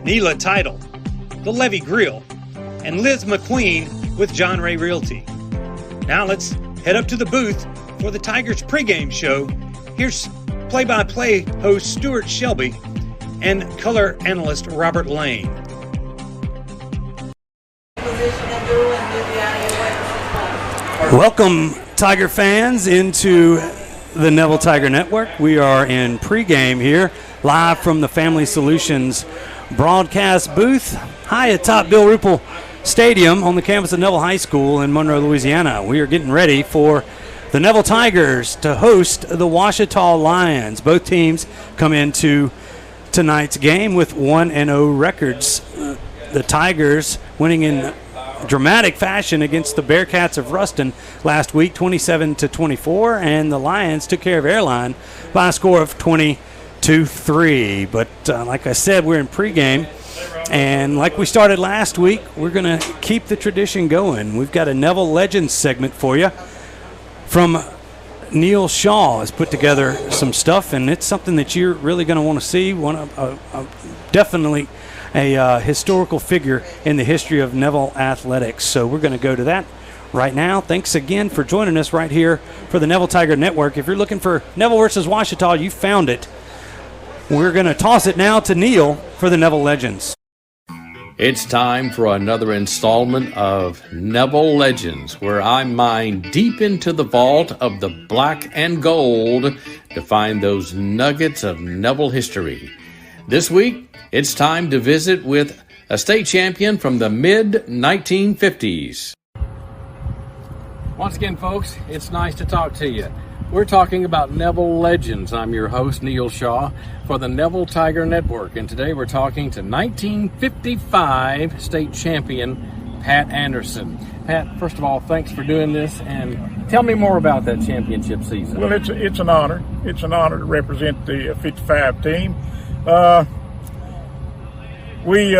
Neela Title, The Levy Grill, and Liz McQueen with John Ray Realty. Now let's head up to the booth for the Tigers pregame show. Here's play-by-play host Stuart Shelby and color analyst Robert Lane. Welcome, Tiger fans, into the Neville Tiger Network. We are in pregame here, live from the Family Solutions broadcast booth high atop Bill Ruppel Stadium on the campus of Neville High School in Monroe, Louisiana. We are getting ready for the Neville Tigers to host the Ouachita Lions. Both teams come into tonight's game with 1-0 records. The Tigers winning in dramatic fashion against the Bearcats of Ruston last week, 27-24, and the Lions took care of Airline by a score of 20-3. But like I said, we're in pregame, and like we started last week, we're going to keep the tradition going. We've got a Neville Legends segment for you from Neil Shaw has put together some stuff, and it's something that you're really going to want to see. Definitely a historical figure in the history of Neville athletics. So we're going to go to that right now. Thanks again for joining us right here for the Neville Tiger Network. If you're looking for Neville versus Ouachita, you found it. We're going to toss it now to Neil for the Neville Legends. It's time for another installment of Neville Legends, where I mine deep into the vault of the black and gold to find those nuggets of Neville history. This week, it's time to visit with a state champion from the mid-1950s. Once again, folks, it's nice to talk to you. We're talking about Neville Legends. I'm your host, Neil Shaw, for the Neville Tiger Network. And today we're talking to 1955 state champion Pat Anderson. Pat, first of all, thanks for doing this. And tell me more about that championship season. Well, it's an honor. It's an honor to represent the 55 team. We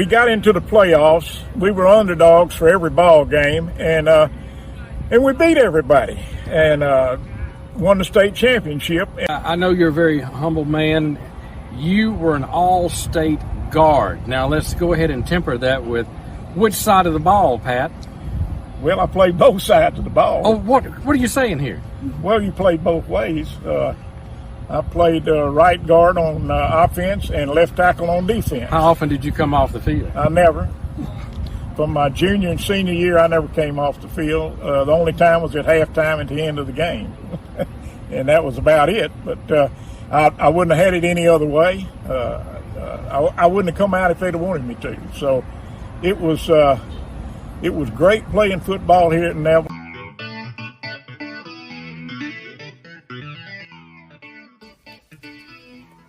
got into the playoffs. We were underdogs for every ball game, and we beat everybody and won the state championship. I know you're a very humble man. You were an all-state guard. Now let's go ahead and temper that with which side of the ball, Pat? Well, I played both sides of the ball. Oh, what are you saying here? Well, you play both ways. I played right guard on offense and left tackle on defense. How often did you come off the field? I never. From my junior and senior year, I never came off the field. The only time was at halftime at the end of the game. And that was about it. But I wouldn't have had it any other way. I wouldn't have come out if they'd have wanted me to. So it was great playing football here at Neville.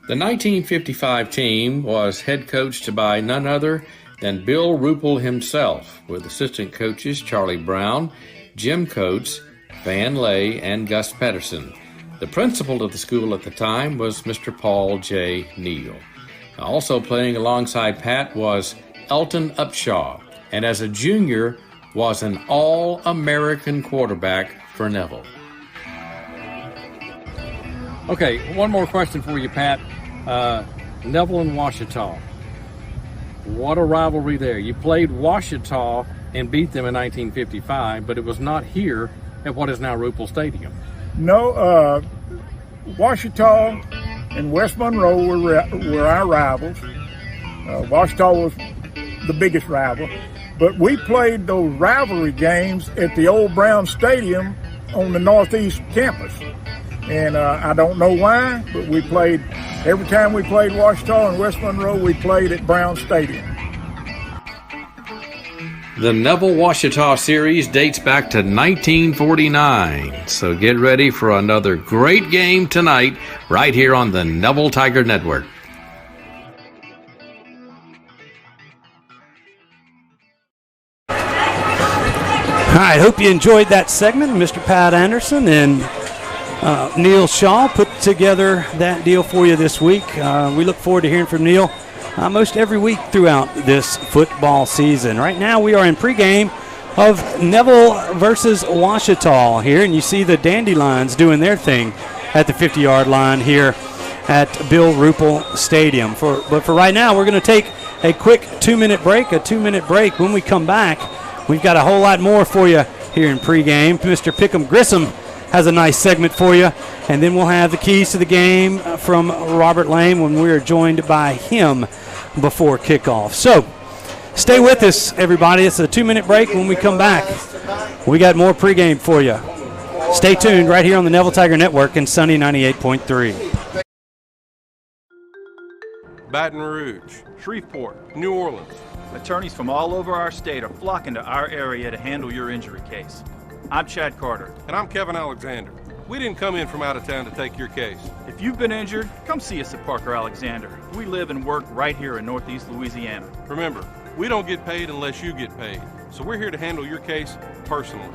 The 1955 team was head coached by none other than Bill Ruppel himself, with assistant coaches Charlie Brown, Jim Coates, Van Lay, and Gus Pedersen. The principal of the school at the time was Mr. Paul J. Neal. Also playing alongside Pat was Elton Upshaw, and as a junior was an All-American quarterback for Neville. Okay, one more question for you, Pat. Neville and Ouachita. What a rivalry there. You played Ouachita and beat them in 1955, but it was not here at what is now Ruppel Stadium. No, Ouachita and West Monroe were our rivals. Ouachita was the biggest rival. But we played those rivalry games at the old Brown Stadium on the Northeast campus. And I don't know why, but every time we played Ouachita and West Monroe, we played at Brown Stadium. The Neville-Ouachita series dates back to 1949, so get ready for another great game tonight right here on the Neville Tiger Network. All right, hope you enjoyed that segment. Mr. Pat Anderson and Neil Shaw put together that deal for you this week. We look forward to hearing from Neil most every week throughout this football season. Right now we are in pregame of Neville versus Ouachita here, and you see the Dandelions doing their thing at the 50-yard line here at Bill Ruppel Stadium. But for right now, we're going to take a quick 2-minute break. When we come back, we've got a whole lot more for you here in pregame. Mr. Pickham Grissom has a nice segment for you, and then we'll have the keys to the game from Robert Lane when we are joined by him before kickoff. So stay with us, everybody. It's a 2-minute break. When we come back, we got more pregame for you. Stay tuned right here on the Neville Tiger Network and Sunny 98.3. Baton Rouge, Shreveport, New Orleans. Attorneys from all over our state are flocking to our area to handle your injury case. I'm Chad Carter. And I'm Kevin Alexander. We didn't come in from out of town to take your case. If you've been injured, come see us at Parker Alexander. We live and work right here in Northeast Louisiana. Remember, we don't get paid unless you get paid. So we're here to handle your case personally.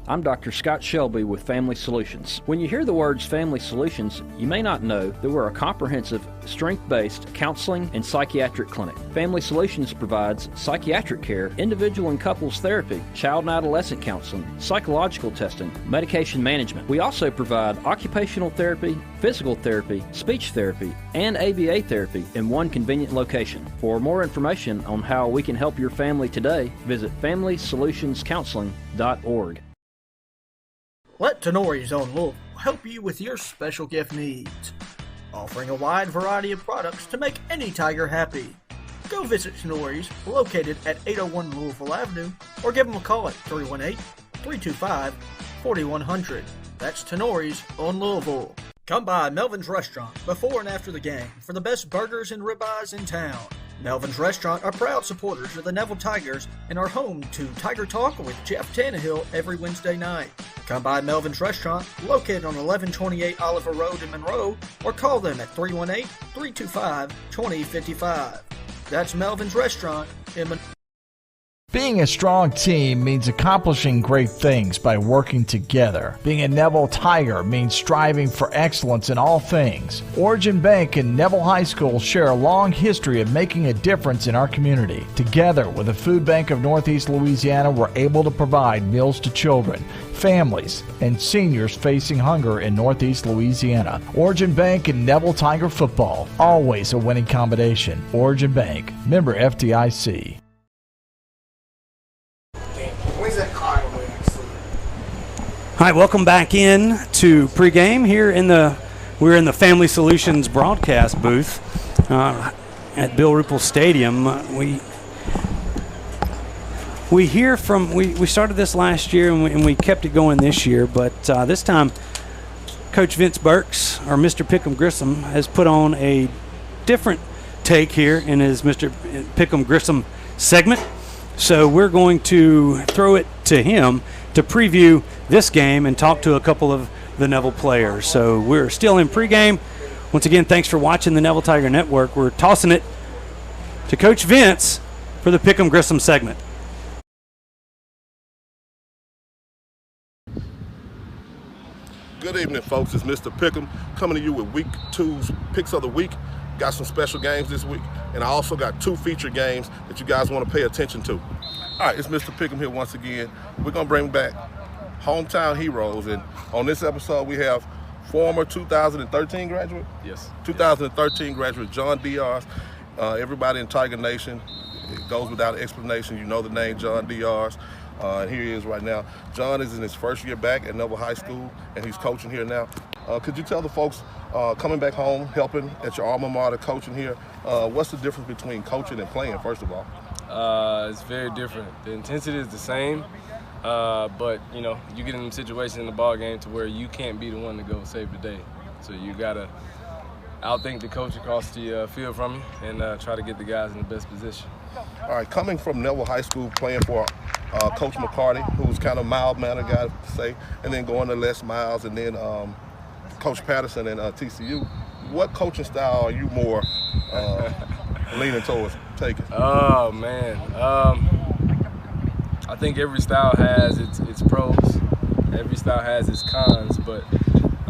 I'm Dr. Scott Shelby with Family Solutions. When you hear the words Family Solutions, you may not know that we're a comprehensive, strength-based counseling and psychiatric clinic. Family Solutions provides psychiatric care, individual and couples therapy, child and adolescent counseling, psychological testing, medication management. We also provide occupational therapy, physical therapy, speech therapy, and ABA therapy in one convenient location. For more information on how we can help your family today, visit FamilySolutionsCounseling.org. Let Tenori's Own Louisville help you with your special gift needs, offering a wide variety of products to make any tiger happy. Go visit Tenori's, located at 801 Louisville Avenue, or give them a call at 318-325-4100. That's Tenori's on Louisville. Come by Melvin's Restaurant before and after the game for the best burgers and ribeyes in town. Melvin's Restaurant are proud supporters of the Neville Tigers and are home to Tiger Talk with Jeff Tannehill every Wednesday night. Come by Melvin's Restaurant, located on 1128 Oliver Road in Monroe, or call them at 318-325-2055. That's Melvin's Restaurant in Monroe. Being a strong team means accomplishing great things by working together. Being a Neville Tiger means striving for excellence in all things. Origin Bank and Neville High School share a long history of making a difference in our community. Together with the Food Bank of Northeast Louisiana, we're able to provide meals to children, families, and seniors facing hunger in Northeast Louisiana. Origin Bank and Neville Tiger football, always a winning combination. Origin Bank, member FDIC. All right, welcome back in to pregame here we're in the Family Solutions broadcast booth at Bill Ruppel Stadium. We hear from we started this last year and we kept it going this year, but this time Coach Vince Burks, or Mr. Pickham Grissom, has put on a different take here in his Mr. Pickham Grissom segment. So we're going to throw it to him to preview this game and talk to a couple of the Neville players. So we're still in pregame. Once again, thanks for watching the Neville Tiger Network. We're tossing it to Coach Vince for the Pickham Grissom segment. Good evening, folks. It's Mr. Pickham coming to you with Week 2's Picks of the Week. Got some special games this week, and I also got 2 featured games that you guys want to pay attention to. All right, it's Mr. Pickham here once again. We're going to bring back hometown heroes, and on this episode we have former 2013 graduate? Yes. 2013 graduate John Diaz. Everybody in Tiger Nation, it goes without explanation. You know the name John Diaz. And here he is right now. John is in his first year back at Neville High School, and he's coaching here now. Could you tell the folks coming back home, helping at your alma mater, coaching here, what's the difference between coaching and playing, first of all? It's very different. The intensity is the same, but, you know, you get in situations in the ball game to where you can't be the one to go save the day. So you got to outthink the coach across the field from you and try to get the guys in the best position. All right, coming from Neville High School, playing for Coach McCarty, who's kind of mild-mannered guy to say, and then going to Les Miles, and then Coach Patterson and TCU. What coaching style are you more leaning towards taking? Oh, man. I think every style has its pros. Every style has its cons, but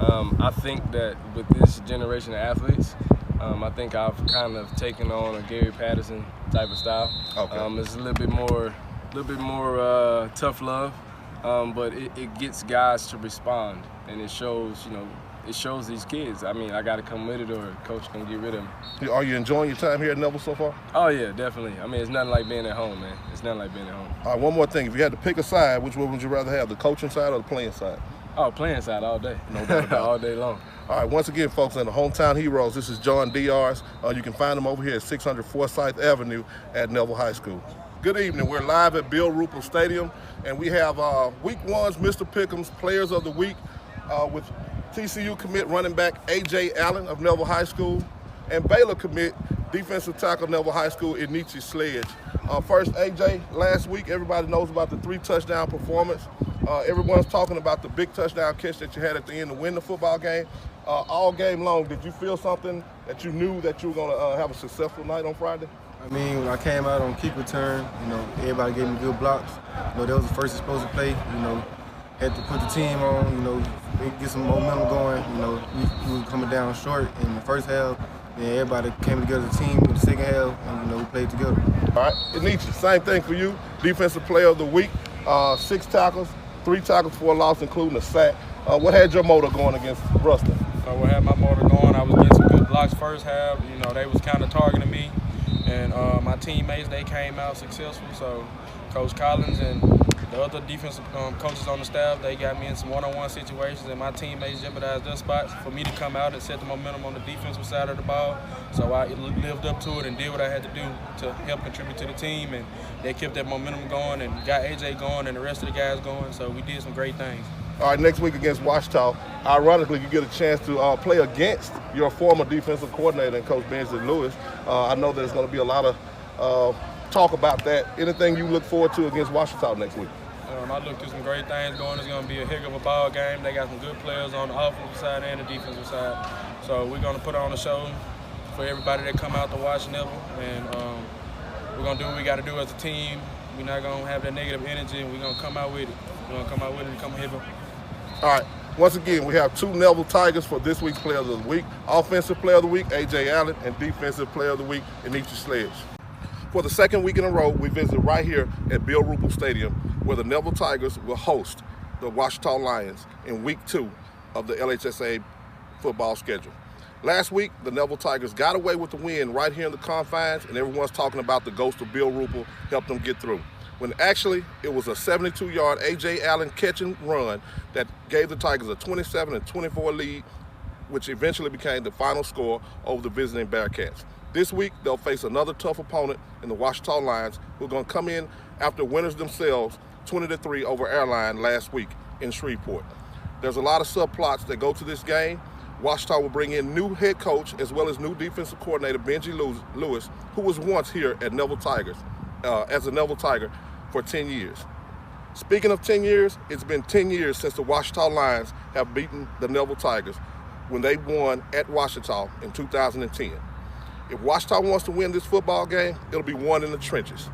I think that with this generation of athletes, I think I've kind of taken on a Gary Patterson type of style. Okay. It's a little bit more tough love, but it gets guys to respond, and it shows, it shows these kids. I mean, I got to come with it or coach can get rid of me. Are you enjoying your time here at Neville so far? Oh, yeah, definitely. I mean, it's nothing like being at home, man. It's nothing like being at home. All right, one more thing. If you had to pick a side, which one would you rather have, the coaching side or the playing side? Oh, playing side all day. No doubt about it. All day long. All right, once again, folks, in the Hometown Heroes, this is John Diaz. You can find them over here at 600 Forsyth Avenue at Neville High School. Good evening. We're live at Bill Ruppel Stadium, and we have Week 1's Mr. Pickham's Players of the Week with TCU commit running back A.J. Allen of Neville High School and Baylor commit defensive tackle Neville High School, Inichi Sledge. First, A.J., last week, everybody knows about the 3-touchdown performance. Everyone's talking about the big touchdown catch that you had at the end to win the football game. All game long, did you feel something that you knew that you were going to have a successful night on Friday? I mean, when I came out on kick return, everybody gave me good blocks. That was the first explosive play. Had to put the team on. Get some momentum going. We were coming down short in the first half. Then everybody came together as a team in the second half, and we played together. All right, Inichi, same thing for you. Defensive Player of the Week, 6 tackles, 3 tackles for a loss, including a sack. What had your motor going against Ruston? What had my motor going, I was getting some good blocks first half. They was kind of targeting me. And my teammates, they came out successful. So Coach Collins and the other defensive coaches on the staff, they got me in some one-on-one situations, and my teammates jeopardized their spots for me to come out and set the momentum on the defensive side of the ball. So I lived up to it and did what I had to do to help contribute to the team, and they kept that momentum going and got AJ going and the rest of the guys going. So we did some great things. All right, next week against Ouachita, ironically, you get a chance to play against your former defensive coordinator and Coach Bensley Lewis. I know there's going to be a lot of talk about that. Anything you look forward to against Ouachita next week? I look through some great things going. It's going to be a heck of a ball game. They got some good players on the offensive side and the defensive side. So we're going to put on a show for everybody that come out to watch Neville. And we're going to do what we got to do as a team. We're not going to have that negative energy, and we're going to come out with it. We're going to come out with it and come hit them. All right. Once again, we have 2 Neville Tigers for this week's Player of the Week. Offensive Player of the Week, A.J. Allen, and Defensive Player of the Week, Inichi Sledge. For the second week in a row, we visit right here at Bill Ruppel Stadium, where the Neville Tigers will host the Ouachita Lions in Week 2 of the LHSA football schedule. Last week, the Neville Tigers got away with the win right here in the confines, and everyone's talking about the ghost of Bill Ruppel helped them get through. When actually, it was a 72-yard A.J. Allen catch and run that gave the Tigers a 27-24 lead, which eventually became the final score over the visiting Bearcats. This week, they'll face another tough opponent in the Ouachita Lions, who are going to come in after winners themselves 20-3 over Airline last week in Shreveport. There's a lot of subplots that go to this game. Ouachita will bring in new head coach as well as new defensive coordinator Benji Lewis, who was once here at Neville Tigers, as a Neville Tiger for 10 years. Speaking of 10 years, it's been 10 years since the Ouachita Lions have beaten the Neville Tigers when they won at Ouachita in 2010. If Ouachita wants to win this football game, it'll be won in the trenches.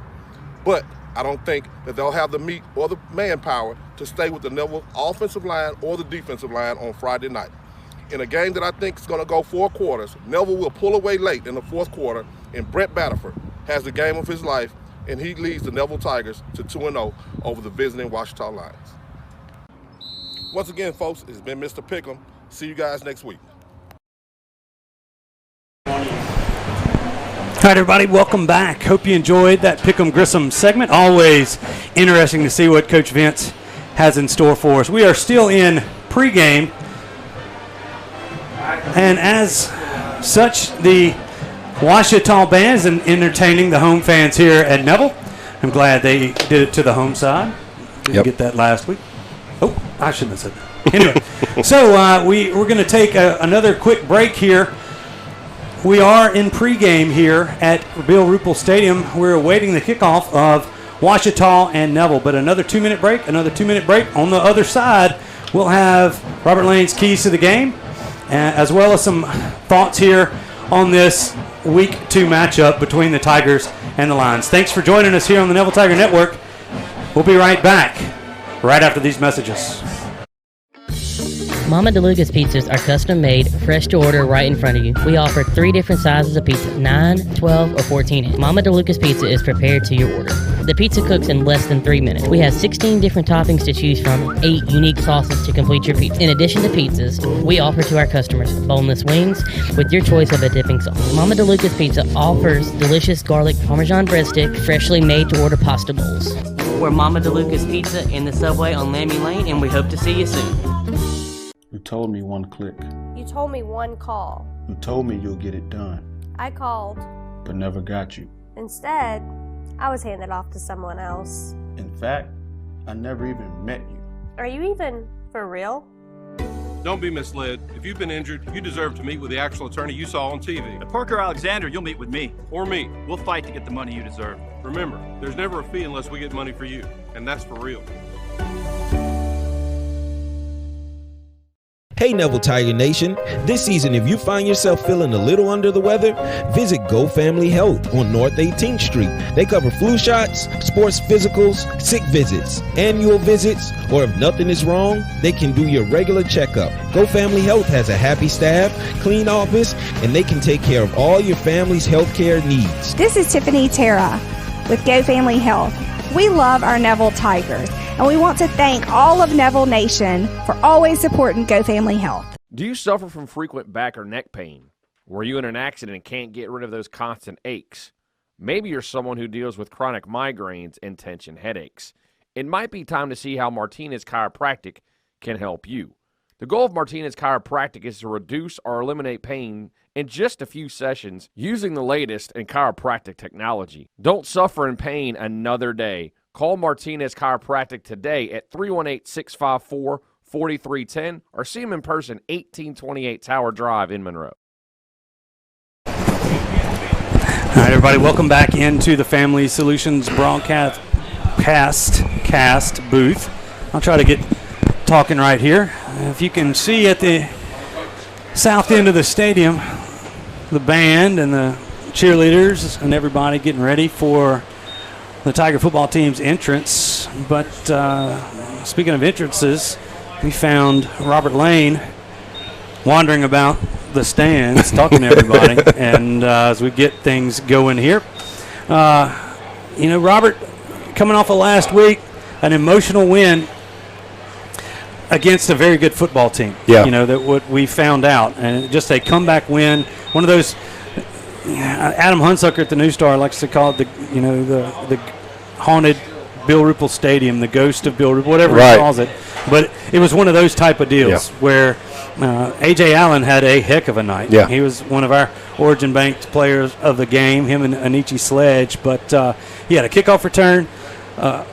But I don't think that they'll have the meat or the manpower to stay with the Neville offensive line or the defensive line on Friday night. In a game that I think is going to go 4 quarters, Neville will pull away late in the 4th quarter, and Brett Batterford has the game of his life, and he leads the Neville Tigers to 2-0 over the visiting Ouachita Lions. Once again, folks, it's been Mr. Pickham. See you guys next week. All right, everybody, welcome back. Hope you enjoyed that Pick'em Grissom segment. Always interesting to see what Coach Vince has in store for us. We are still in pregame, and as such, the Ouachita band is entertaining the home fans here at Neville. I'm glad they did it to the home side. Didn't get that last week. Oh, I shouldn't have said that. Anyway, so we're going to take another quick break here. We are in pregame here at Bill Ruppel Stadium. We're awaiting the kickoff of Ouachita and Neville. But another 2-minute break, On the other side, we'll have Robert Lane's keys to the game, as well as some thoughts here on this Week 2 matchup between the Tigers and the Lions. Thanks for joining us here on the Neville Tiger Network. We'll be right back, right after these messages. Mama DeLuca's pizzas are custom made, fresh to order right in front of you. We offer 3 different sizes of pizza, 9, 12, or 14 inch. Mama DeLuca's pizza is prepared to your order. The pizza cooks in less than 3 minutes. We have 16 different toppings to choose from, 8 unique sauces to complete your pizza. In addition to pizzas, we offer to our customers boneless wings with your choice of a dipping sauce. Mama DeLuca's Pizza offers delicious garlic Parmesan breadstick, freshly made to order pasta bowls. We're Mama DeLuca's Pizza in the Subway on Lammy Lane, and we hope to see you soon. You told me one click. You told me one call. You told me you'll get it done, I called. but never got you. Instead, I was handed off to someone else. In fact, I never even met you. Are you even for real? Don't be misled. If you've been injured, you deserve to meet with the actual attorney you saw on TV. At Parker Alexander, you'll meet with me. Or me. We'll fight to get the money you deserve. Remember, there's never a fee unless we get money for you. And that's for real. Hey Neville Tiger Nation, this season if you find yourself feeling a little under the weather, visit Go Family Health on North 18th Street. They cover flu shots, sports physicals, sick visits, annual visits, or if nothing is wrong, they can do your regular checkup. Go Family Health has a happy staff, clean office, and they can take care of all your family's health care needs. This is Tiffany Terra with Go Family Health. We love our Neville Tigers, and we want to thank all of Neville Nation for always supporting Go Family Health. Do you suffer from frequent back or neck pain? Were you in an accident and can't get rid of those constant aches? Maybe you're someone who deals with chronic migraines and tension headaches. It might be time to see how Martinez Chiropractic can help you. The goal of Martinez Chiropractic is to reduce or eliminate pain in just a few sessions using the latest in chiropractic technology. Don't suffer in pain another day. Call Martinez Chiropractic today at 318-654-4310 or see them in person, 1828 Tower Drive in Monroe. All right, everybody, welcome back into the Family Solutions broadcast booth. I'll try to get talking right here. If you can see at the south end of the stadium, the band and the cheerleaders and everybody getting ready for the Tiger football team's entrance. But speaking of entrances, we found Robert Lane wandering about the stands talking to everybody. And as we get things going here, Robert, coming off of last week, an emotional win against a very good football team. Yeah. That what we found out. And just a comeback win. One of those, Adam Hunsucker at the News Star likes to call it the haunted Bill Ruppel Stadium, the ghost of Bill Ruppel, whatever he calls it. But it was one of those type of deals where A.J. Allen had a heck of a night. Yeah. He was one of our Origin Bank players of the game, him and Anichi Sledge. But he had a kickoff return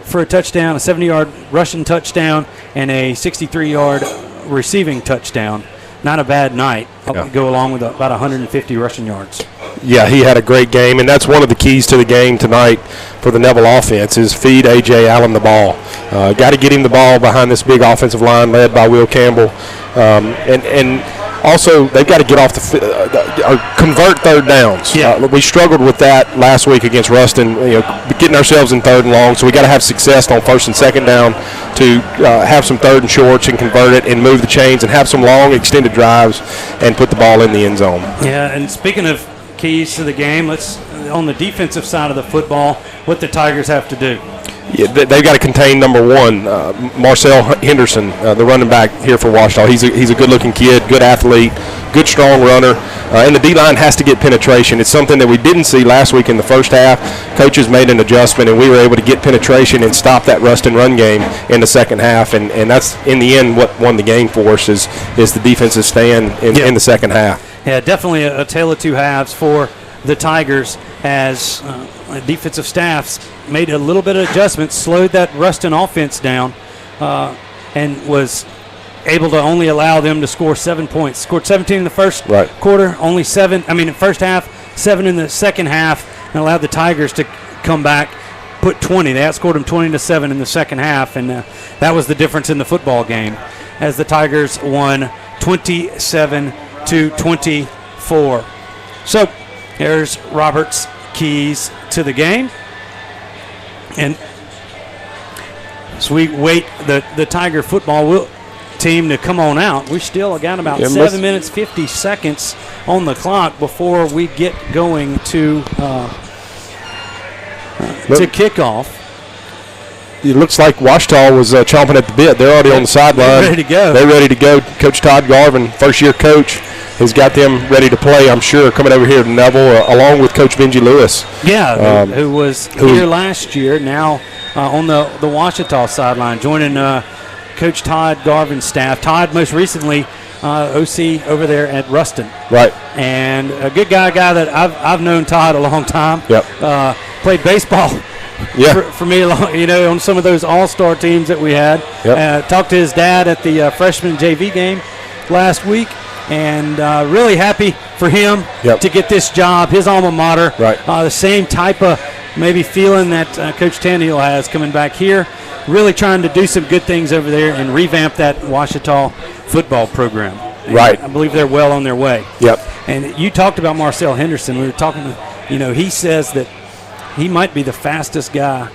for a touchdown, a 70-yard rushing touchdown, and a 63-yard receiving touchdown. Not a bad night. Go along with about 150 rushing yards. Yeah, he had a great game, and that's one of the keys to the game tonight for the Neville offense is feed A.J. Allen the ball. Got to get him the ball behind this big offensive line led by Will Campbell. And also, they've got to get off or convert third downs. We struggled with that last week against Ruston, getting ourselves in third and long. So we got to have success on first and second down to have some third and shorts and convert it and move the chains and have some long extended drives and put the ball in the end zone. Yeah, and speaking of keys to the game, let's on the defensive side of the football, what the Tigers have to do. Yeah, they've got to contain number one, Marcel Henderson, the running back here for Ouachita. He's a good-looking kid, good athlete, good strong runner, and the D-line has to get penetration. It's something that we didn't see last week in the first half. Coaches made an adjustment, and we were able to get penetration and stop that Ruston run game in the second half, and that's, in the end, what won the game for us is the defensive stand in the second half. Yeah, definitely a tale of two halves for the Tigers as defensive staffs made a little bit of adjustments, slowed that Ruston offense down, and was able to only allow them to score 7 points. Scored 17 in the first quarter, only 7. I mean, in the first half, 7 in the second half, and allowed the Tigers to come back, put 20. They outscored them 20-7 in the second half, and that was the difference in the football game as the Tigers won 27-24. So there's Robert's keys to the game. And so we wait the Tiger football team to come on out. We still got about 7 minutes, 50 seconds on the clock before we get going to kickoff. it looks like Ouachita was chomping at the bit. They're already on the sideline. They're ready to go. They're ready to go. Coach Todd Garvin, first-year coach, has got them ready to play, I'm sure, coming over here to Neville, along with Coach Benji Lewis. Yeah, who was here last year, now on the Ouachita sideline, joining Coach Todd Garvin's staff. Todd, most recently, OC over there at Ruston. Right. And a good guy that I've known Todd a long time. Yep. Played baseball for me, on some of those all-star teams that we had. Yep. Talked to his dad at the freshman JV game last week, and really happy for him to get this job, his alma mater. Right. The same type of maybe feeling that Coach Tannehill has coming back here. Really trying to do some good things over there and revamp that Ouachita football program. And right. I believe they're well on their way. Yep. And you talked about Marcel Henderson. We were talking to, he says that he might be the fastest guy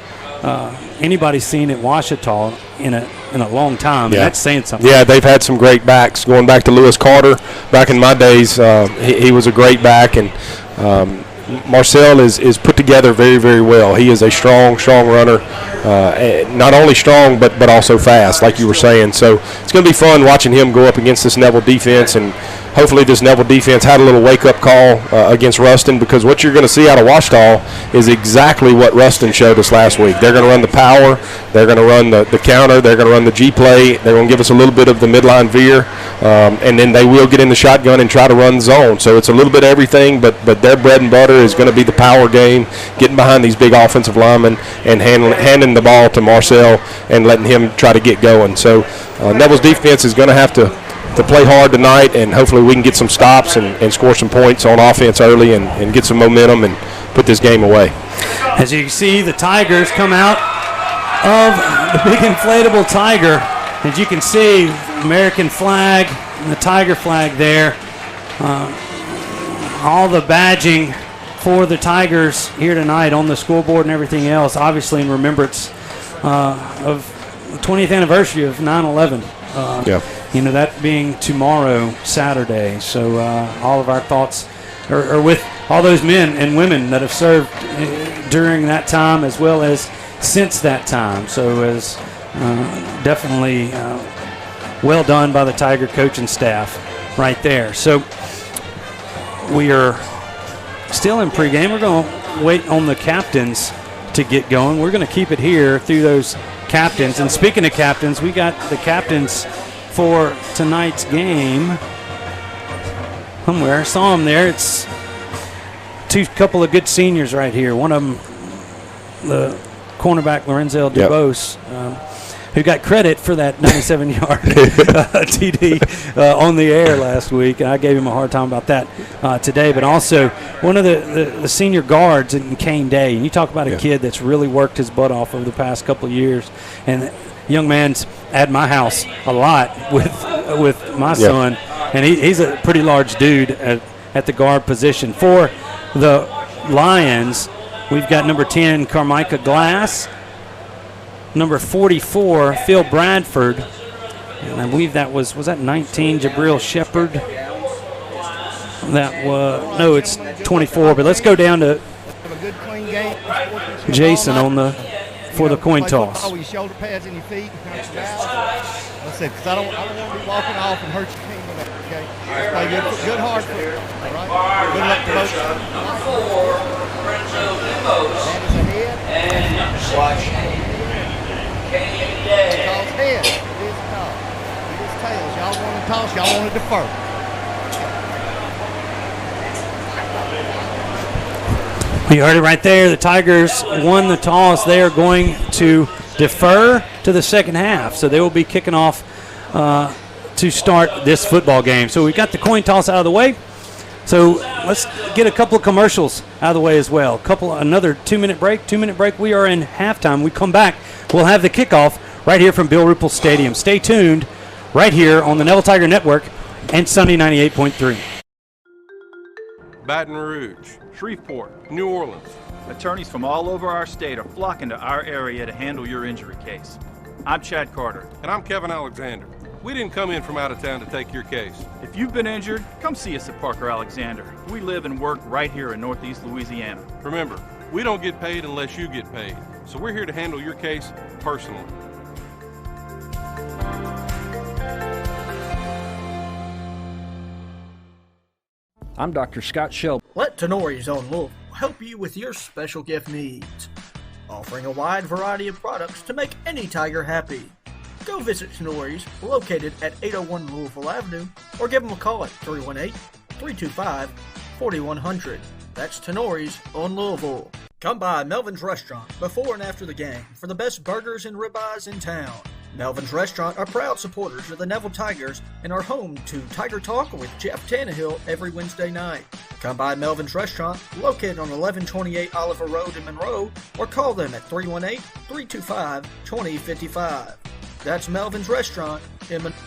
anybody's seen at Ouachita in a long time. And that's saying something. Yeah, they've had some great backs. Going back to Lewis Carter, back in my days, he was a great back. And Marcel is put together very, very well. He is a strong runner. Not only strong, but also fast, like you were saying. So it's going to be fun watching him go up against this Neville defense, and hopefully this Neville defense had a little wake-up call against Ruston, because what you're going to see out of Ouachita is exactly what Ruston showed us last week. They're going to run the power. They're going to run the counter. They're going to run the G-play. They're going to give us a little bit of the midline veer, and then they will get in the shotgun and try to run the zone. So it's a little bit of everything, but their bread and butter is going to be the power game, getting behind these big offensive linemen and handing the ball to Marcel and letting him try to get going. So Neville's defense is going to have to play hard tonight, and hopefully we can get some stops and score some points on offense early and get some momentum and put this game away. As you can see, the Tigers come out of the big inflatable tiger. As you can see, American flag and the tiger flag there. All the badging for the Tigers here tonight on the scoreboard and everything else, obviously in remembrance of the 20th anniversary of 9/11. That being tomorrow, Saturday. So all of our thoughts are with all those men and women that have served during that time as well as since that time. So as definitely well done by the Tiger coaching staff right there. So we are still in pregame. We're going to wait on the captains to get going. We're going to keep it here through those captains. And speaking of captains, we got the captains for tonight's game somewhere. I saw them there. It's couple of good seniors right here. One of them, the cornerback Lorenzel DeBose, who got credit for that 97-yard TD on the air last week. And I gave him a hard time about that today. But also one of the senior guards in Kane Day. And you talk about a kid that's really worked his butt off over the past couple of years. And young man's at my house a lot with my son. And he's a pretty large dude at the guard position. For the Lions, we've got number 10, Carmicah Glass. Number 44, Phil Bradford. And I believe that was that 19, Jabril Shepard? No, it's 24. But let's go down to Jason for the coin toss. Always shoulder pads in your feet. That's it, because I don't want to be walking off and hurt your team with that, okay? Let's play good hard football, all right? Good luck to both. That is ahead. And watch Call's head. It is a call. It is tails. Y'all want to toss, y'all want to defer. You heard it right there. The Tigers won the toss. They are going to defer to the second half. So they will be kicking off to start this football game. So we've got the coin toss out of the way. So let's get a couple of commercials out of the way as well. Another 2-minute break. 2-minute break. We are in halftime. We come back. We'll have the kickoff right here from Bill Ruppel Stadium. Stay tuned right here on the Neville Tiger Network and Sunday 98.3. Baton Rouge, Shreveport, New Orleans. Attorneys from all over our state are flocking to our area to handle your injury case. I'm Chad Carter. And I'm Kevin Alexander. We didn't come in from out of town to take your case. If you've been injured, come see us at Parker Alexander. We live and work right here in Northeast Louisiana. Remember, we don't get paid unless you get paid. So we're here to handle your case personally. I'm Dr. Scott Shelby. Let Tenori's Own Louisville help you with your special gift needs, offering a wide variety of products to make any Tiger happy. Go visit Tenori's, located at 801 Louisville Avenue, or give them a call at 318-325-4100. That's Tenori's on Louisville. Come by Melvin's Restaurant before and after the game for the best burgers and ribeyes in town. Melvin's Restaurant are proud supporters of the Neville Tigers and are home to Tiger Talk with Jeff Tannehill every Wednesday night. Come by Melvin's Restaurant, located on 1128 Oliver Road in Monroe, or call them at 318-325-2055. That's Melvin's Restaurant in Monroe.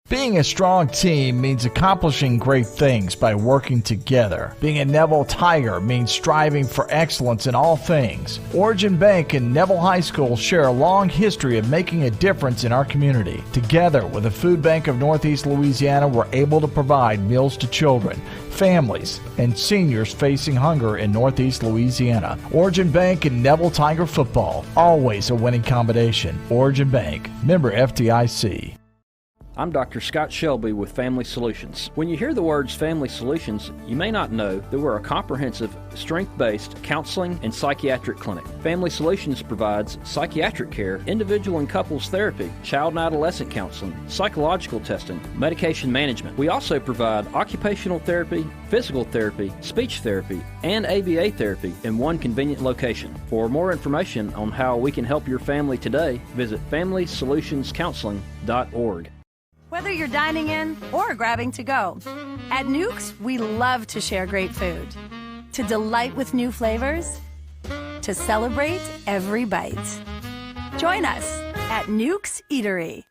Being a strong team means accomplishing great things by working together. Being a Neville Tiger means striving for excellence in all things. Origin Bank and Neville High School share a long history of making a difference in our community. Together with the Food Bank of Northeast Louisiana, we're able to provide meals to children, families, and seniors facing hunger in Northeast Louisiana. Origin Bank and Neville Tiger football, always a winning combination. Origin Bank, member FDIC. I'm Dr. Scott Shelby with Family Solutions. When you hear the words Family Solutions, you may not know that we're a comprehensive, strength-based counseling and psychiatric clinic. Family Solutions provides psychiatric care, individual and couples therapy, child and adolescent counseling, psychological testing, medication management. We also provide occupational therapy, physical therapy, speech therapy, and ABA therapy in one convenient location. For more information on how we can help your family today, visit FamilySolutionsCounseling.org. Whether you're dining in or grabbing to go, at Nuke's, we love to share great food, to delight with new flavors, to celebrate every bite. Join us at Nuke's Eatery.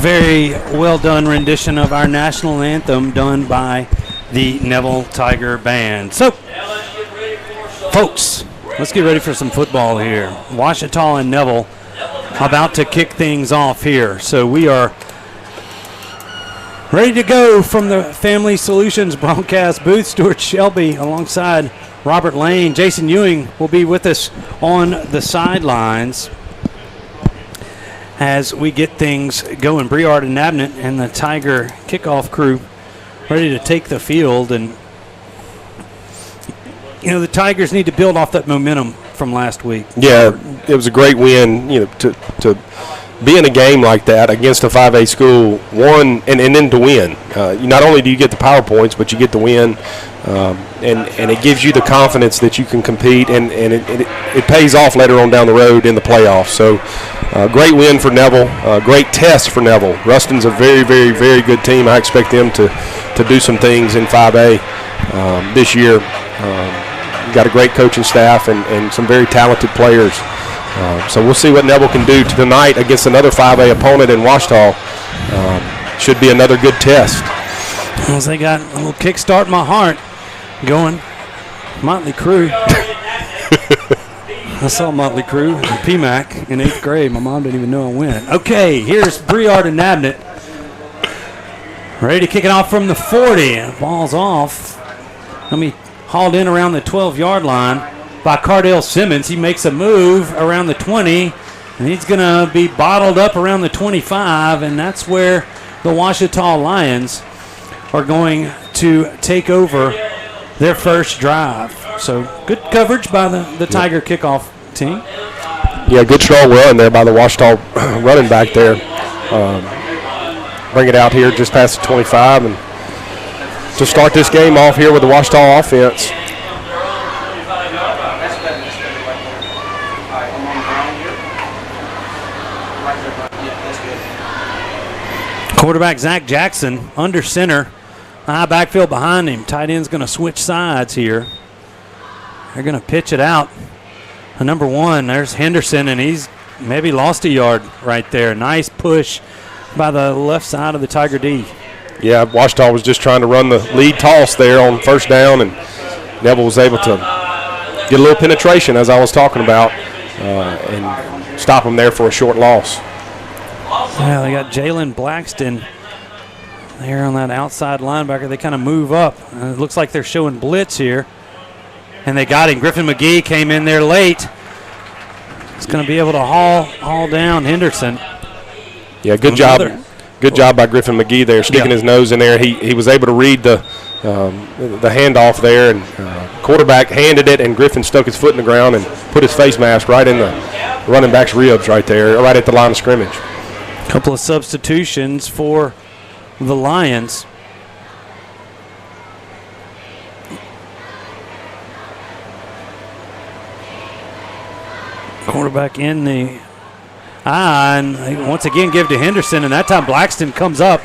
Very well done rendition of our national anthem done by the Neville Tiger Band. So, folks, let's get ready for some football here. Ouachita and Neville about to kick things off here. So we are ready to go from the Family Solutions broadcast booth. Stuart Shelby alongside Robert Lane. Jason Ewing will be with us on the sidelines as we get things going. Briard and Nabnett and the Tiger kickoff crew ready to take the field. And, you know, the Tigers need to build off that momentum from last week. Yeah, it was a great win, you know, to be in a game like that against a 5A school, and then to win. Not only do you get the power points, but you get the win, and it gives you the confidence that you can compete, and it pays off later on down the road in the playoffs. So great win for Neville, great test for Neville. Ruston's a very, very, very good team. I expect them to do some things in 5A this year. Got a great coaching staff and some very talented players. So we'll see what Neville can do tonight against another 5A opponent in Ouachita. Should be another good test. As they got a little kickstart in my heart going. Motley Crue. I saw Motley Crue in PMAC in 8th grade. My mom didn't even know I went. Okay, here's Briard and Nabnett. Ready to kick it off from the 40. Ball's off. Hauled in around the 12-yard line by Cardell Simmons. He makes a move around the 20, and he's going to be bottled up around the 25, and that's where the Ouachita Lions are going to take over their first drive. So good coverage by the Tiger kickoff team. Yeah, good strong run there by the Ouachita running back there. Bring it out here just past the 25 and to start this game off here with the Ouachita offense. Quarterback Zach Jackson under center. High backfield behind him. Tight end's going to switch sides here. They're going to pitch it out. Number 1, there's Henderson, and he's maybe lost a yard right there. Nice push by the left side of the Tiger D. Yeah, Ouachita was just trying to run the lead toss there on first down, and Neville was able to get a little penetration, as I was talking about, and stop them there for a short loss. Yeah, they got Jalen Blackston there on that outside linebacker. They kind of move up. It looks like they're showing blitz here. And they got him. Griffin McGee came in there late. He's going to be able to haul down Henderson. Yeah, good job. Good job by Griffin McGee there, sticking his nose in there. He was able to read the handoff there, and quarterback handed it, and Griffin stuck his foot in the ground and put his face mask right in the running back's ribs right there, right at the line of scrimmage. Couple of substitutions for the Lions. Quarterback in the and they once again give to Henderson, and that time Blackston comes up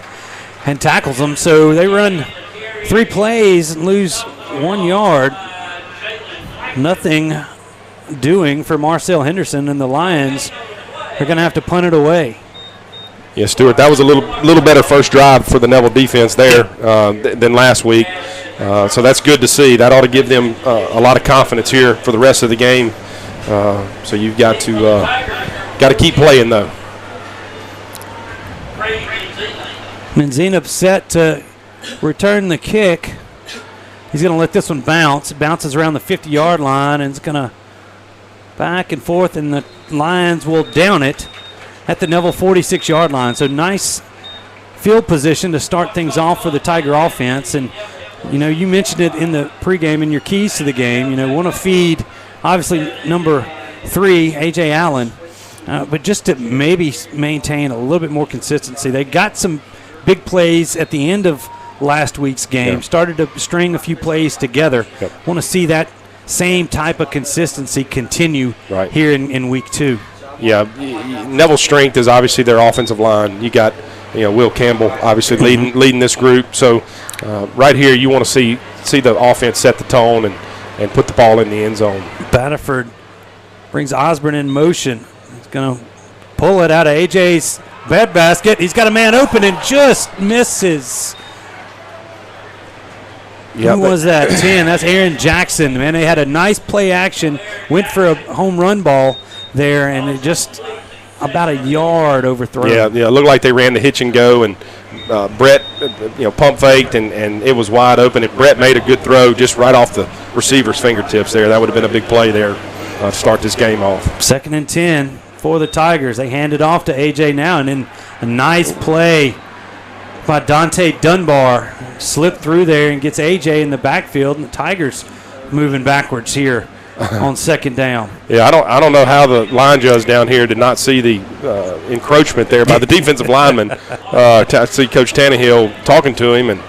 and tackles them. So they run 3 plays and lose 1 yard. Nothing doing for Marcel Henderson, and the Lions are going to have to punt it away. Yeah, Stuart, that was a little better first drive for the Neville defense there than last week. So that's good to see. That ought to give them a lot of confidence here for the rest of the game. So you've got to keep playing, though. Menzinup set to return the kick. He's going to let this one bounce. It bounces around the 50-yard line, and it's going to back and forth, and the Lions will down it at the Neville 46-yard line. So nice field position to start things off for the Tiger offense. And, you know, you mentioned it in the pregame in your keys to the game. You know, want to feed, obviously, number 3, A.J. Allen, but just to maybe maintain a little bit more consistency. They got some big plays at the end of last week's game, started to string a few plays together. Want to see that same type of consistency continue here in week 2. Yeah, Neville's strength is obviously their offensive line. You got, Will Campbell obviously leading this group. So right here, you want to see the offense set the tone and put the ball in the end zone. Batterford brings Osborne in motion. He's going to pull it out of AJ's bed basket. He's got a man open and just misses. Who was that? 10. That's Aaron Jackson. Man, they had a nice play action. Went for a home run ball there, and it just about a yard overthrown. Yeah, it looked like they ran the hitch and go, and Brett, pump faked, and it was wide open. And Brett made a good throw just right off the receiver's fingertips there. That would have been a big play there to start this game off. 2nd and 10 for the Tigers. They hand it off to AJ now, and then a nice play by Dante Dunbar. Slipped through there and gets AJ in the backfield, and the Tigers moving backwards here on 2nd down. Yeah, I don't know how the line judge down here did not see the encroachment there by the defensive lineman. I see Coach Tannehill talking to him, and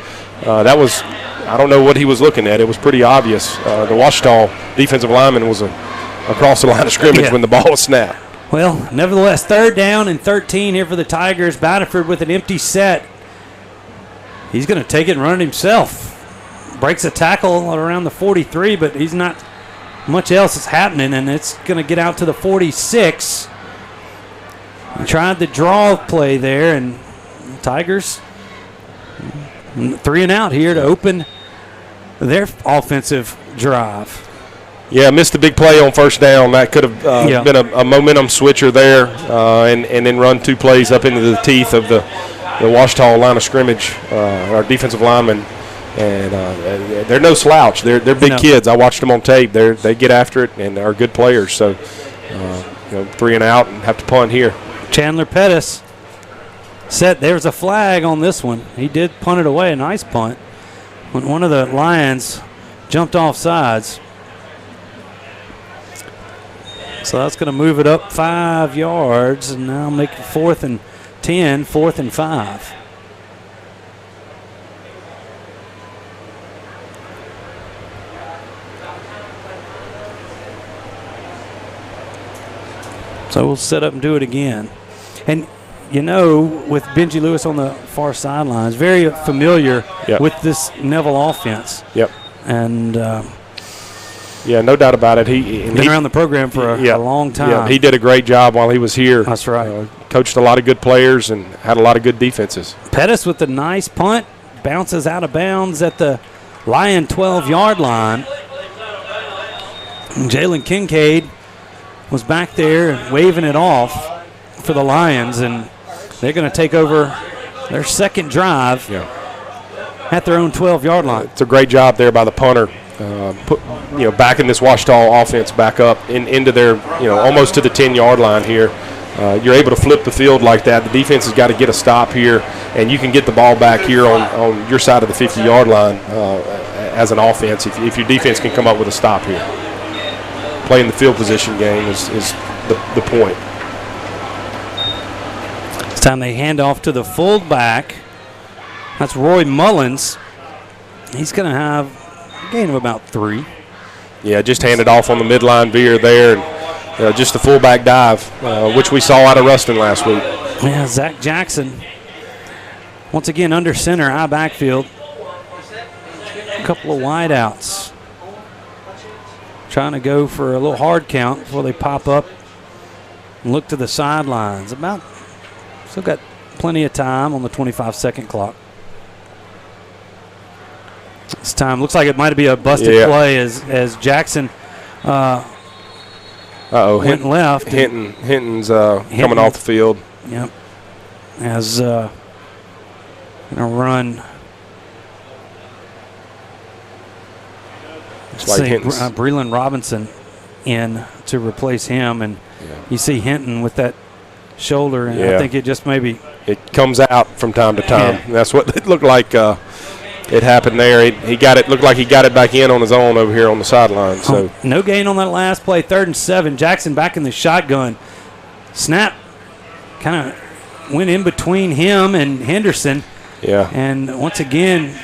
that was, I don't know what he was looking at. It was pretty obvious. The Ouachita defensive lineman was across the line of scrimmage when the ball was snapped. Well, nevertheless, 3rd down and 13 here for the Tigers. Batterford with an empty set. He's going to take it and run it himself. Breaks a tackle around the 43, but he's not much else is happening, and it's going to get out to the 46. He tried the draw play there, and the Tigers 3 and out here to open their offensive drive. Yeah, missed a big play on 1st down. That could have been a momentum switcher there, and then run 2 plays up into the teeth of the Ouachita line of scrimmage, our defensive linemen, and they're no slouch. They're big kids. I watched them on tape. They get after it and are good players. So, 3 and out and have to punt here. Chandler Pettis set. There's a flag on this one. He did punt it away. A nice punt when one of the Lions jumped off sides. So that's going to move it up 5 yards, and now make it 4th and 10, 4th and 5. So we'll set up and do it again. And, with Benji Lewis on the far sidelines, very familiar with this Neville offense. Yep. And no doubt about it. He's been around the program for a long time. Yeah, he did a great job while he was here. That's right. Coached a lot of good players and had a lot of good defenses. Pettis with the nice punt, bounces out of bounds at the Lion 12-yard line. And Jalen Kincaid was back there waving it off for the Lions, and they're going to take over their second drive at their own 12-yard line. It's a great job there by the punter, backing this Ouachita offense back up into their, almost to the 10-yard line here. You're able to flip the field like that. The defense has got to get a stop here, and you can get the ball back here on your side of the 50-yard line as an offense if your defense can come up with a stop here. Playing the field position game is the point. This time they hand off to the fullback. That's Roy Mullins. He's going to have a gain of about 3. Yeah, just handed off on the midline veer there. And, just the fullback dive, which we saw out of Ruston last week. Yeah, Zach Jackson. Once again, under center, high backfield. A couple of wideouts. Trying to go for a little hard count before they pop up and look to the sidelines. Still got plenty of time on the 25-second clock. This time looks like it might be a busted play as Jackson went left. Hinton's coming off the field. Yep. As going to run. It's like Breland Robinson in to replace him, and you see Hinton with that shoulder, and I think it just maybe it comes out from time to time. Yeah. That's what it looked like. It happened there. He got it. Looked like he got it back in on his own over here on the sideline. So no gain on that last play. 3rd and 7. Jackson back in the shotgun. Snap kind of went in between him and Henderson. Yeah. And once again,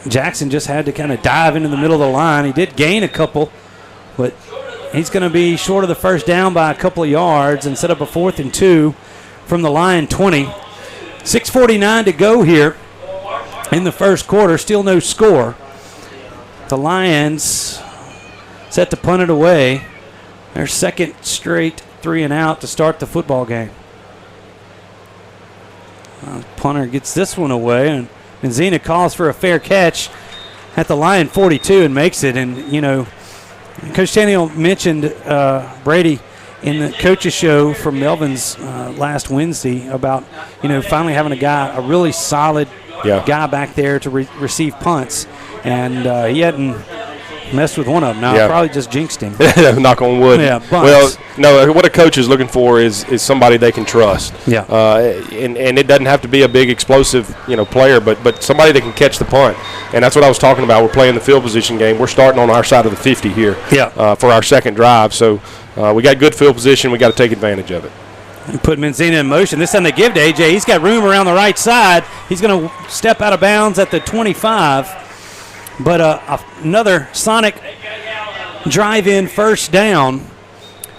Jackson just had to kind of dive into the middle of the line. He did gain a couple, but he's going to be short of the first down by a couple of yards and set up a 4th and 2 from the Lion 20. 6:49 to go here in the first quarter. Still no score. The Lions set to punt it away. Their second straight 3 and out to start the football game. Punter gets this one away, and Benzina calls for a fair catch at the Lion 42 and makes it. And, Coach Daniel mentioned Brady in the coach's show from Melvin's last Wednesday about, finally having a really solid guy back there to receive punts. And he hadn't messed with one of them. Now, I probably just jinxed him. Knock on wood. Yeah, well, no, what a coach is looking for is somebody they can trust. Yeah. And it doesn't have to be a big explosive, player, but somebody that can catch the punt. And that's what I was talking about. We're playing the field position game. We're starting on our side of the 50 here for our second drive. So we got good field position. We got to take advantage of it. And put Menzina in motion. This time they give to AJ. He's got room around the right side. He's going to step out of bounds at the 25. But another Sonic drive-in first down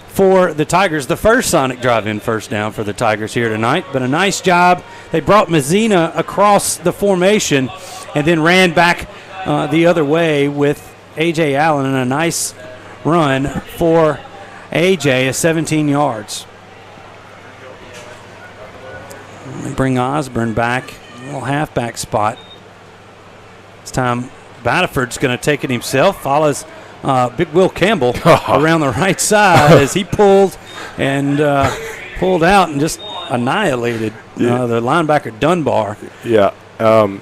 for the Tigers. The first Sonic drive-in first down for the Tigers here tonight. But a nice job. They brought Menzina across the formation and then ran back the other way with A.J. Allen, and a nice run for A.J. 17 yards. They bring Osborne back, a little halfback spot. This time Batterford's going to take it himself, follows Big Will Campbell around the right side as he pulled out and just annihilated the linebacker Dunbar. Yeah.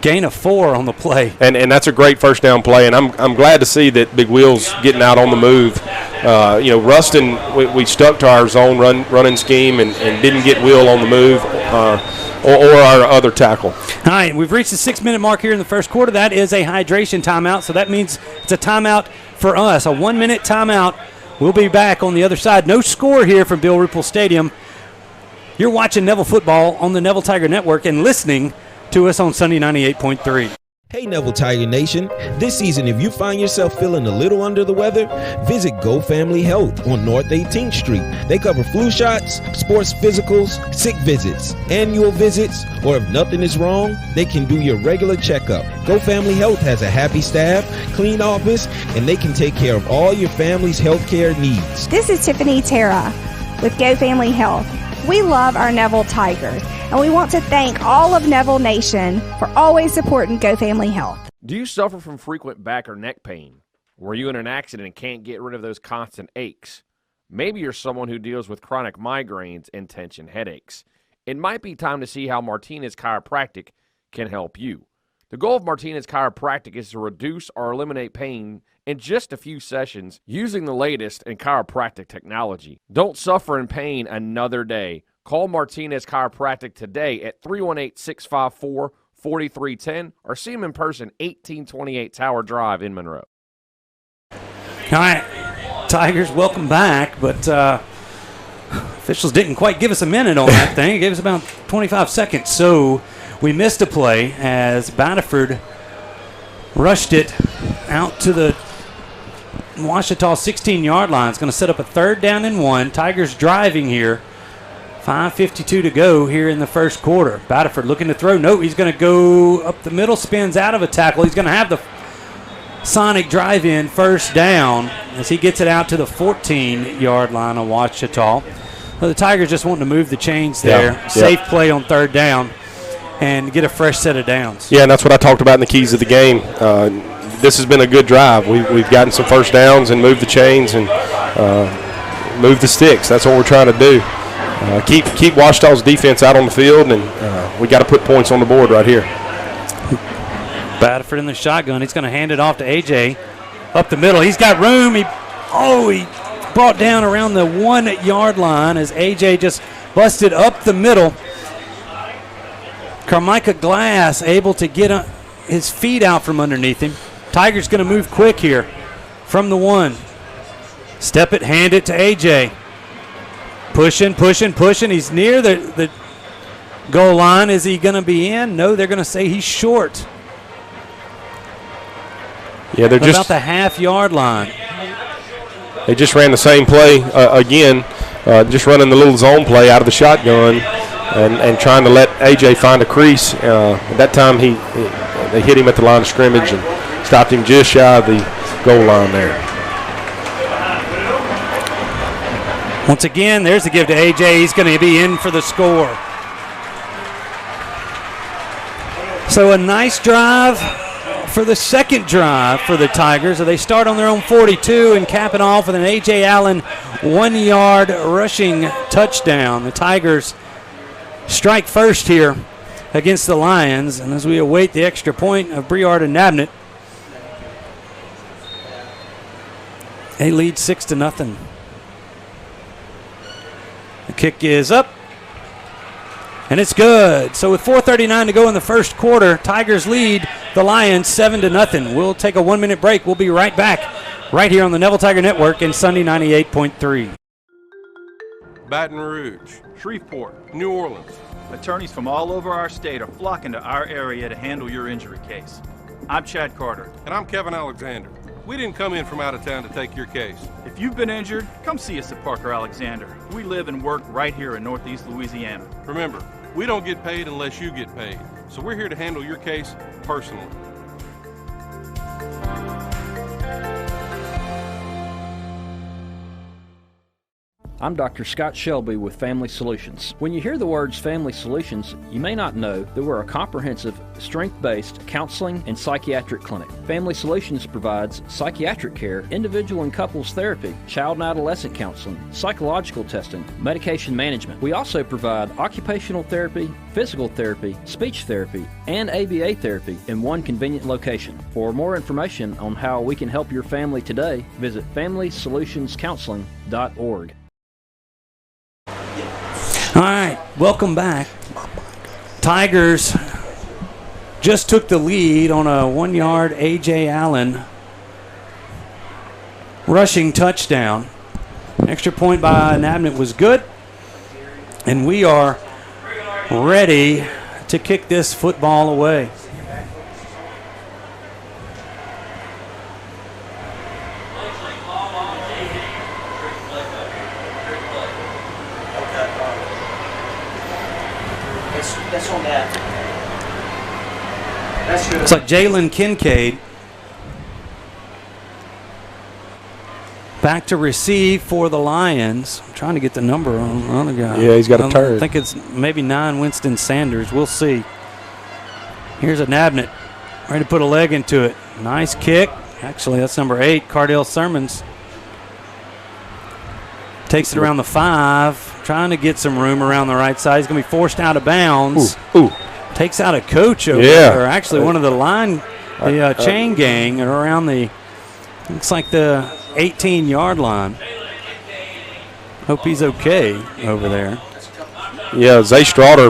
Gain of 4 on the play. And that's a great first down play, and I'm glad to see that Big Will's getting out on the move. Ruston, we stuck to our zone running scheme and didn't get Will on the move or our other tackle. All right, we've reached the 6-minute mark here in the first quarter. That is a hydration timeout, so that means it's a timeout for us, a 1-minute timeout. We'll be back on the other side. No score here from Bill Ruppel Stadium. You're watching Neville football on the Neville Tiger Network and listening to us on Sunday 98.3. Hey Neville Tiger Nation, this season if you find yourself feeling a little under the weather, visit Go Family Health on North 18th Street. They cover flu shots, sports physicals, sick visits, annual visits, or if nothing is wrong, they can do your regular checkup. Go Family Health has a happy staff, clean office, and they can take care of all your family's health care needs. This is Tiffany Terra with Go Family Health. We love our Neville Tigers, and we want to thank all of Neville Nation for always supporting Go Family Health. Do you suffer from frequent back or neck pain? Were you in an accident and can't get rid of those constant aches? Maybe you're someone who deals with chronic migraines and tension headaches. It might be time to see how Martinez Chiropractic can help you. The goal of Martinez Chiropractic is to reduce or eliminate pain in just a few sessions using the latest in chiropractic technology. Don't suffer in pain another day. Call Martinez Chiropractic today at 318-654-4310 or see them in person, 1828 Tower Drive in Monroe. All right, Tigers, welcome back, but officials didn't quite give us a minute on that thing. It gave us about 25 seconds, so we missed a play as Batterford rushed it out to the Ouachita 16-yard line. It's going to set up a 3rd down and 1. Tigers driving here. 5:52 to go here in the first quarter. Batterford looking to throw. No, he's going to go up the middle, spins out of a tackle. He's going to have the Sonic drive-in 1st down as he gets it out to the 14-yard line of Ouachita. So the Tigers just wanting to move the chains there. Yeah. Safe play on 3rd down and get a fresh set of downs. Yeah, and that's what I talked about in the keys of the game. This has been a good drive. We've gotten some 1st downs and moved the chains and moved the sticks. That's what we're trying to do. Keep Ouachita's defense out on the field, and we got to put points on the board right here. Batterford in the shotgun. He's going to hand it off to A.J. up the middle. He's got room. He brought down around the 1-yard line as A.J. just busted up the middle. Carmicah Glass able to get his feet out from underneath him. Tigers going to move quick here from the 1. Step it, hand it to A.J. Pushing. He's near the goal line. Is he going to be in? No, they're going to say he's short. Yeah, they're about the half-yard line. They just ran the same play again, just running the little zone play out of the shotgun and trying to let A.J. find a crease. At that time, they hit him at the line of scrimmage and stopped him just shy of the goal line there. Once again, there's the give to A.J. He's going to be in for the score. So a nice drive for the second drive for the Tigers. So they start on their own 42 and cap it off with an A.J. Allen 1-yard rushing touchdown. The Tigers strike first here against the Lions. And as we await the extra point of Briard and Nabnett, they lead 6-0. The kick is up, and it's good. So with 4:39 to go in the first quarter, Tigers lead the Lions 7-0. We'll take a 1-minute break. We'll be right back right here on the Neville Tiger Network in Sunday 98.3. Baton Rouge, Shreveport, New Orleans. Attorneys from all over our state are flocking to our area to handle your injury case. I'm Chad Carter. And I'm Kevin Alexander. We didn't come in from out of town to take your case. If you've been injured, come see us at Parker Alexander. We live and work right here in Northeast Louisiana. Remember, we don't get paid unless you get paid. So we're here to handle your case personally. I'm Dr. Scott Shelby with Family Solutions. When you hear the words Family Solutions, you may not know that we're a comprehensive, strength-based counseling and psychiatric clinic. Family Solutions provides psychiatric care, individual and couples therapy, child and adolescent counseling, psychological testing, medication management. We also provide occupational therapy, physical therapy, speech therapy, and ABA therapy in one convenient location. For more information on how we can help your family today, visit FamilySolutionsCounseling.org. All right, welcome back. Tigers just took the lead on a 1-yard A.J. Allen rushing touchdown. Extra point by Nabnett was good. And we are ready to kick this football away. That's on that. That's good. It's like Jalen Kincaid back to receive for the Lions. I'm trying to get the number on the other guy. Yeah, he's got a turn. I think it's maybe 9 Winston Sanders. We'll see. Here's a Nabnett ready to put a leg into it. Nice kick. Actually, that's number 8, Cardale Sermons. Takes it around the 5, trying to get some room around the right side. He's going to be forced out of bounds. Ooh. Takes out a coach over there. Actually, one of the line, the chain gang around the, looks like the 18-yard line. Hope he's okay over there. Yeah, Zay Stroughter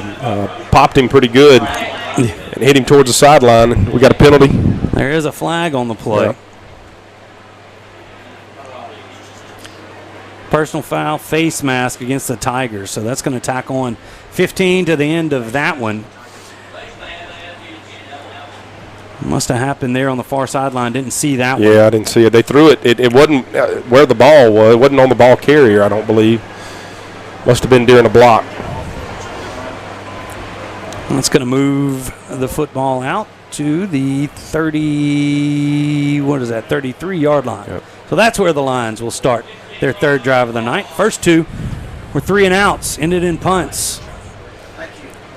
popped him pretty good and hit him towards the sideline. We got a penalty. There is a flag on the play. Yeah. Personal foul, face mask against the Tigers. So that's going to tack on 15 to the end of that one. Must have happened there on the far sideline. Didn't see that one. Yeah, I didn't see it. They threw it. It wasn't where the ball was. It wasn't on the ball carrier, I don't believe. Must have been during a block. That's going to move the football out to the 33-yard line. Yep. So that's where the Lions will start their third drive of the night. First two were 3 and outs, ended in punts.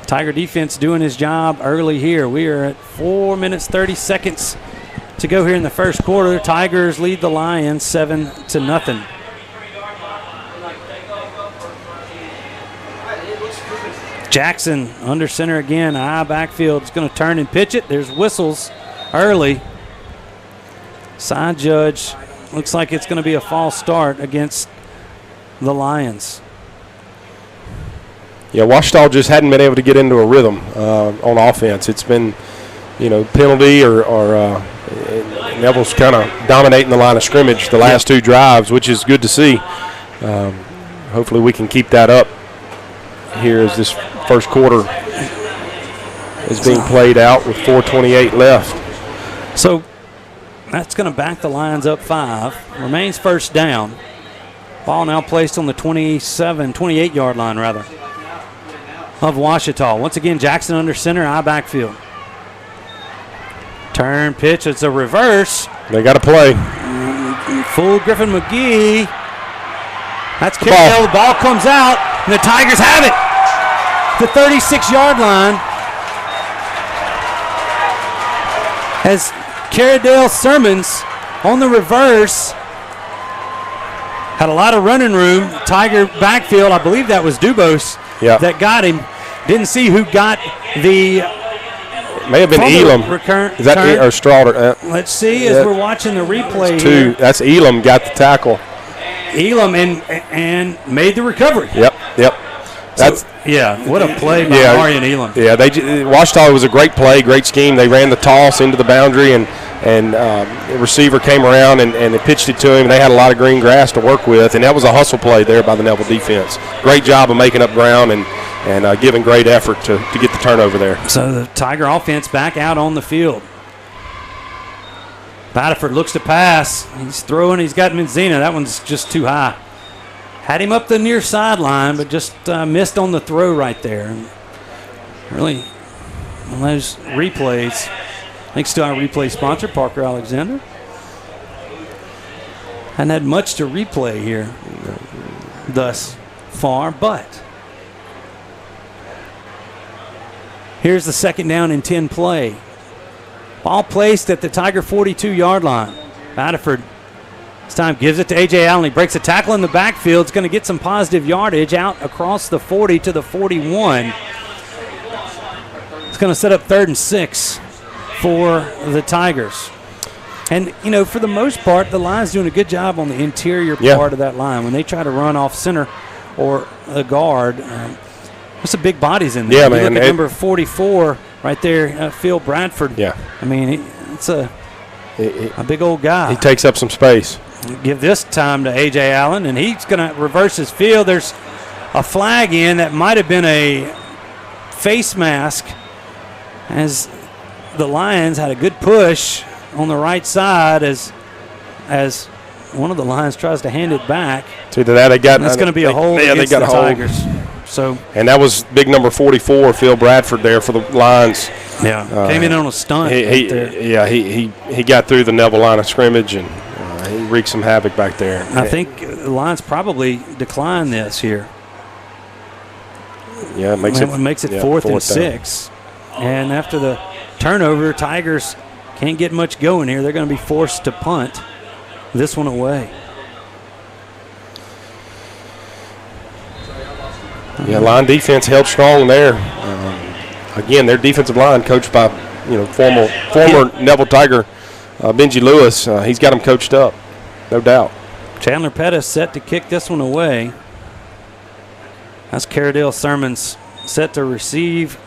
Tiger defense doing his job early here. We are at 4 minutes, 30 seconds to go here in the first quarter. Tigers lead the Lions 7-0. Jackson under center again. Backfield is going to turn and pitch it. There's whistles early. Side judge looks like it's going to be a false start against the Lions. Yeah, Ouachita just hadn't been able to get into a rhythm on offense. It's been, penalty or Neville's kind of dominating the line of scrimmage the last two drives, which is good to see. Hopefully we can keep that up here as this first quarter is being played out with 4:28 left. So that's going to back the Lions up 5. Remains first down. Ball now placed on the 28-yard line, rather, of Ouachita. Once again, Jackson under center, backfield. Turn pitch. It's a reverse. They got to play. Full Griffin McGee. That's Carroll. The ball comes out, and the Tigers have it. The 36-yard line. As Caradale Sermons on the reverse had a lot of running room. Tiger backfield, I believe that was Dubose that got him. Didn't see who got the. It may have been Elam. Is that or Stroughter? Let's see as we're watching the replay. Here. That's Elam got the tackle. Elam and made the recovery. Yep. That's what a play by Marion Elam. Yeah, Ouachita was a great play, great scheme. They ran the toss into the boundary, and the receiver came around and they pitched it to him. They had a lot of green grass to work with, and that was a hustle play there by the Neville defense. Great job of making up ground and giving great effort to get the turnover there. So the Tiger offense back out on the field. Batterford looks to pass. He's throwing. He's got Menzina. That one's just too high. Had him up the near sideline, but just missed on the throw right there. Really, on those replays, thanks to our replay sponsor, Parker Alexander. Hadn't had much to replay here thus far, but here's the second down and 10 play. Ball placed at the Tiger 42-yard line. Batterford this time gives it to A.J. Allen. He breaks a tackle in the backfield. It's going to get some positive yardage out across the 40 to the 41. It's going to set up 3rd and 6 for the Tigers. And, for the most part, the line's doing a good job on the interior part of that line. When they try to run off center or a guard, there's some big bodies in there. Yeah, man. Look at number 44 right there, Phil Bradford. Yeah. I mean, it's a big old guy. He takes up some space. Give this time to A.J. Allen, and he's going to reverse his field. There's a flag in that might have been a face mask as the Lions had a good push on the right side as one of the Lions tries to hand it back. It's either that they got. That's going to be a hold against the Tigers. So, and that was big number 44, Phil Bradford, there for the Lions. Yeah, came in on a stunt. He got through the Neville line of scrimmage, and he wreaked some havoc back there. I think the Lions probably decline this here. Yeah, it makes it fourth and 6. And after the turnover, Tigers can't get much going here. They're going to be forced to punt this one away. Yeah, line defense held strong there. Again, their defensive line coached by former Neville Tiger Benji Lewis. He's got them coached up, no doubt. Chandler Pettis set to kick this one away. That's Caradale Sermons set to receive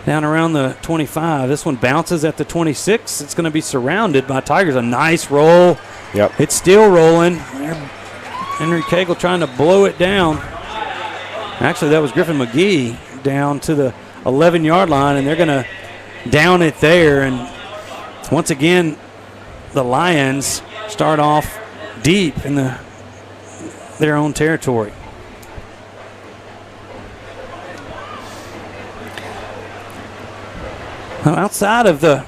down around the 25. This one bounces at the 26. It's going to be surrounded by Tigers. A nice roll. Yep. It's still rolling. Henry Cagle trying to blow it down. Actually, that was Griffin McGee down to the 11-yard line, and they're going to down it there. And once again, the Lions start off deep in their own territory. Well, outside of the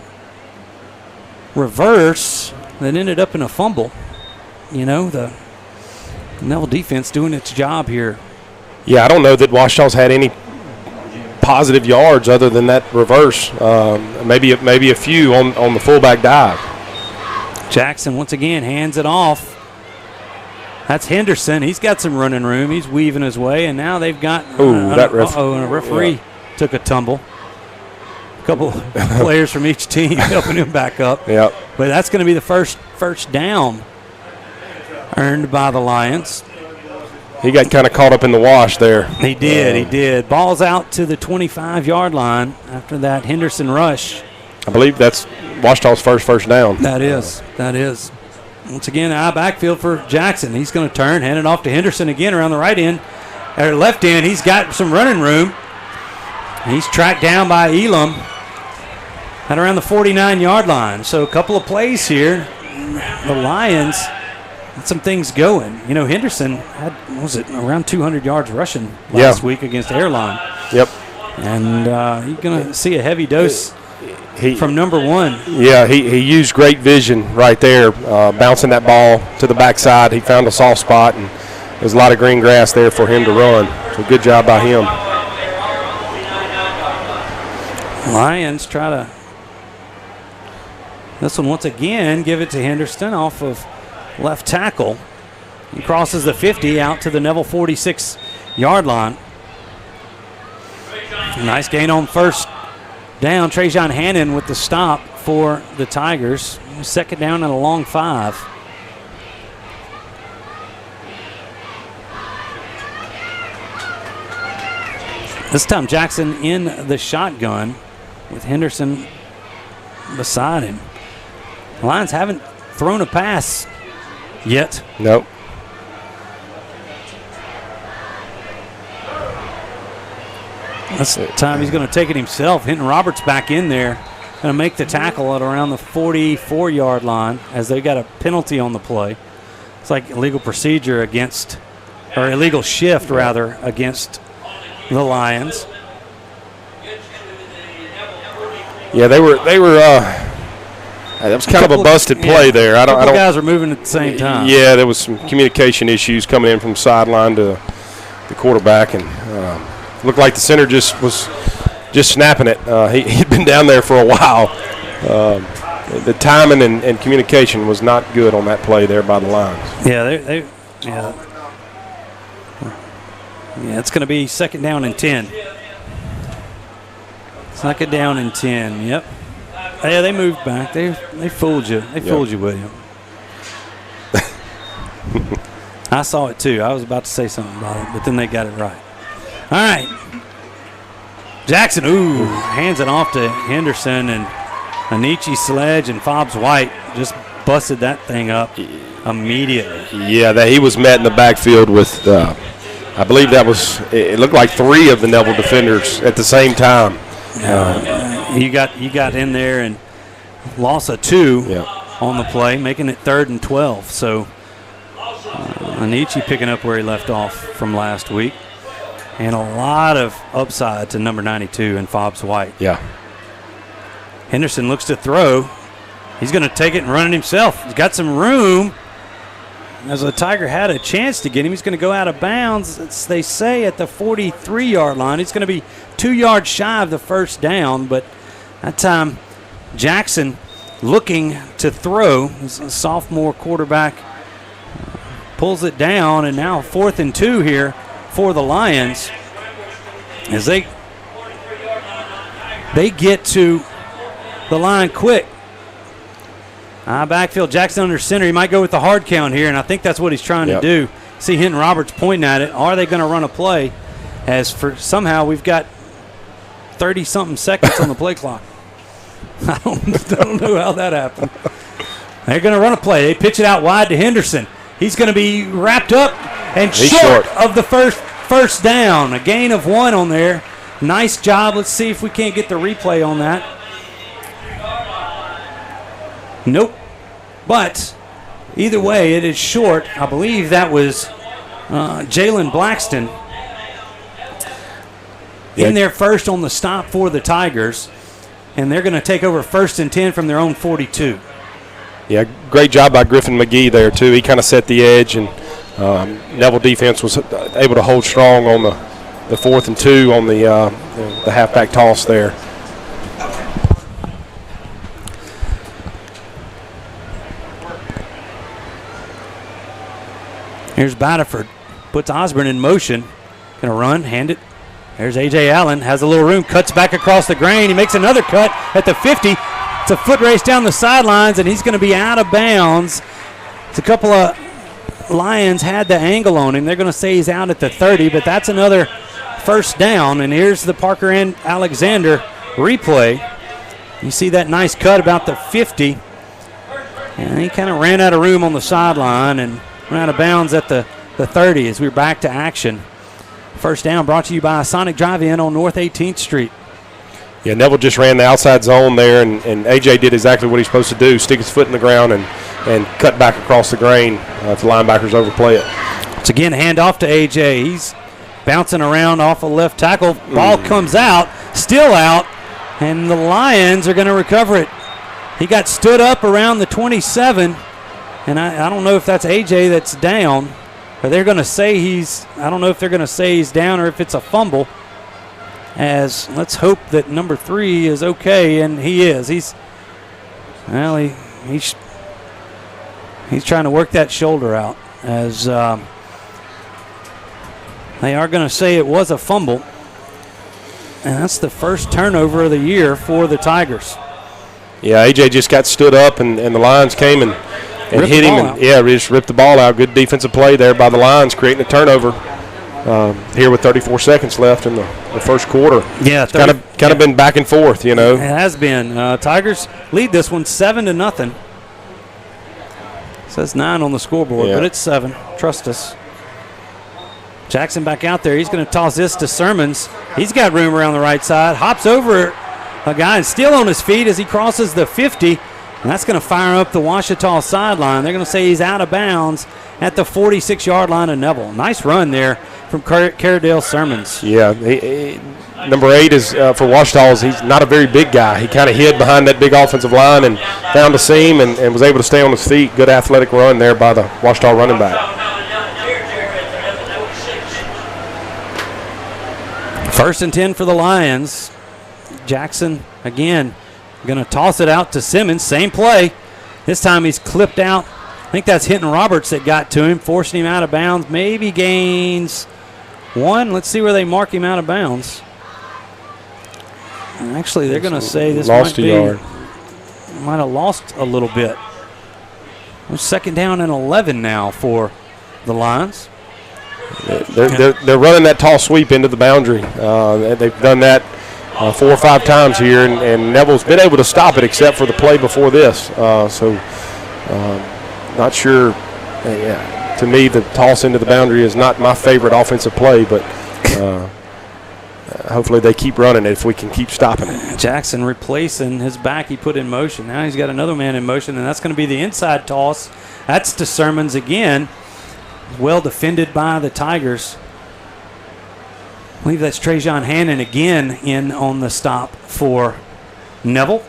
reverse that ended up in a fumble, the Neville defense doing its job here. Yeah, I don't know that Ouachita's had any positive yards other than that reverse. Maybe a few on the fullback dive. Jackson once again hands it off. That's Henderson. He's got some running room. He's weaving his way, and now they've got and a referee took a tumble. A couple players from each team helping him back up. Yep. But that's going to be the first down earned by the Lions. He got kind of caught up in the wash there. He did. Ball's out to the 25-yard line after that Henderson rush. I believe that's Ouachita's first down. That is. Once again, eye backfield for Jackson. He's going to turn, hand it off to Henderson again around the right end. Or left end, he's got some running room. He's tracked down by Elam at around the 49-yard line. So a couple of plays here. The Lions had some things going. Henderson had, around 200 yards rushing last week against Airline. Yep. And you're going to see a heavy dose from number 1. Yeah, he used great vision right there, bouncing that ball to the backside. He found a soft spot, and there's a lot of green grass there for him to run. So good job by him. Lions try to, this one once again, give it to Henderson off of left tackle. He crosses the 50 out to the Neville 46-yard line. Nice gain on first down. Trajan Hannon with the stop for the Tigers. Second down and a long 5. This time Jackson in the shotgun with Henderson beside him. The Lions haven't thrown a pass yet. Nope. This time he's going to take it himself. Hinton Roberts back in there. Going to make the tackle at around the 44-yard line as they got a penalty on the play. It's like illegal procedure against, or illegal shift rather, against the Lions. Yeah, they were. That was kind of a busted play there. A couple guys are moving at the same time. Yeah, there was some communication issues coming in from sideline to the quarterback, and looked like the center was snapping it. He'd been down there for a while. The timing and communication was not good on that play there by the Lions. Yeah, it's going to be second down and 10. Second down and 10. Yep. Yeah, they moved back. They fooled you. They fooled you, William. I saw it too. I was about to say something about it, but then they got it right. All right. Jackson, hands it off to Henderson, and Anichi Sledge and Fobbs White just busted that thing up immediately. Yeah, he was met in the backfield with, I believe it looked like 3 of the Neville defenders at the same time. You got in there and loss of 2. Yeah. on the play, making it 3rd and 12. So Anichi picking up where he left off from last week. And a lot of upside to number 92 in Fobbs White. Yeah. Henderson looks to throw. He's going to take it and run it himself. He's got some room. As the Tiger had a chance to get him, he's going to go out of bounds, as they say, at the 43-yard line. He's going to be 2 yards shy of the first down, but that time Jackson looking to throw. He's a sophomore quarterback. Pulls it down, and now 4th and 2 here for the Lions as they get to the line quick. Backfield, Jackson under center. He might go with the hard count here, and I think that's what he's trying to do. See Hinton Roberts pointing at it. Are they going to run a play? As for somehow we've got 30-something seconds on the play clock. I don't know how that happened. They're going to run a play. They pitch it out wide to Henderson. He's going to be wrapped up and short of the first down. A gain of 1 on there. Nice job. Let's see if we can't get the replay on that. Nope. But either way, it is short. I believe that was Jalen Blackston in there first on the stop for the Tigers. And they're going to take over 1st and 10 from their own 42. Yeah, great job by Griffin McGee there, too. He kind of set the edge, and Neville defense was able to hold strong on the 4th and 2 on the halfback toss there. Here's Batterford. Puts Osborne in motion. Going to run, hand it. There's A.J. Allen. Has a little room. Cuts back across the grain. He makes another cut at the 50. It's a foot race down the sidelines, and he's going to be out of bounds. It's a couple of Lions had the angle on him. They're going to say he's out at the 30, but that's another first down. And here's the Parker and Alexander replay. You see that nice cut about the 50. And he kind of ran out of room on the sideline and ran out of bounds at the 30 as we're back to action. First down brought to you by Sonic Drive-In on North 18th Street. Yeah, Neville just ran the outside zone there, and A.J. did exactly what he's supposed to do, stick his foot in the ground and cut back across the grain if the linebackers overplay it. It's again hand off to A.J. He's bouncing around off a left tackle. Ball comes out, still out, and the Lions are going to recover it. He got stood up around the 27, and I don't know if that's A.J. that's down. But they're going to say I don't know if they're going to say he's down or if it's a fumble. As let's hope that number 3 is okay, and he is. He's trying to work that shoulder out. As they are going to say it was a fumble, and that's the first turnover of the year for the Tigers. Yeah, AJ just got stood up, and the Lions came and hit him, and just ripped the ball out. Good defensive play there by the Lions, creating a turnover here with 34 seconds left in the first quarter. Yeah, it's kind of been back and forth, you know. It has been. Tigers lead this one 7-0. It says 9 on the scoreboard, but it's 7. Trust us. Jackson back out there. He's going to toss this to Sermons. He's got room around the right side. Hops over a guy and still on his feet as he crosses the 50. And that's going to fire up the Ouachita sideline. They're going to say he's out of bounds at the 46-yard line of Neville. Nice run there from Caradale Sermons. Yeah, number 8 is for Ouachita. He's not a very big guy. He kind of hid behind that big offensive line and found a seam and was able to stay on his feet. Good athletic run there by the Ouachita running back. First and 10 for the Lions. Jackson again going to toss it out to Simmons. Same play. This time he's clipped out. I think that's Hinton Roberts that got to him, forcing him out of bounds. Maybe gains 1. Let's see where they mark him out of bounds. Actually, they're going to say this might have lost a little bit. Second down and 11 now for the Lions. They're running that tall sweep into the boundary. They've done that 4 or 5 times here, and Neville's been able to stop it except for the play before this. Not sure. To me, the toss into the boundary is not my favorite offensive play, but hopefully they keep running it if we can keep stopping it. Jackson replacing his back he put in motion. Now he's got another man in motion, and that's going to be the inside toss. That's to Sermons again. Well defended by the Tigers. I believe that's Trajan Hannon again in on the stop for Neville.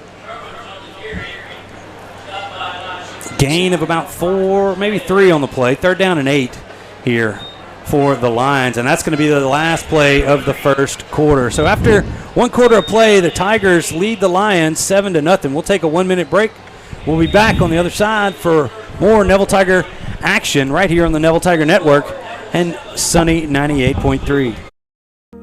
Gain of about 4, maybe 3 on the play. 3rd down and 8 here for the Lions, and that's going to be the last play of the first quarter. So after 1 quarter of play, the Tigers lead the Lions 7-0. We'll take a 1-minute break. We'll be back on the other side for more Neville Tiger action right here on the Neville Tiger Network and Sunny 98.3.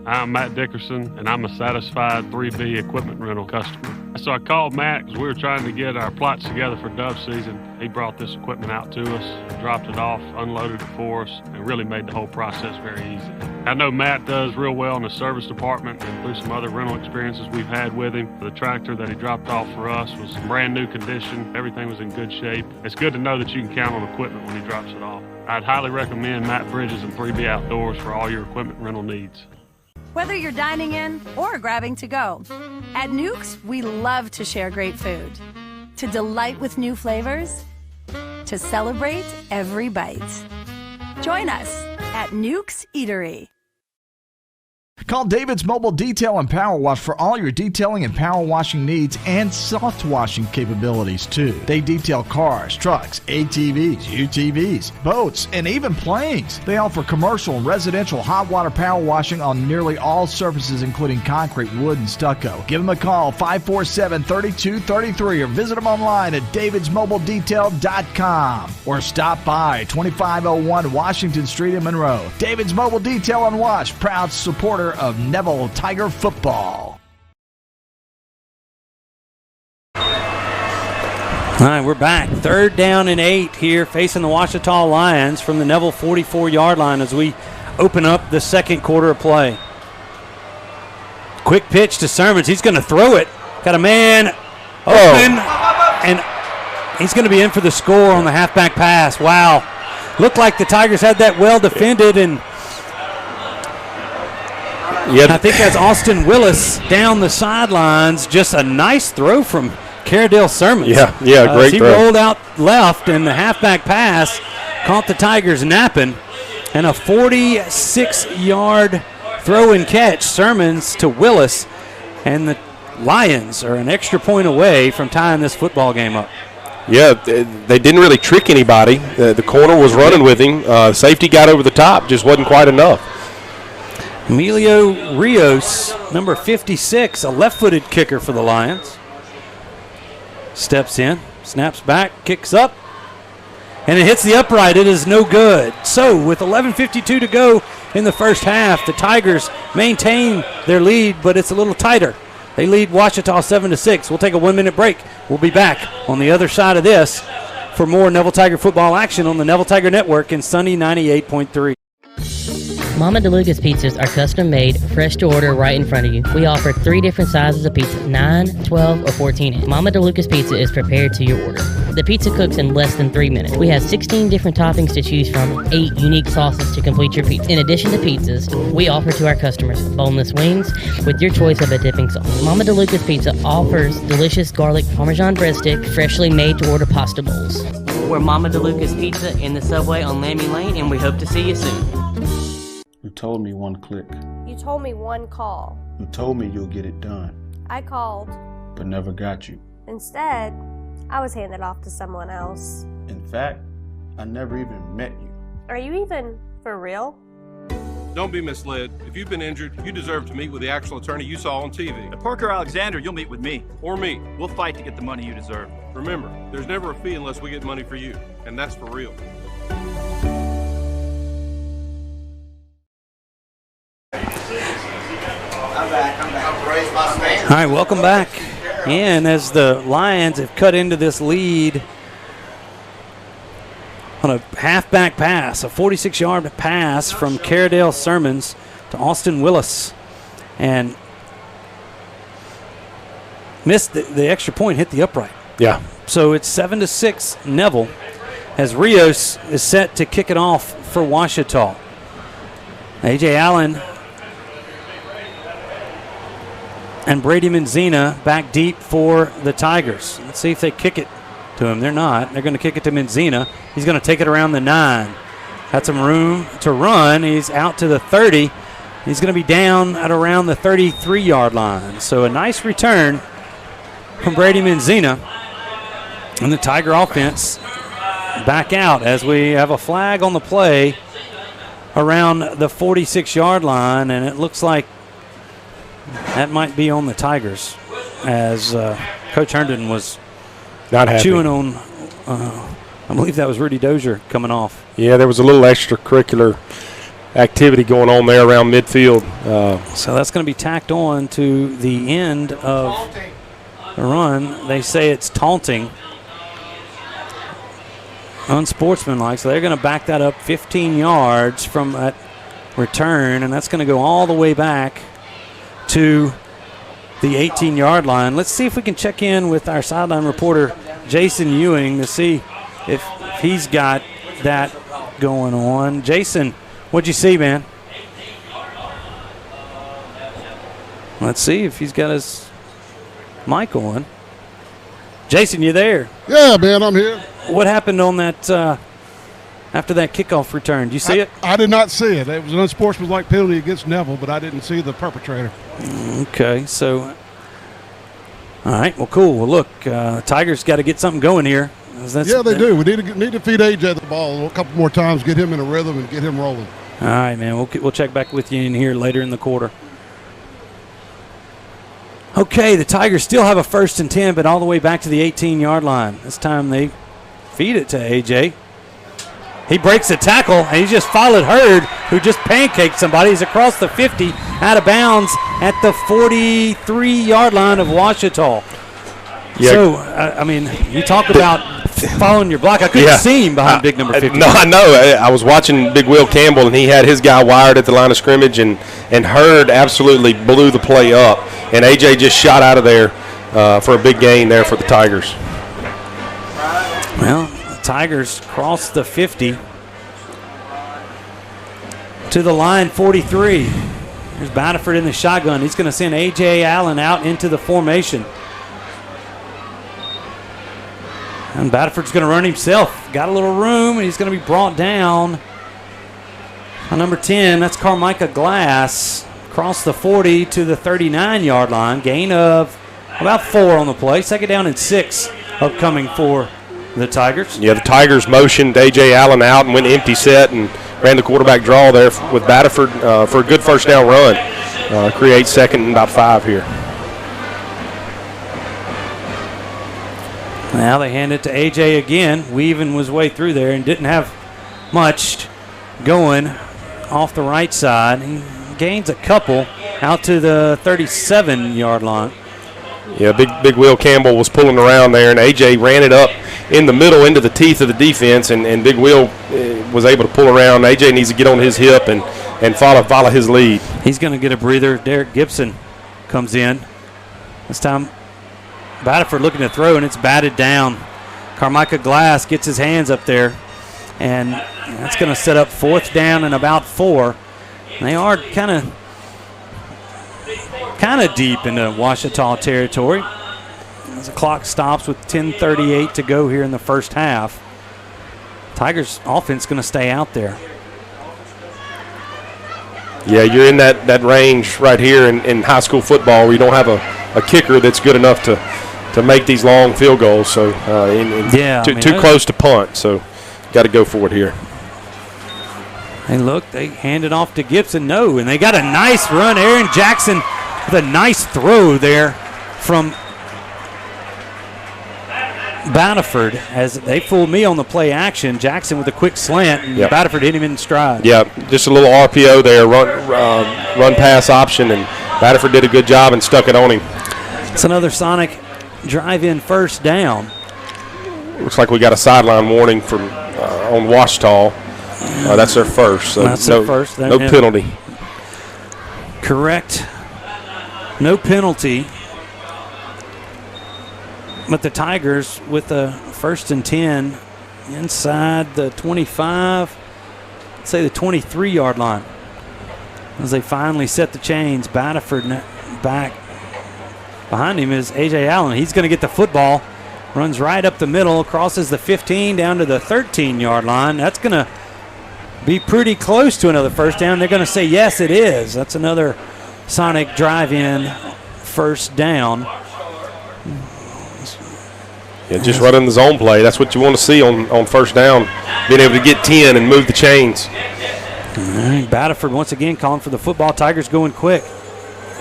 I'm Matt Dickerson, and I'm a satisfied 3B equipment rental customer. So I called Matt because we were trying to get our plots together for dove season. He brought this equipment out to us, dropped it off, unloaded it for us, and really made the whole process very easy. I know Matt does real well in the service department, and through some other rental experiences we've had with him, the tractor that he dropped off for us was in brand new condition. Everything was in good shape. It's good to know that you can count on equipment when he drops it off. I'd highly recommend Matt Bridges and 3B Outdoors for all your equipment rental needs. Whether you're dining in or grabbing to go, at Nukes, we love to share great food, to delight with new flavors, to celebrate every bite. Join us at Nukes Eatery. Call David's Mobile Detail and Power Wash for all your detailing and power washing needs and soft washing capabilities, too. They detail cars, trucks, ATVs, UTVs, boats, and even planes. They offer commercial and residential hot water power washing on nearly all surfaces, including concrete, wood, and stucco. Give them a call, 547-3233, or visit them online at davidsmobiledetail.com or stop by 2501 Washington Street in Monroe. David's Mobile Detail and Wash, proud supporter of Neville Tiger football. All right, we're back. 3rd down and 8 here facing the Ouachita Lions from the Neville 44-yard line as we open up the second quarter of play. Quick pitch to Sermons. He's going to throw it. Got a man open, and he's going to be in for the score on the halfback pass. Wow. Looked like the Tigers had that well defended, and I think that's Austin Willis down the sidelines. Just a nice throw from Caradale Sermons. Yeah, great he throw. He rolled out left, and the halfback pass caught the Tigers napping. And a 46-yard throw and catch, Sermons to Willis. And the Lions are an extra point away from tying this football game up. Yeah, they didn't really trick anybody. The corner was running with him. Safety got over the top, just wasn't quite enough. Emilio Rios, number 56, a left-footed kicker for the Lions. Steps in, snaps back, kicks up, and it hits the upright. It is no good. So with 11:52 to go in the first half, the Tigers maintain their lead, but it's a little tighter. They lead Ouachita 7-6. We'll take a 1-minute break. We'll be back on the other side of this for more Neville Tiger football action on the Neville Tiger Network and Sunny 98.3. Mama DeLuca's pizzas are custom made, fresh to order right in front of you. We offer 3 different sizes of pizza, 9, 12, or 14 inch. Mama DeLuca's pizza is prepared to your order. The pizza cooks in less than 3 minutes. We have 16 different toppings to choose from, 8 unique sauces to complete your pizza. In addition to pizzas, we offer to our customers boneless wings with your choice of a dipping sauce. Mama DeLuca's Pizza offers delicious garlic Parmesan breadstick, freshly made to order pasta bowls. We're Mama DeLuca's Pizza in the subway on Lammy Lane, and we hope to see you soon. You told me one click. You told me one call. You told me you'll get it done, I called. but never got you. Instead, I was handed off to someone else. In fact, I never even met you. Are you even for real? Don't be misled. If you've been injured, you deserve to meet with the actual attorney you saw on TV. At Parker Alexander, you'll meet with me. Or me. We'll fight to get the money you deserve. Remember, there's never a fee unless we get money for you. And that's for real. All right, welcome back. And as the Lions have cut into this lead on a halfback pass, a 46-yard pass from Caradale Sermons to Austin Willis. And missed the extra point, hit the upright. Yeah. So it's 7-6 Neville as Rios is set to kick it off for Ouachita. A.J. Allen And Brady Menzina back deep for the Tigers. Let's see if they kick it to him. They're not. They're going to kick it to Menzina. He's going to take it around the 9. Got some room to run. He's out to the 30. He's going to be down at around the 33-yard line. So a nice return from Brady Menzina. And the Tiger offense back out as we have a flag on the play around the 46-yard line. And it looks like that might be on the Tigers as Coach Herndon was not happy. Chewing on, I believe that was Rudy Dozier coming off. Yeah, there was a little extracurricular activity going on there around midfield. So that's going to be tacked on to the end of the run. They say it's taunting. Unsportsmanlike, so they're going to back that up 15 yards from that return, and that's going to go all the way back to the 18-yard line. Let's see if we can check in with our sideline reporter, Jason Ewing, to see if he's got that going on. Jason, what'd you see, man? Let's see if he's got his mic on. Jason, you there? Yeah, man, I'm here. What happened on that after that kickoff return? Did you see it? I did not see it. It was an unsportsmanlike penalty against Neville, but I didn't see the perpetrator. Okay, so all right, well, cool. Well, look, Tigers got to get something going here. Yeah, they do. We need to feed AJ the ball a couple more times, get him in a rhythm, and get him rolling. All right, man. We'll check back with you in here later in the quarter. Okay, the Tigers still have a 1st and 10, but all the way back to the 18-yard line. This time they feed it to AJ. He breaks the tackle, and he just followed Hurd, who just pancaked somebody. He's across the 50, out of bounds at the 43-yard line of Ouachita. Yeah. So, I mean, you talk about following your block. I couldn't see him behind big number 50. No, I know. I was watching Big Will Campbell, and he had his guy wired at the line of scrimmage, and Hurd absolutely blew the play up. And AJ just shot out of there for a big gain there for the Tigers. Well, the Tigers crossed the 50 to the line 43. There's Batterford in the shotgun. He's going to send A.J. Allen out into the formation. And Batterford's going to run himself. Got a little room, and he's going to be brought down on number 10. That's Carmicah Glass. Across the 40 to the 39-yard line. Gain of about 4 on the play. 2nd down and 6 upcoming for the Tigers. Yeah, the Tigers motioned A.J. Allen out and went empty set and ran the quarterback draw there with Batterford for a good 1st down run. Create 2nd and about 5 here. Now they hand it to A.J. again. Weaving his way through there and didn't have much going off the right side. He gains a couple out to the 37-yard line. Yeah, big Will Campbell was pulling around there, and A.J. ran it up in the middle into the teeth of the defense, and Big Will was able to pull around. A.J. needs to get on his hip and follow his lead. He's going to get a breather. Derek Gibson comes in. This time Batterford looking to throw, and it's batted down. Carmicah Glass gets his hands up there, and that's going to set up 4th down and about 4. They are kind of deep into Ouachita territory as the clock stops with 10:38 to go here in the first half. Tigers offense going to stay out there. Yeah, you're in that range right here in high school football where you don't have a kicker that's good enough to make these long field goals. So too close to punt. So got to go for it here. Hey, look, they hand it off to Gibson. No, and they got a nice run. Aaron Jackson with a nice throw there from Batterford as they fooled me on the play action. Jackson with a quick slant, and Batterford hit him in stride. Yeah, just a little RPO there, run pass option, and Batterford did a good job and stuck it on him. It's another Sonic drive-in 1st down. Looks like we got a sideline warning from on Ouachita. That's their first. So that's their first. No penalty. Correct. No penalty. But the Tigers with a 1st and 10 inside the 25, let's say the 23-yard line. As they finally set the chains, Batterford back Behind him is A.J. Allen. He's going to get the football. Runs right up the middle, crosses the 15 down to the 13-yard line. That's going to be pretty close to another first down. They're going to say, yes, it is. That's another Sonic drive-in first down. Yeah, just running the zone play. That's what you want to see on first down, being able to get 10 and move the chains. Batterford once again calling for the football. Tigers going quick.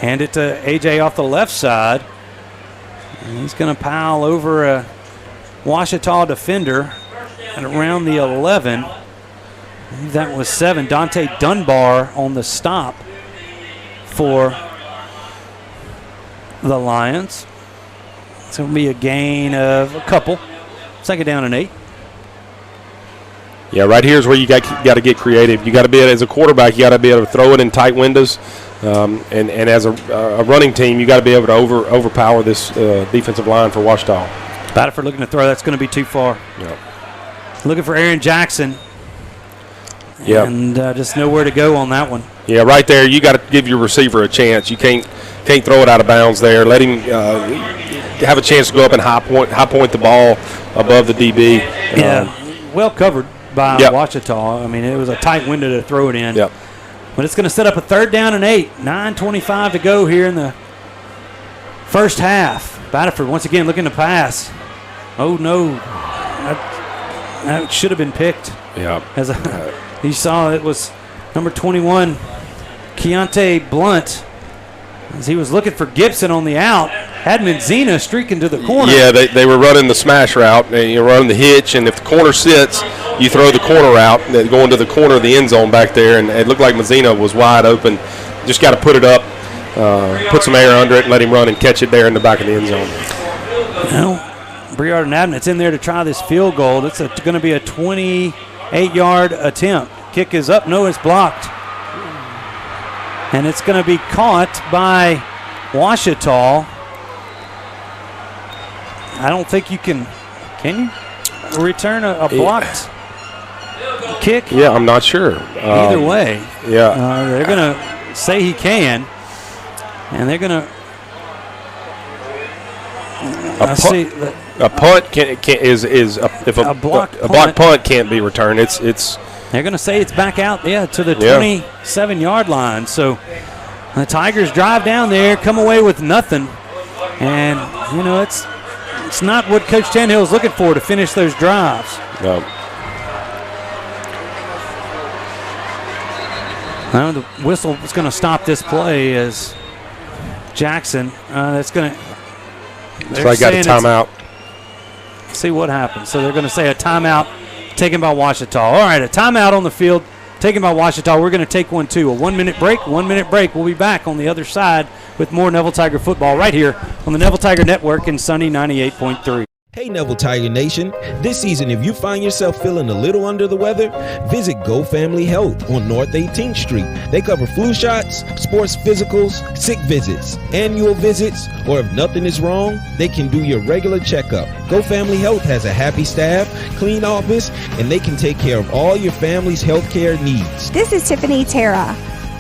Hand it to A.J. off the left side. And he's going to pile over a Ouachita defender at around the 11. That was 7. Dante Dunbar on the stop for the Lions. It's going to be a gain of a couple. 2nd down and 8. Yeah, right here is where you got to get creative. You got to be as a quarterback. You got to be able to throw it in tight windows, and as a running team, you got to be able to overpower this defensive line for Ouachita. Batterford looking to throw. That's going to be too far. Yep. Looking for Aaron Jackson. Yeah, and just nowhere to go on that one. Yeah, right there. You got to give your receiver a chance. You can't throw it out of bounds there. Let him have a chance to go up and high point the ball above the DB. Yeah, well covered by Ouachita. I mean, it was a tight window to throw it in. Yep. But it's going to set up a 3rd down and 8. 9:25 to go here in the first half. Batterford once again looking to pass. Oh no, that should have been picked. Yeah. You saw it was number 21, Keontae Blunt, as he was looking for Gibson on the out. Had Menzina streaking to the corner. Yeah, they were running the smash route. You're running the hitch, and if the corner sits, you throw the corner out, going to the corner of the end zone back there, and it looked like Menzina was wide open. Just got to put it up, put some air under it, and let him run and catch it there in the back of the end zone. Well, Briard and Abnett's in there to try this field goal. It's going to be a 28-yard attempt. Kick is up. No, it's blocked. And it's going to be caught by Ouachita. I don't think you can you return a blocked kick? Yeah, I'm not sure. Either way. Yeah. They're going to say he can. And they're going to a punt if a block punt can't be returned. It's they're going to say it's back out to the 27-yard line. So the Tigers drive down there, come away with nothing, and it's not what Coach Tannehill is looking for to finish those drives. No. Now the whistle is going to stop this play as Jackson. That's going to. So I got a timeout. See what happens. So they're going to say a timeout taken by Ouachita. All right, a timeout on the field taken by Ouachita. We're going to take one too. A 1-minute break. 1-minute break. We'll be back on the other side with more Neville Tiger football right here on the Neville Tiger Network in Sunny 98.3. Hey Neville Tiger Nation, this season if you find yourself feeling a little under the weather, visit Go Family Health on North 18th Street. They cover flu shots, sports physicals, sick visits, annual visits, or if nothing is wrong, they can do your regular checkup. Go Family Health has a happy staff, clean office, and they can take care of all your family's health care needs. This is Tiffany Terra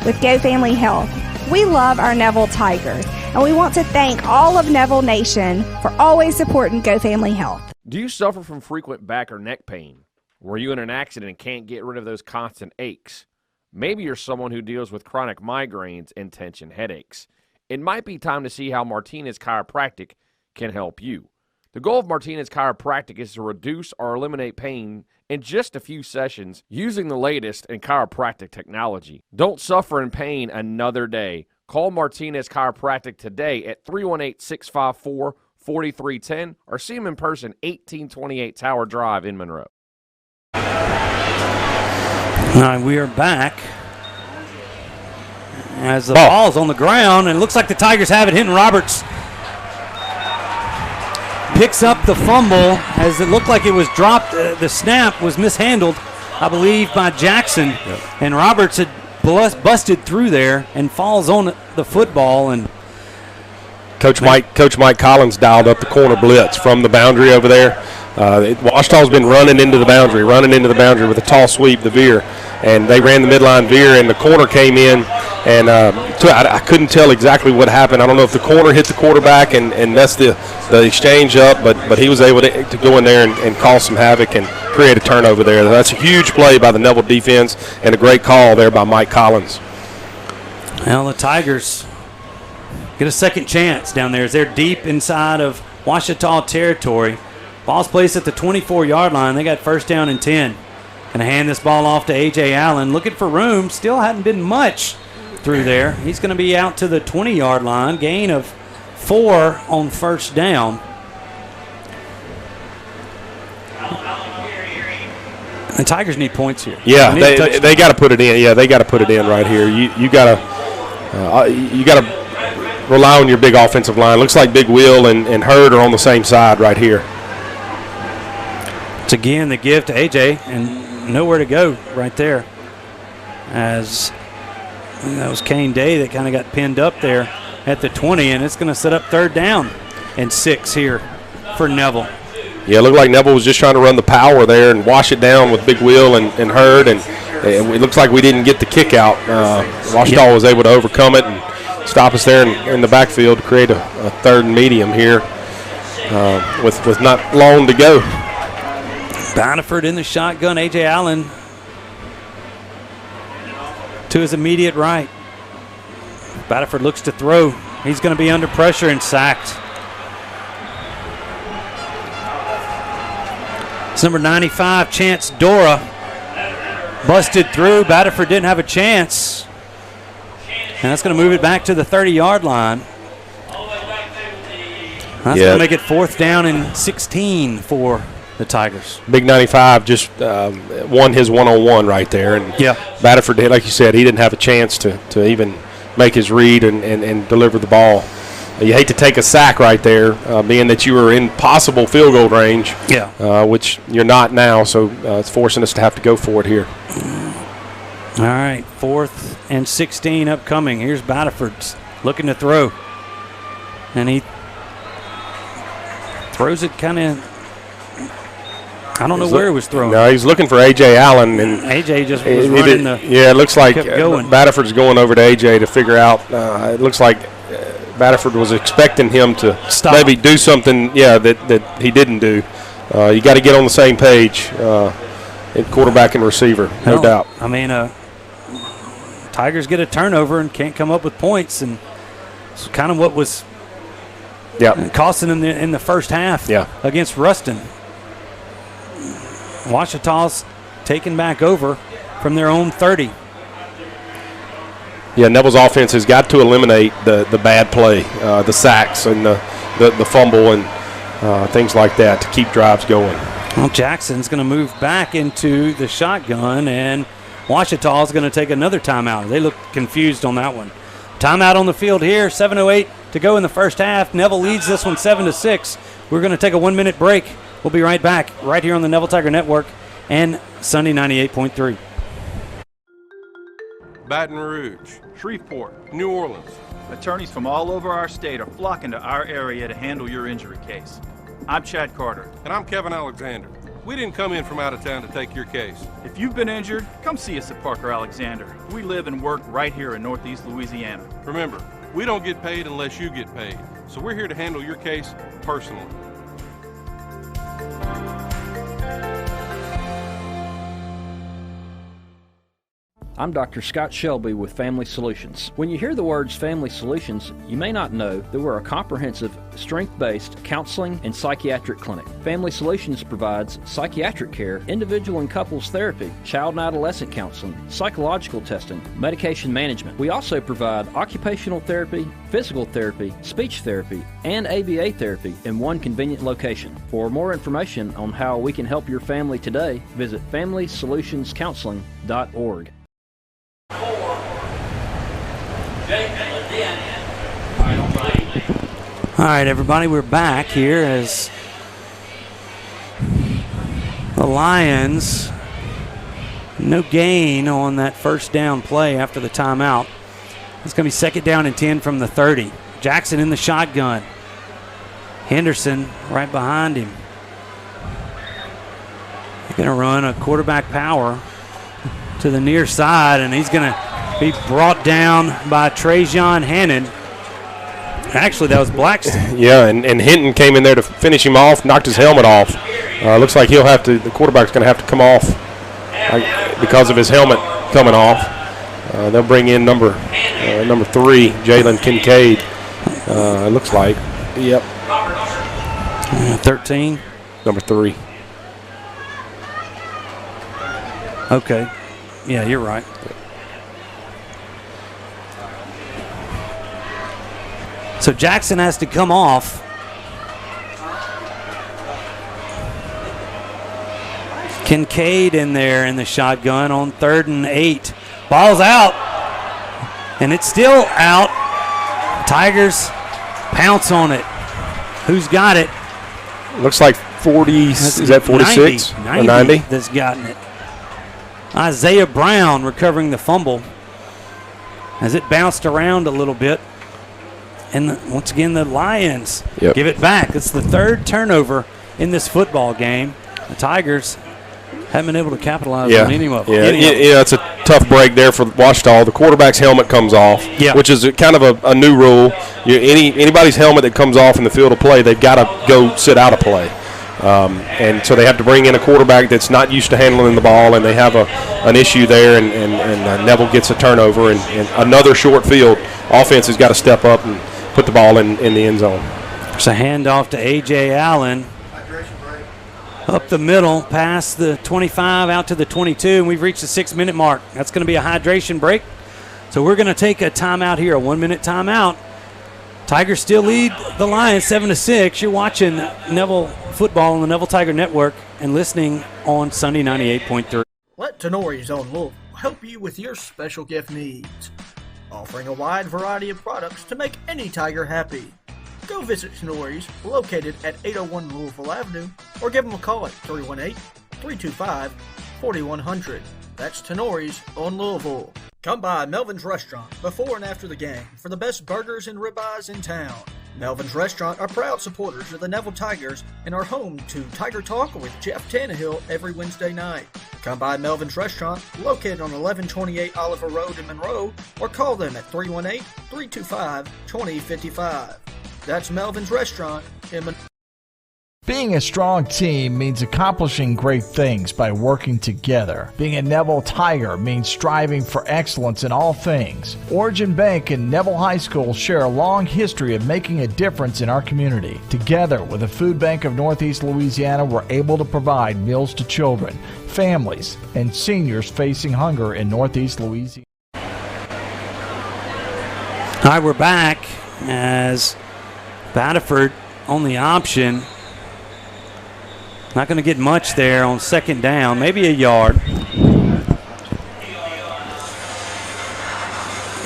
with Go Family Health. We love our Neville Tigers, and we want to thank all of Neville Nation for always supporting Go Family Health. Do you suffer from frequent back or neck pain? Were you in an accident and can't get rid of those constant aches? Maybe you're someone who deals with chronic migraines and tension headaches. It might be time to see how Martinez Chiropractic can help you. The goal of Martinez Chiropractic is to reduce or eliminate pain in just a few sessions using the latest in chiropractic technology. Don't suffer in pain another day. Call Martinez Chiropractic today at 318-654-4310 or see them in person, 1828 Tower Drive in Monroe. All right, we are back as the ball's on the ground, and it looks like the Tigers have it. Hinton Roberts picks up the fumble as it looked like it was dropped. The snap was mishandled, I believe, by Jackson. Yep. And Roberts had busted through there and falls on the football. And Coach Mike Collins dialed up the corner blitz from the boundary over there. Ouachita's been running into the boundary with a tall sweep, the veer. And they ran the midline veer, and the corner came in And I couldn't tell exactly what happened. I don't know if the corner hit the quarterback and messed the exchange up, but he was able to go in there and cause some havoc and create a turnover there. That's a huge play by the Neville defense and a great call there by Mike Collins. Well, the Tigers get a second chance down there as they're deep inside of Ouachita territory. Ball's placed at the 24-yard line. They got first down and 10. Going to hand this ball off to A.J. Allen. Looking for room. Still hadn't been much through there. He's going to be out to the 20-yard line. Gain of 4 on first down. The Tigers need points here. Yeah, they got to put it in. Yeah, they got to put it in right here. You got to rely on your big offensive line. Looks like Big Will and Hurd are on the same side right here. It's again the give to AJ and nowhere to go right there. As that was Kane Day that kind of got pinned up there at the 20, and it's going to set up third down and 6 here for Neville. Yeah, it looked like Neville was just trying to run the power there and wash it down with Big Will and Hurd, and it looks like we didn't get the kick out. Ouachita was able to overcome it and stop us there in the backfield to create a third and medium here with not long to go. Baniford in the shotgun. A.J. Allen to his immediate right. Baniford looks to throw. He's going to be under pressure and sacked. It's number 95, Chance Dora. Busted through. Baniford didn't have a chance. And that's going to move it back to the 30-yard line. That's going to make it fourth down and 16 for the Tigers. Big 95 just won his one-on-one right there. And Baniford, like you said, he didn't have a chance to even make his read and deliver the ball. You hate to take a sack right there, being that you were in possible field goal range, which you're not now, so it's forcing us to have to go for it here. All right, 4th and 16 upcoming. Here's Baniford looking to throw. And he throws it kind of, I don't know where he was throwing. No, he's looking for A.J. Allen. And A.J. just was running the. Yeah, it looks like Baniford's going over to A.J. to figure out. It looks like Baniford was expecting him to maybe do something, that he didn't do. You got to get on the same page in quarterback and receiver, no doubt. I mean, Tigers get a turnover and can't come up with points, and it's kind of what was costing them in the first half against Ruston. Ouachita's taken back over from their own 30. Yeah, Neville's offense has got to eliminate the bad play, the sacks and the fumble and things like that to keep drives going. Well, Jackson's going to move back into the shotgun, and Ouachita's going to take another timeout. They look confused on that one. Timeout on the field here, 7:08 to go in the first half. Neville leads this one 7-6. We're going to take a 1-minute break. We'll be right back right here on the Neville Tiger Network and Sunday 98.3. Baton Rouge, Shreveport, New Orleans. Attorneys from all over our state are flocking to our area to handle your injury case. I'm Chad Carter. And I'm Kevin Alexander. We didn't come in from out of town to take your case. If you've been injured, come see us at Parker Alexander. We live and work right here in Northeast Louisiana. Remember, we don't get paid unless you get paid. So we're here to handle your case personally. I'm Dr. Scott Shelby with Family Solutions. When you hear the words Family Solutions, you may not know that we're a comprehensive, strength-based counseling and psychiatric clinic. Family Solutions provides psychiatric care, individual and couples therapy, child and adolescent counseling, psychological testing, medication management. We also provide occupational therapy, physical therapy, speech therapy, and ABA therapy in one convenient location. For more information on how we can help your family today, visit FamilySolutionsCounseling.org. All right, everybody, we're back here as the Lions, no gain on that first down play after the timeout. It's going to be second down and 10 from the 30. Jackson in the shotgun. Henderson right behind him. He's going to run a quarterback power to the near side, and he's going to be brought down by Trajan Hannon. Actually, that was Blackstone. Yeah, and Hinton came in there to finish him off, knocked his helmet off. Looks like the quarterback's going to have to come off because of his helmet coming off. They'll bring in number 3, Jalen Kincaid, it looks like. Yep. 13. Number 3. Okay. Yeah, you're right. So Jackson has to come off. Kincaid in there in the shotgun on 3rd and 8. Ball's out. And it's still out. Tigers pounce on it. Who's got it? Looks like 40. Is that 46 or 90? That's gotten it. Isaiah Brown recovering the fumble as it bounced around a little bit. And once again, the Lions give it back. It's the 3rd turnover in this football game. The Tigers haven't been able to capitalize on any of them. Yeah, it's a tough break there for Ouachita. The quarterback's helmet comes off, which is kind of a new rule. Anybody's helmet that comes off in the field of play, they've got to go sit out of play. And so they have to bring in a quarterback that's not used to handling the ball, and they have an issue there, and Neville gets a turnover, and another short field. Offense has got to step up and put the ball in the end zone. It's a handoff to A.J. Allen. Up the middle, past the 25, out to the 22, and we've reached the 6-minute mark. That's going to be a hydration break. So we're going to take a timeout here, a 1-minute timeout. Tigers still lead the Lions 7-6. You're watching Neville football on the Neville Tiger Network and listening on Sunday 98.3. Let Tenori's own Louisville help you with your special gift needs, offering a wide variety of products to make any Tiger happy. Go visit Tenori's, located at 801 Louisville Avenue, or give them a call at 318-325-4100. That's Tenori's on Louisville. Come by Melvin's Restaurant before and after the game for the best burgers and ribeyes in town. Melvin's Restaurant are proud supporters of the Neville Tigers and are home to Tiger Talk with Jeff Tannehill every Wednesday night. Come by Melvin's Restaurant, located on 1128 Oliver Road in Monroe, or call them at 318-325-2055. That's Melvin's Restaurant in Monroe. Being a strong team means accomplishing great things by working together. Being a Neville Tiger means striving for excellence in all things. Origin Bank and Neville High School share a long history of making a difference in our community. Together with the Food Bank of Northeast Louisiana, we're able to provide meals to children, families, and seniors facing hunger in Northeast Louisiana. All right, we're back as Batterford on the option. Not going to get much there on 2nd down, maybe a yard. And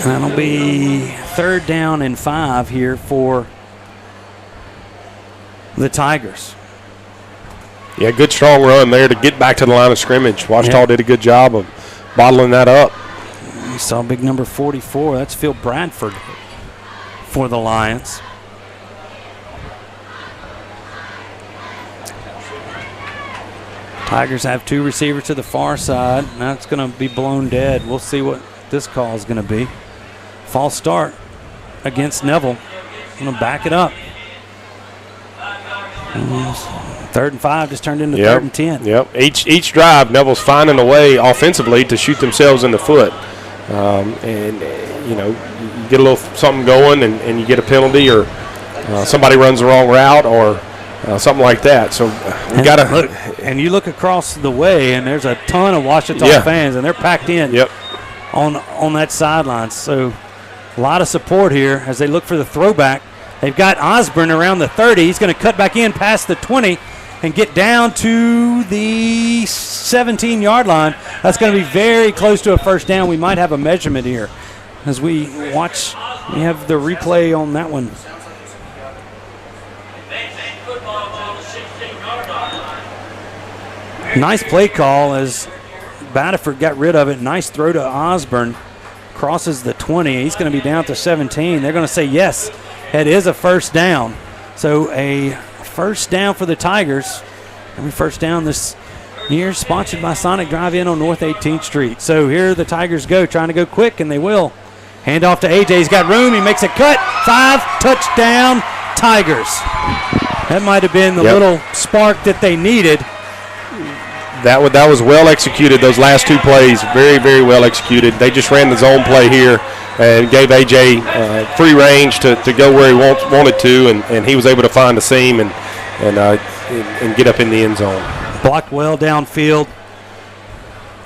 that'll be 3rd down and 5 here for the Tigers. Yeah, good strong run there to get back to the line of scrimmage. Ouachita did a good job of bottling that up. You saw big number 44. That's Phil Bradford for the Lions. Tigers have 2 receivers to the far side. That's going to be blown dead. We'll see what this call is going to be. False start against Neville. Going to back it up. 3rd and 5 just turned into 3rd and 10. Yep. Each drive, Neville's finding a way offensively to shoot themselves in the foot. And you get a little something going and you get a penalty, or somebody runs the wrong route, or something like that. So we got to look. And you look across the way, and there's a ton of Ouachita fans, and they're packed in on that sideline. So a lot of support here as they look for the throwback. They've got Osborne around the 30. He's going to cut back in past the 20 and get down to the 17-yard line. That's going to be very close to a first down. We might have a measurement here as we watch. We have the replay on that one. Nice play call as Batterford got rid of it. Nice throw to Osborne. Crosses the 20. He's going to be down to 17. They're going to say yes. It is a first down. So a first down for the Tigers. Every first down this Here, sponsored by Sonic Drive-In on North 18th Street. So here the Tigers go, trying to go quick, and they will. Hand off to AJ. He's got room. He makes a cut. 5, touchdown, Tigers. That might have been the little spark that they needed. That was well executed, those last two plays. Very, very well executed. They just ran the zone play here and gave AJ free range to go where he wanted to, and he was able to find the seam and get up in the end zone. Blocked well downfield.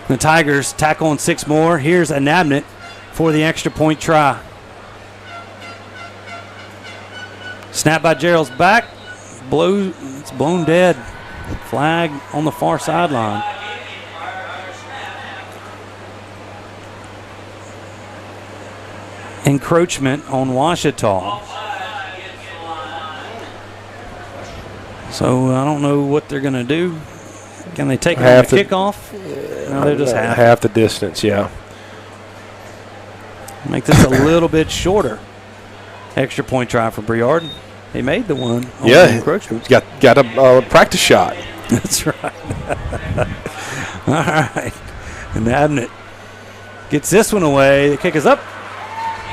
The Tigers tackle on 6 more. Here's a Nabnett for the extra point try. Snap by Gerald's back. It's blown dead. Flag on the far sideline. Encroachment on Ouachita. So I don't know what they're going to do. Can they take it on the kickoff? No, they're just half the distance, yeah. Make this a little bit shorter. Extra point try for Briard. He made the one. He's got a practice shot. That's right. All right. And Nabnett gets this one away. The kick is up,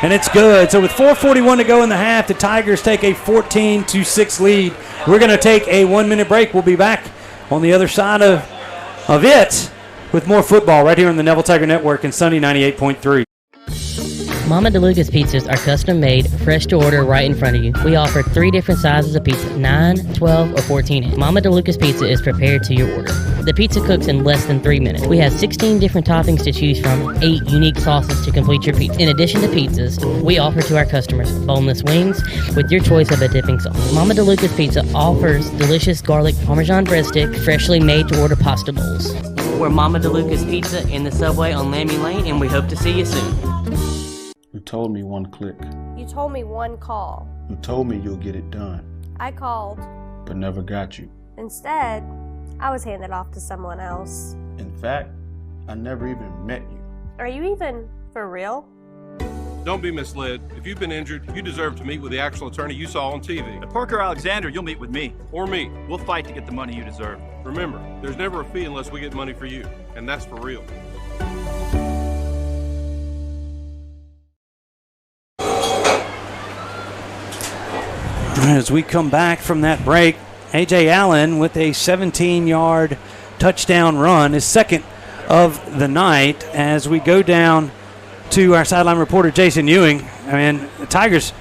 and it's good. So with 4:41 to go in the half, the Tigers take a 14-6 lead. We're going to take a 1-minute break. We'll be back on the other side of it with more football right here on the Neville Tiger Network and Sunny 98.3. Mama DeLuca's pizzas are custom made, fresh to order right in front of you. We offer 3 different sizes of pizza, 9, 12, or 14 inch. Mama DeLuca's pizza is prepared to your order. The pizza cooks in less than 3 minutes. We have 16 different toppings to choose from, 8 unique sauces to complete your pizza. In addition to pizzas, we offer to our customers boneless wings with your choice of a dipping sauce. Mama DeLuca's Pizza offers delicious garlic Parmesan breadstick, freshly made to order pasta bowls. We're Mama DeLuca's Pizza in the Subway on Lammy Lane, and we hope to see you soon. You told me one click. You told me one call. You told me you'll get it done. I called. But never got you. Instead, I was handed off to someone else. In fact, I never even met you. Are you even for real? Don't be misled. If you've been injured, you deserve to meet with the actual attorney you saw on TV. At Parker Alexander, you'll meet with me. Or me. We'll fight to get the money you deserve. Remember, there's never a fee unless we get money for you. And that's for real. As we come back from that break, A.J. Allen with a 17-yard touchdown run, his second of the night. As we go down to our sideline reporter, Jason Ewing, the Tigers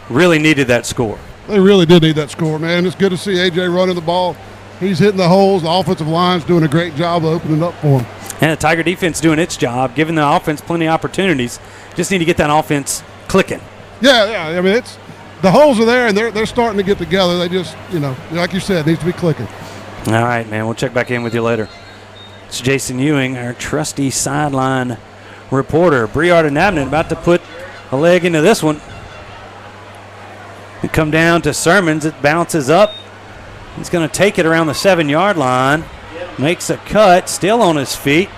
really needed that score. They really did need that score, man. It's good to see A.J. running the ball. He's hitting the holes. The offensive line's doing a great job of opening up for him. And the Tiger defense doing its job, giving the offense plenty of opportunities. Just need to get that offense clicking. Yeah. It's the holes are there, and they're starting to get together. They just, like you said, needs to be clicking. All right, man. We'll check back in with you later. It's Jason Ewing, our trusty sideline reporter. Briard and Nabnett about to put a leg into this one. We come down to Sermons. It bounces up. He's going to take it around the 7-yard line. Makes a cut, still on his feet.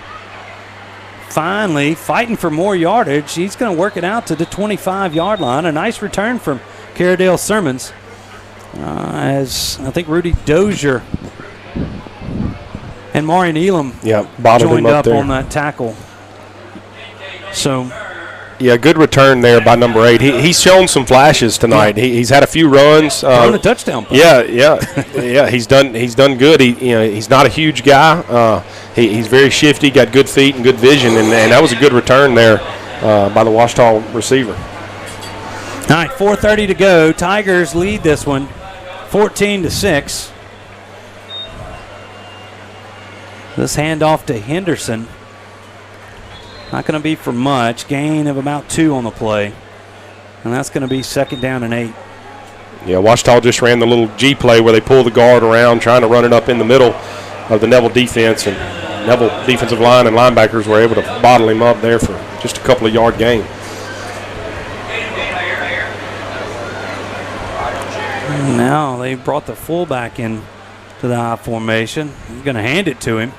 Finally, fighting for more yardage. He's going to work it out to the 25-yard line. A nice return from Caradale Sermons. As I think Rudy Dozier and Marion Elam joined up on that tackle. So, yeah, good return there by number 8. He's shown some flashes tonight. He's had a few runs. Thrown a touchdown pass. Yeah. He's done good. He's not a huge guy. He's very shifty, got good feet and good vision, and that was a good return there by the Ouachita receiver. All right, 4:30 to go. Tigers lead this one, 14-6. This handoff to Henderson. Not going to be for much. Gain of about 2 on the play. And that's going to be 2nd down and 8. Yeah, Ouachita just ran the little G play where they pull the guard around, trying to run it up in the middle of the Neville defense. And Neville defensive line and linebackers were able to bottle him up there for just a couple of yard gain. Now they brought the fullback in to the I formation. He's going to hand it to him.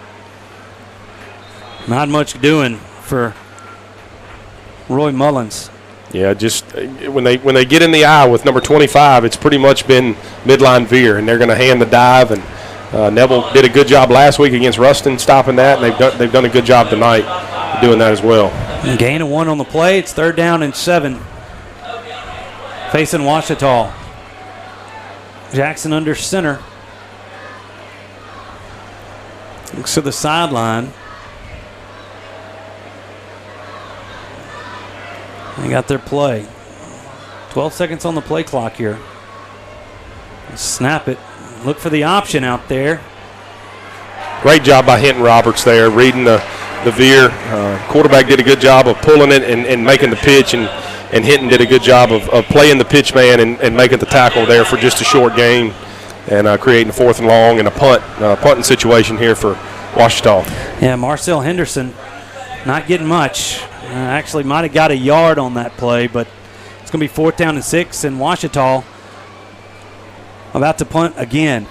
Not much doing for Roy Mullins. Yeah, just when they get in the I with number 25, it's pretty much been midline veer, and they're going to hand the dive, and Neville did a good job last week against Ruston stopping that, and they've done a good job tonight doing that as well. Gain of 1 on the play. It's 3rd down and 7. Facing Ouachita. Jackson under center. Looks to the sideline. They got their play. 12 seconds on the play clock here. Snap it. Look for the option out there. Great job by Hinton Roberts there, reading the veer. Quarterback did a good job of pulling it and making the pitch, and Hinton did a good job of playing the pitch man and making the tackle there for just a short gain and creating a 4th and long and a punting situation here for Ouachita. Yeah, Marcel Henderson not getting much. Actually might have got a yard on that play, but it's going to be 4th down and 6, and Ouachita about to punt again.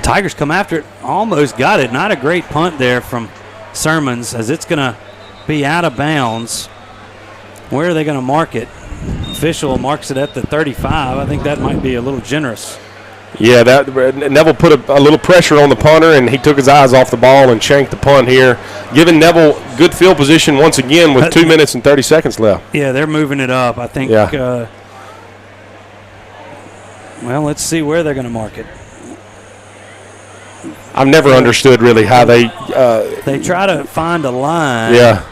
Tigers come after it, almost got it. Not a great punt there from Sermons, as it's going to be out of bounds. Where are they going to mark it? Official marks it at the 35. I think that might be a little generous. Yeah, Neville put a little pressure on the punter, and he took his eyes off the ball and shanked the punt here, giving Neville good field position once again with 2 minutes and 30 seconds left. Yeah, they're moving it up. I think, yeah. Well, let's see where they're going to mark it. I've never understood really how they try to find a line. Yeah.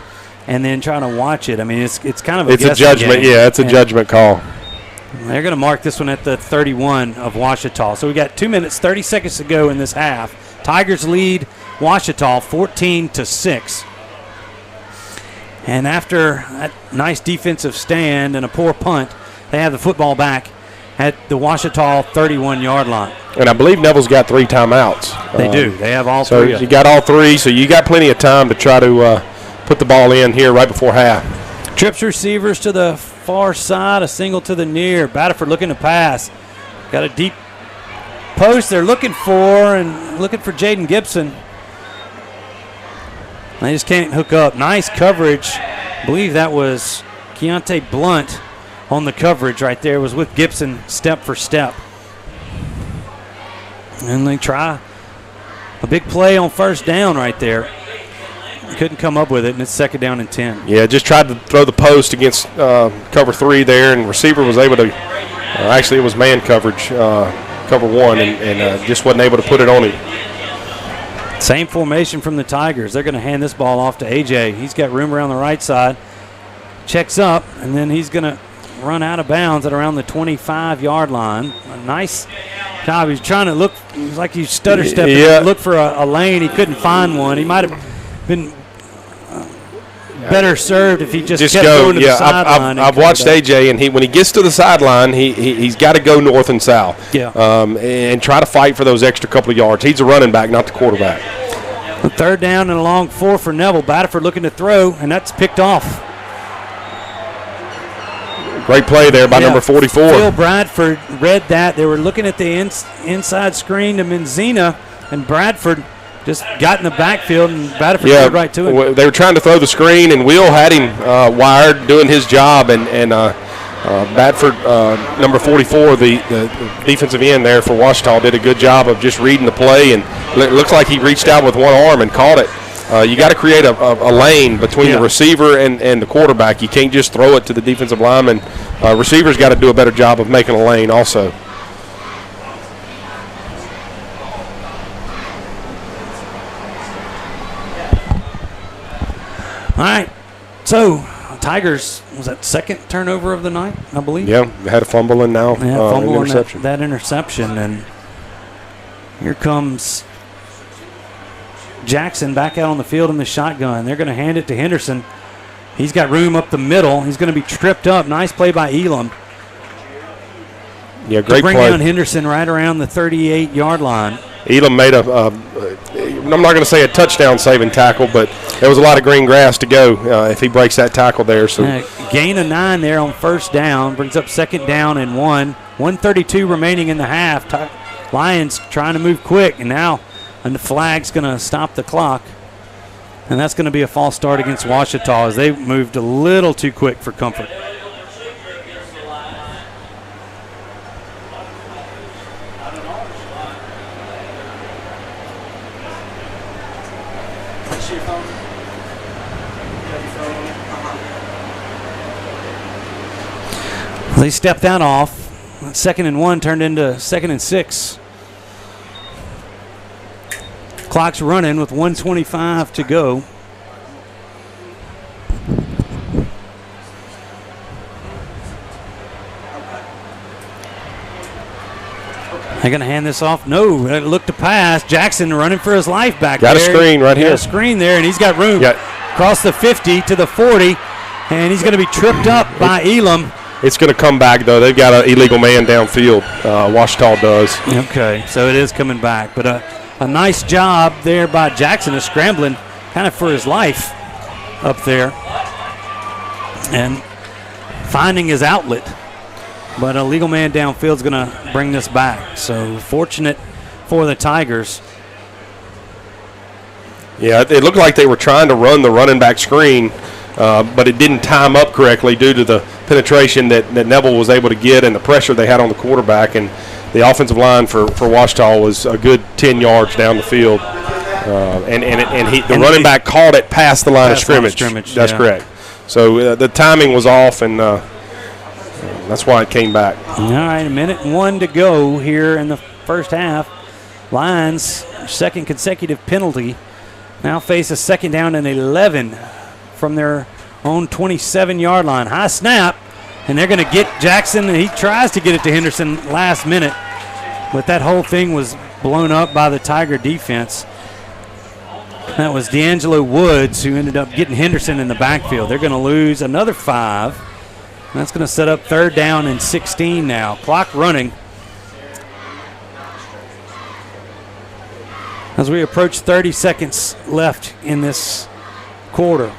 And then try to watch it. I mean, it's kind of a guessing judgment game. Yeah, it's a judgment call. They're going to mark this one at the 31 of Ouachita. So we got 2 minutes, 30 seconds to go in this half. Tigers lead Ouachita 14-6. And after that nice defensive stand and a poor punt, they have the football back at the Ouachita 31-yard line. And I believe Neville's got 3 timeouts. They do. They have all 3. So you got all 3, so you got plenty of time to try to put the ball in here right before half. Trips receivers to the far side, a single to the near. Batterford looking to pass. Got a deep post they're looking for, and looking for Jaden Gibson. They just can't hook up. Nice coverage. I believe that was Keontae Blunt on the coverage right there. It was with Gibson step for step. And they try a big play on 1st down right there. Couldn't come up with it, and it's 2nd down and 10. Yeah, just tried to throw the post against cover 3 there, and receiver was able to actually it was man coverage, cover 1, and just wasn't able to put it on him. Same formation from the Tigers. They're going to hand this ball off to A.J. He's got room around the right side. Checks up, and then he's going to run out of bounds at around the 25-yard line. A nice job. He's trying to look. It was like he stutter stepping. Yeah. Look for a lane. He couldn't find one. He might have been better served if he just kept going to the sideline. I've watched AJ, and when he gets to the sideline, he's got to go north and south. Yeah. And try to fight for those extra couple of yards. He's a running back, not the quarterback. A 3rd down and a long 4 for Neville. Batterford looking to throw, and that's picked off. Great play there by number 44. Phil Bradford read that. They were looking at the inside screen to Menzina, and Bradford just got in the backfield, and Bradford threw right to him. They were trying to throw the screen, and Will had him wired doing his job, and Bradford, number 44, the defensive end there for Ouachita, did a good job of just reading the play, and it looks like he reached out with one arm and caught it. You got to create a lane between the receiver and the quarterback. You can't just throw it to the defensive lineman. Receivers got to do a better job of making a lane also. All right, so Tigers, was that 2nd turnover of the night, I believe? Yeah, they had a fumble and now an interception. That interception, and here comes Jackson back out on the field in the shotgun. They're going to hand it to Henderson. He's got room up the middle. He's going to be tripped up. Nice play by Elam. Yeah, great play. Bring down Henderson right around the 38-yard line. Elam made I'm not going to say a touchdown-saving tackle, but there was a lot of green grass to go if he breaks that tackle there. So gain of 9 there on 1st down. Brings up 2nd down and 1. 1:32 remaining in the half. Lions trying to move quick, and now and the flag's going to stop the clock. And that's going to be a false start against Ouachita as they moved a little too quick for comfort. They stepped that off. 2nd and 1 turned into 2nd and 6. Clock's running with 1:25 to go. They're going to hand this off. No, look to pass. Jackson running for his life back there. Got a screen right here. Got a screen there, and he's got room. Across the 50 to the 40, and he's going to be tripped up by Elam. It's going to come back, though. They've got an illegal man downfield. Ouachita does. Okay, so it is coming back. But a nice job there by Jackson of scrambling kind of for his life up there and finding his outlet. But a legal man downfield is going to bring this back. So fortunate for the Tigers. Yeah, it looked like they were trying to run the running back screen, but it didn't time up correctly due to the penetration that Neville was able to get and the pressure they had on the quarterback. And the offensive line for Ouachita was a good 10 yards down the field. The running back called it past the line of scrimmage. That's correct. So the timing was off, and that's why it came back. All right, 1:01 to go here in the first half. Lions, second consecutive penalty, now face a 2nd down and 11 from their own 27-yard line. High snap, and they're going to get Jackson. He tries to get it to Henderson last minute, but that whole thing was blown up by the Tiger defense. That was D'Angelo Woods who ended up getting Henderson in the backfield. They're going to lose another 5. That's going to set up 3rd down and 16 now. Clock running as we approach 30 seconds left in this quarter.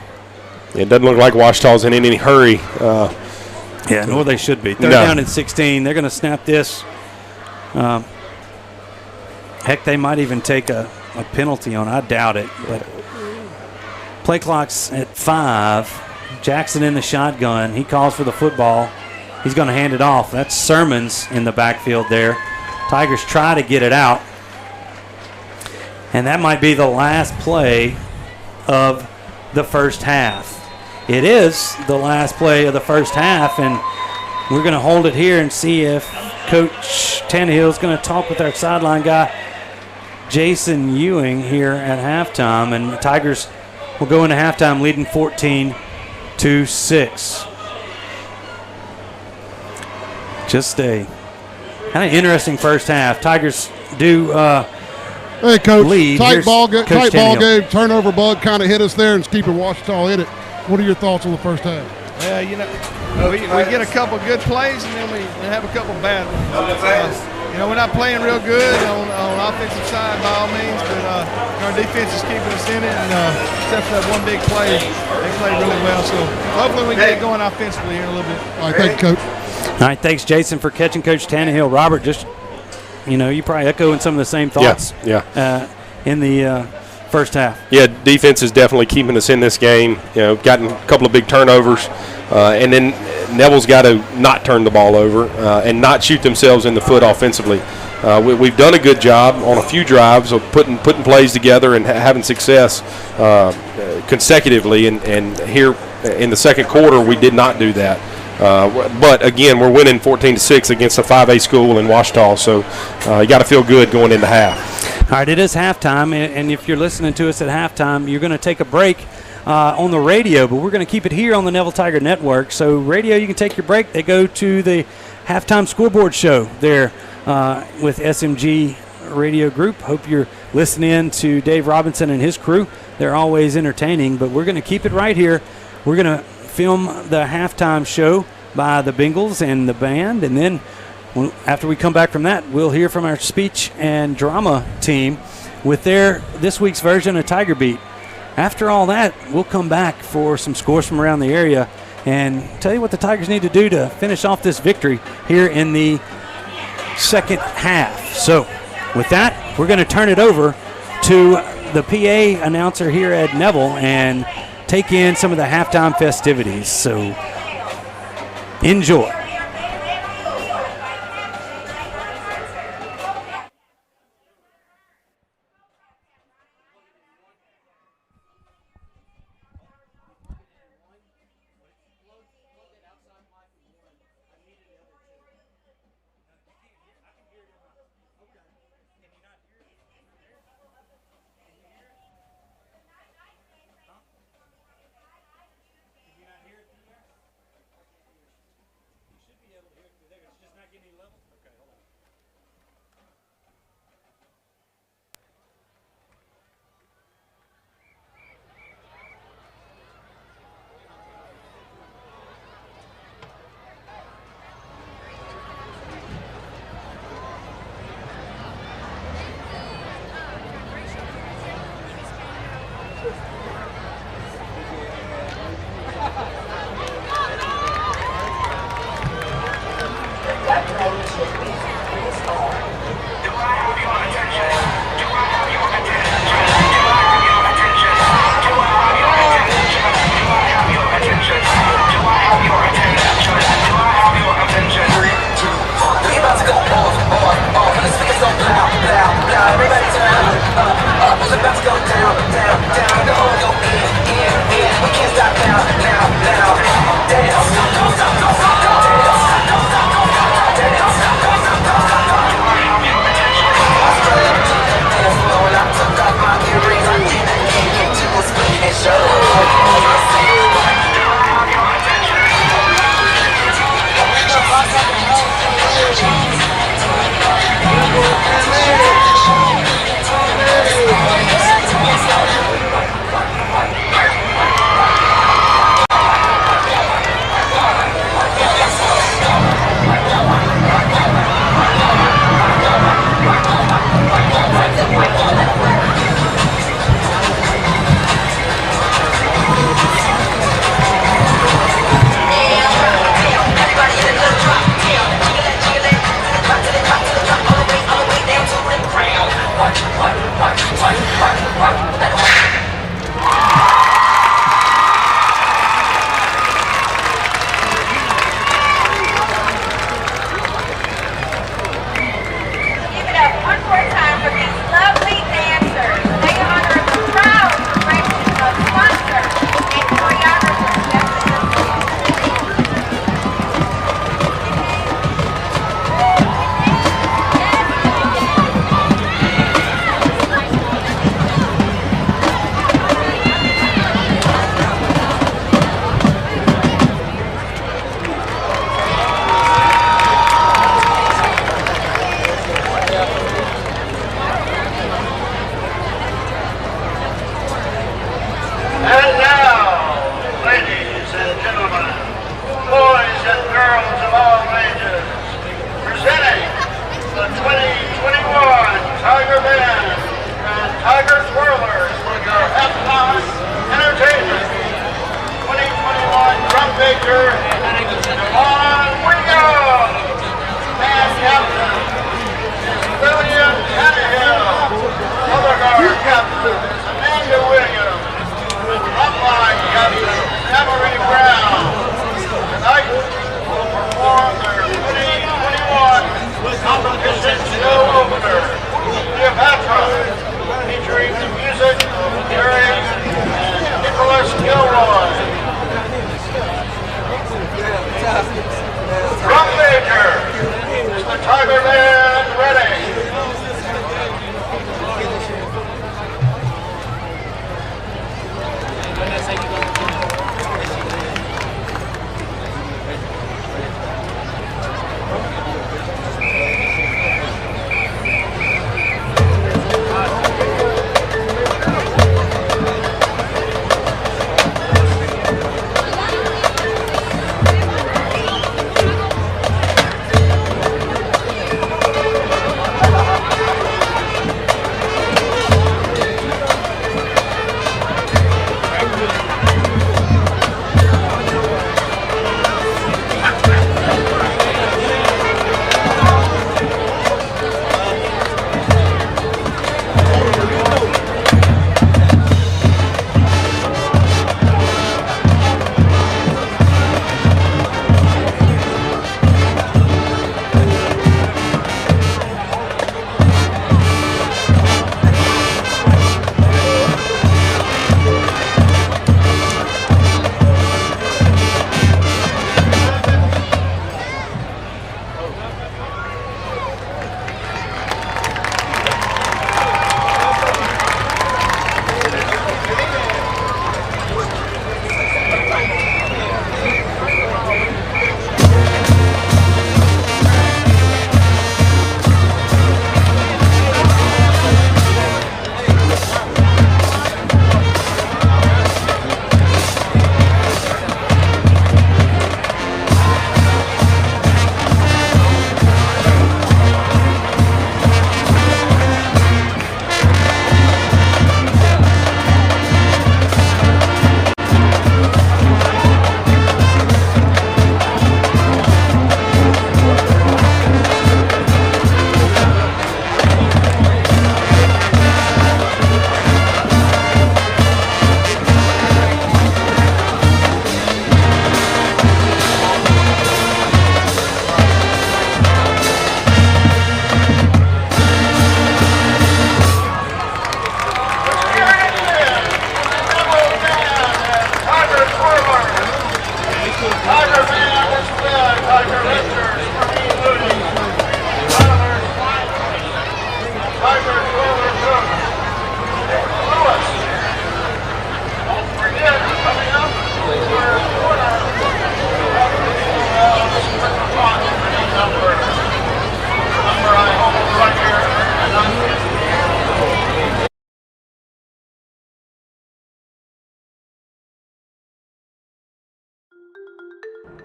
It doesn't look like Ouachita's in any hurry. Nor they should be. 3rd down and 16. They're going to snap this. Heck, they might even take a penalty on. I doubt it. But play clock's at 5. Jackson in the shotgun. He calls for the football. He's going to hand it off. That's Sermons in the backfield there. Tigers try to get it out. And that might be the last play of the first half. It is the last play of the first half, and we're going to hold it here and see if Coach Tannehill is going to talk with our sideline guy, Jason Ewing, here at halftime. And the Tigers will go into halftime leading 14-6. Just a kind of interesting first half. Tigers do hey, Coach, lead. Tight ball game, turnover bug kind of hit us there and it's keeping Ouachita in it. What are your thoughts on the first half? We get a couple good plays and then we have a couple bad ones. We're not playing real good on offensive side by all means, but our defense is keeping us in it, and except for that one big play, they played really well. So hopefully we can get going offensively here in a little bit. All right, thank you, Coach. All right, thanks, Jason, for catching Coach Tannehill. Robert, just, you probably echoing some of the same thoughts in the first half. Yeah, defense is definitely keeping us in this game. Gotten a couple of big turnovers, and then Neville's got to not turn the ball over and not shoot themselves in the foot offensively. We've done a good job on a few drives of putting plays together and having success consecutively, and here in the second quarter we did not do that. But again, we're winning 14-6 against a 5A school in Ouachita, so you got to feel good going into half. All right, it is halftime, and if you're listening to us at halftime, you're going to take a break on the radio, but we're going to keep it here on the Neville Tiger Network. So radio, you can take your break. They go to the halftime scoreboard show there with SMG Radio Group. Hope you're listening to Dave Robinson and his crew. They're always entertaining, but we're going to keep it right here. We're going to film the halftime show by the Bengals and the band, and then after we come back from that, we'll hear from our speech and drama team with their this week's version of Tiger Beat. After all that, we'll come back for some scores from around the area and tell you what the Tigers need to do to finish off this victory here in the second half. So with that, we're going to turn it over to the PA announcer here at Neville and take in some of the halftime festivities. So enjoy.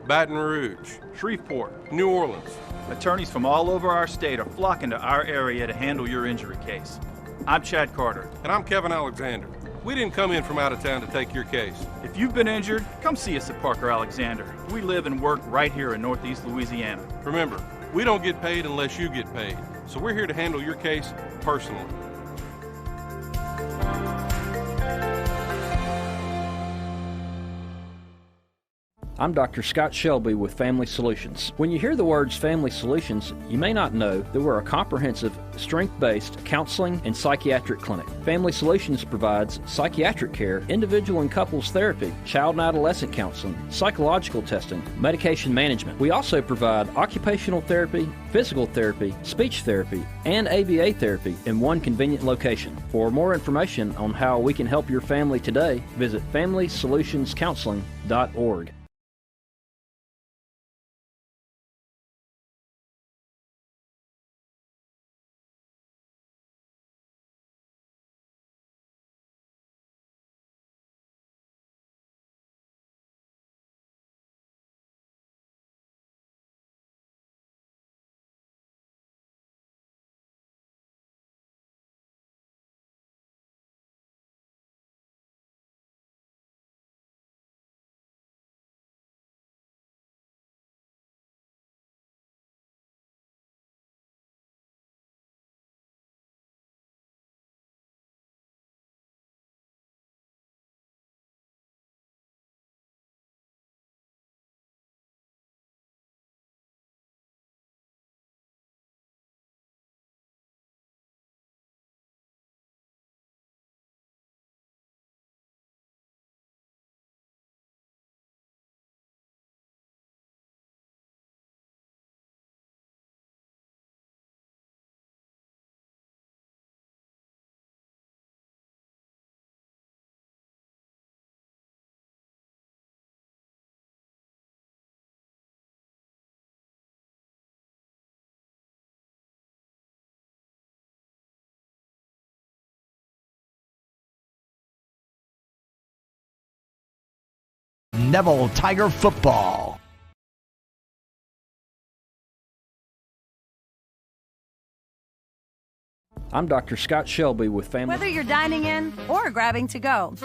Baton Rouge, Shreveport, New Orleans. Attorneys from all over our state are flocking to our area to handle your injury case. I'm Chad Carter. And I'm Kevin Alexander. We didn't come in from out of town to take your case. If you've been injured, come see us at Parker Alexander. We live and work right here in Northeast Louisiana. Remember, we don't get paid unless you get paid. So we're here to handle your case personally. I'm Dr. Scott Shelby with Family Solutions. When you hear the words Family Solutions, you may not know that we're a comprehensive, strength-based counseling and psychiatric clinic. Family Solutions provides psychiatric care, individual and couples therapy, child and adolescent counseling, psychological testing, medication management. We also provide occupational therapy, physical therapy, speech therapy, and ABA therapy in one convenient location. For more information on how we can help your family today, visit FamilySolutionsCounseling.org. Neville Tiger football. I'm Dr. Scott Shelby with Family. Whether you're dining in or grabbing to go,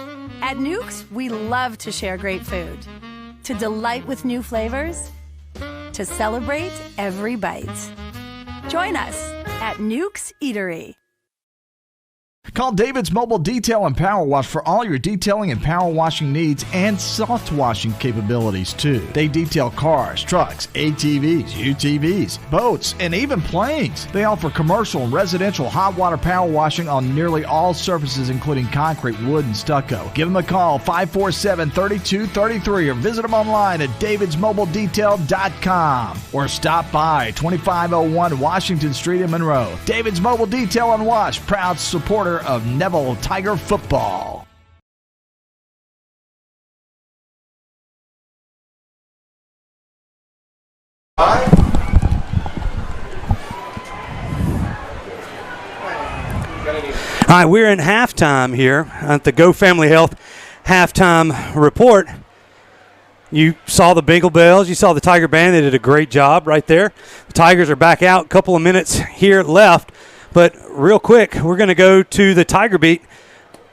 at Nukes, we love to share great food, to delight with new flavors, to celebrate every bite. Join us at Nukes Eatery. Call David's Mobile Detail and Power Wash for all your detailing and power washing needs and soft washing capabilities too. They detail cars, trucks, ATVs, UTVs, boats, and even planes. They offer commercial and residential hot water power washing on nearly all surfaces including concrete, wood, and stucco. Give them a call 547-3233 or visit them online at davidsmobiledetail.com or stop by 2501 Washington Street in Monroe. David's Mobile Detail and Wash, proud supporter of Neville Tiger football. All right, we're in halftime here at the Go Family Health halftime report. You saw the Bingle Bells. You saw the Tiger Band. They did a great job right there. The Tigers are back out. A couple of minutes here left. But real quick, we're going to go to the Tiger Beat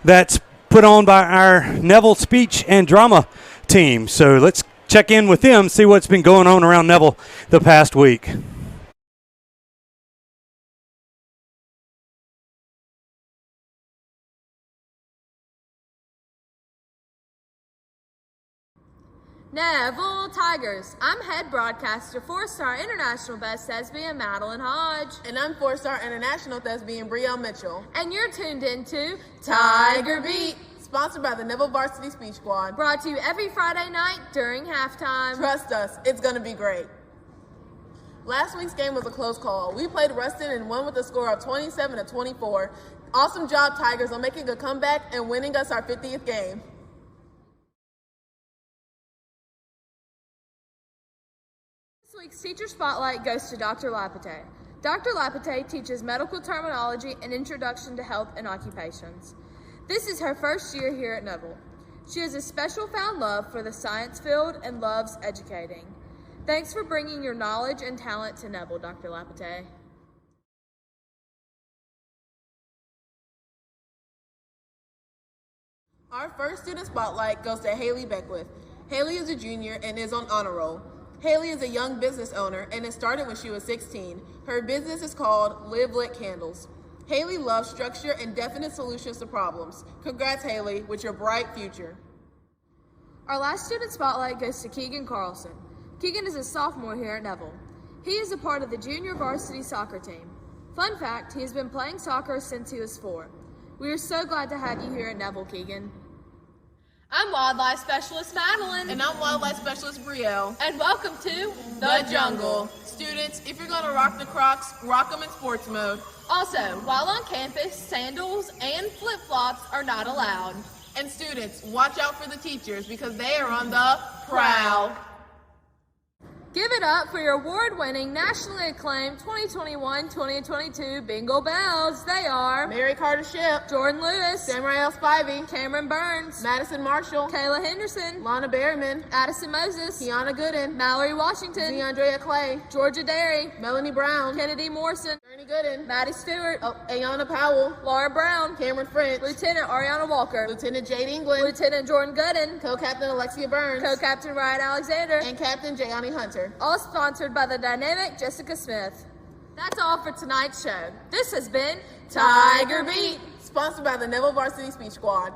that's put on by our Neville Speech and Drama team. So let's check in with them, see what's been going on around Neville the past week. Neville Tigers. I'm head broadcaster, 4-star international best thespian Madeline Hodge. And I'm 4-star international thespian Brielle Mitchell. And you're tuned into Tiger Beat, sponsored by the Neville Varsity Speech Squad. Brought to you every Friday night during halftime. Trust us, it's going to be great. Last week's game was a close call. We played Ruston and won with a score of 27-24. Awesome job, Tigers, on making a comeback and winning us our 50th game. This week's Teacher Spotlight goes to Dr. Lapate. Dr. Lapate teaches medical terminology and introduction to health and occupations. This is her first year here at Neville. She has a special found love for the science field and loves educating. Thanks for bringing your knowledge and talent to Neville, Dr. Lapate. Our first student spotlight goes to Haley Beckwith. Haley is a junior and is on honor roll. Haley is a young business owner and it started when she was 16. Her business is called Live Lit Candles. Haley loves structure and definite solutions to problems. Congrats, Haley, with your bright future. Our last student spotlight goes to Keegan Carlson. Keegan is a sophomore here at Neville. He is a part of the junior varsity soccer team. Fun fact, he has been playing soccer since he was 4. We are so glad to have you here at Neville, Keegan. I'm Wildlife Specialist Madeline. And I'm Wildlife Specialist Brielle. And welcome to The Jungle. Students, if you're going to rock the Crocs, rock them in sports mode. Also, while on campus, sandals and flip-flops are not allowed. And students, watch out for the teachers because they are on the prowl. Give it up for your award-winning, nationally acclaimed 2021-2022 Bingle Bells. They are Mary Carter Shipp, Jordan Lewis, Samuel Spivey, Cameron Burns, Madison Marshall, Kayla Henderson, Lana Berryman, Addison Moses, Kiana Gooden, Mallory Washington, DeAndrea Clay, Georgia Derry, Melanie Brown, Kennedy Morrison, Ernie Gooden, Maddie Stewart, Ayana Powell, Laura Brown, Cameron French, Lieutenant Ariana Walker, Lieutenant Jade England, Lieutenant Jordan Gooden, Co-Captain Alexia Burns, Co-Captain Ryan Alexander, and Captain Jayani Hunter. All sponsored by the dynamic Jessica Smith. That's all for tonight's show. This has been Tiger Beat, sponsored by the Neville Varsity Speech Squad.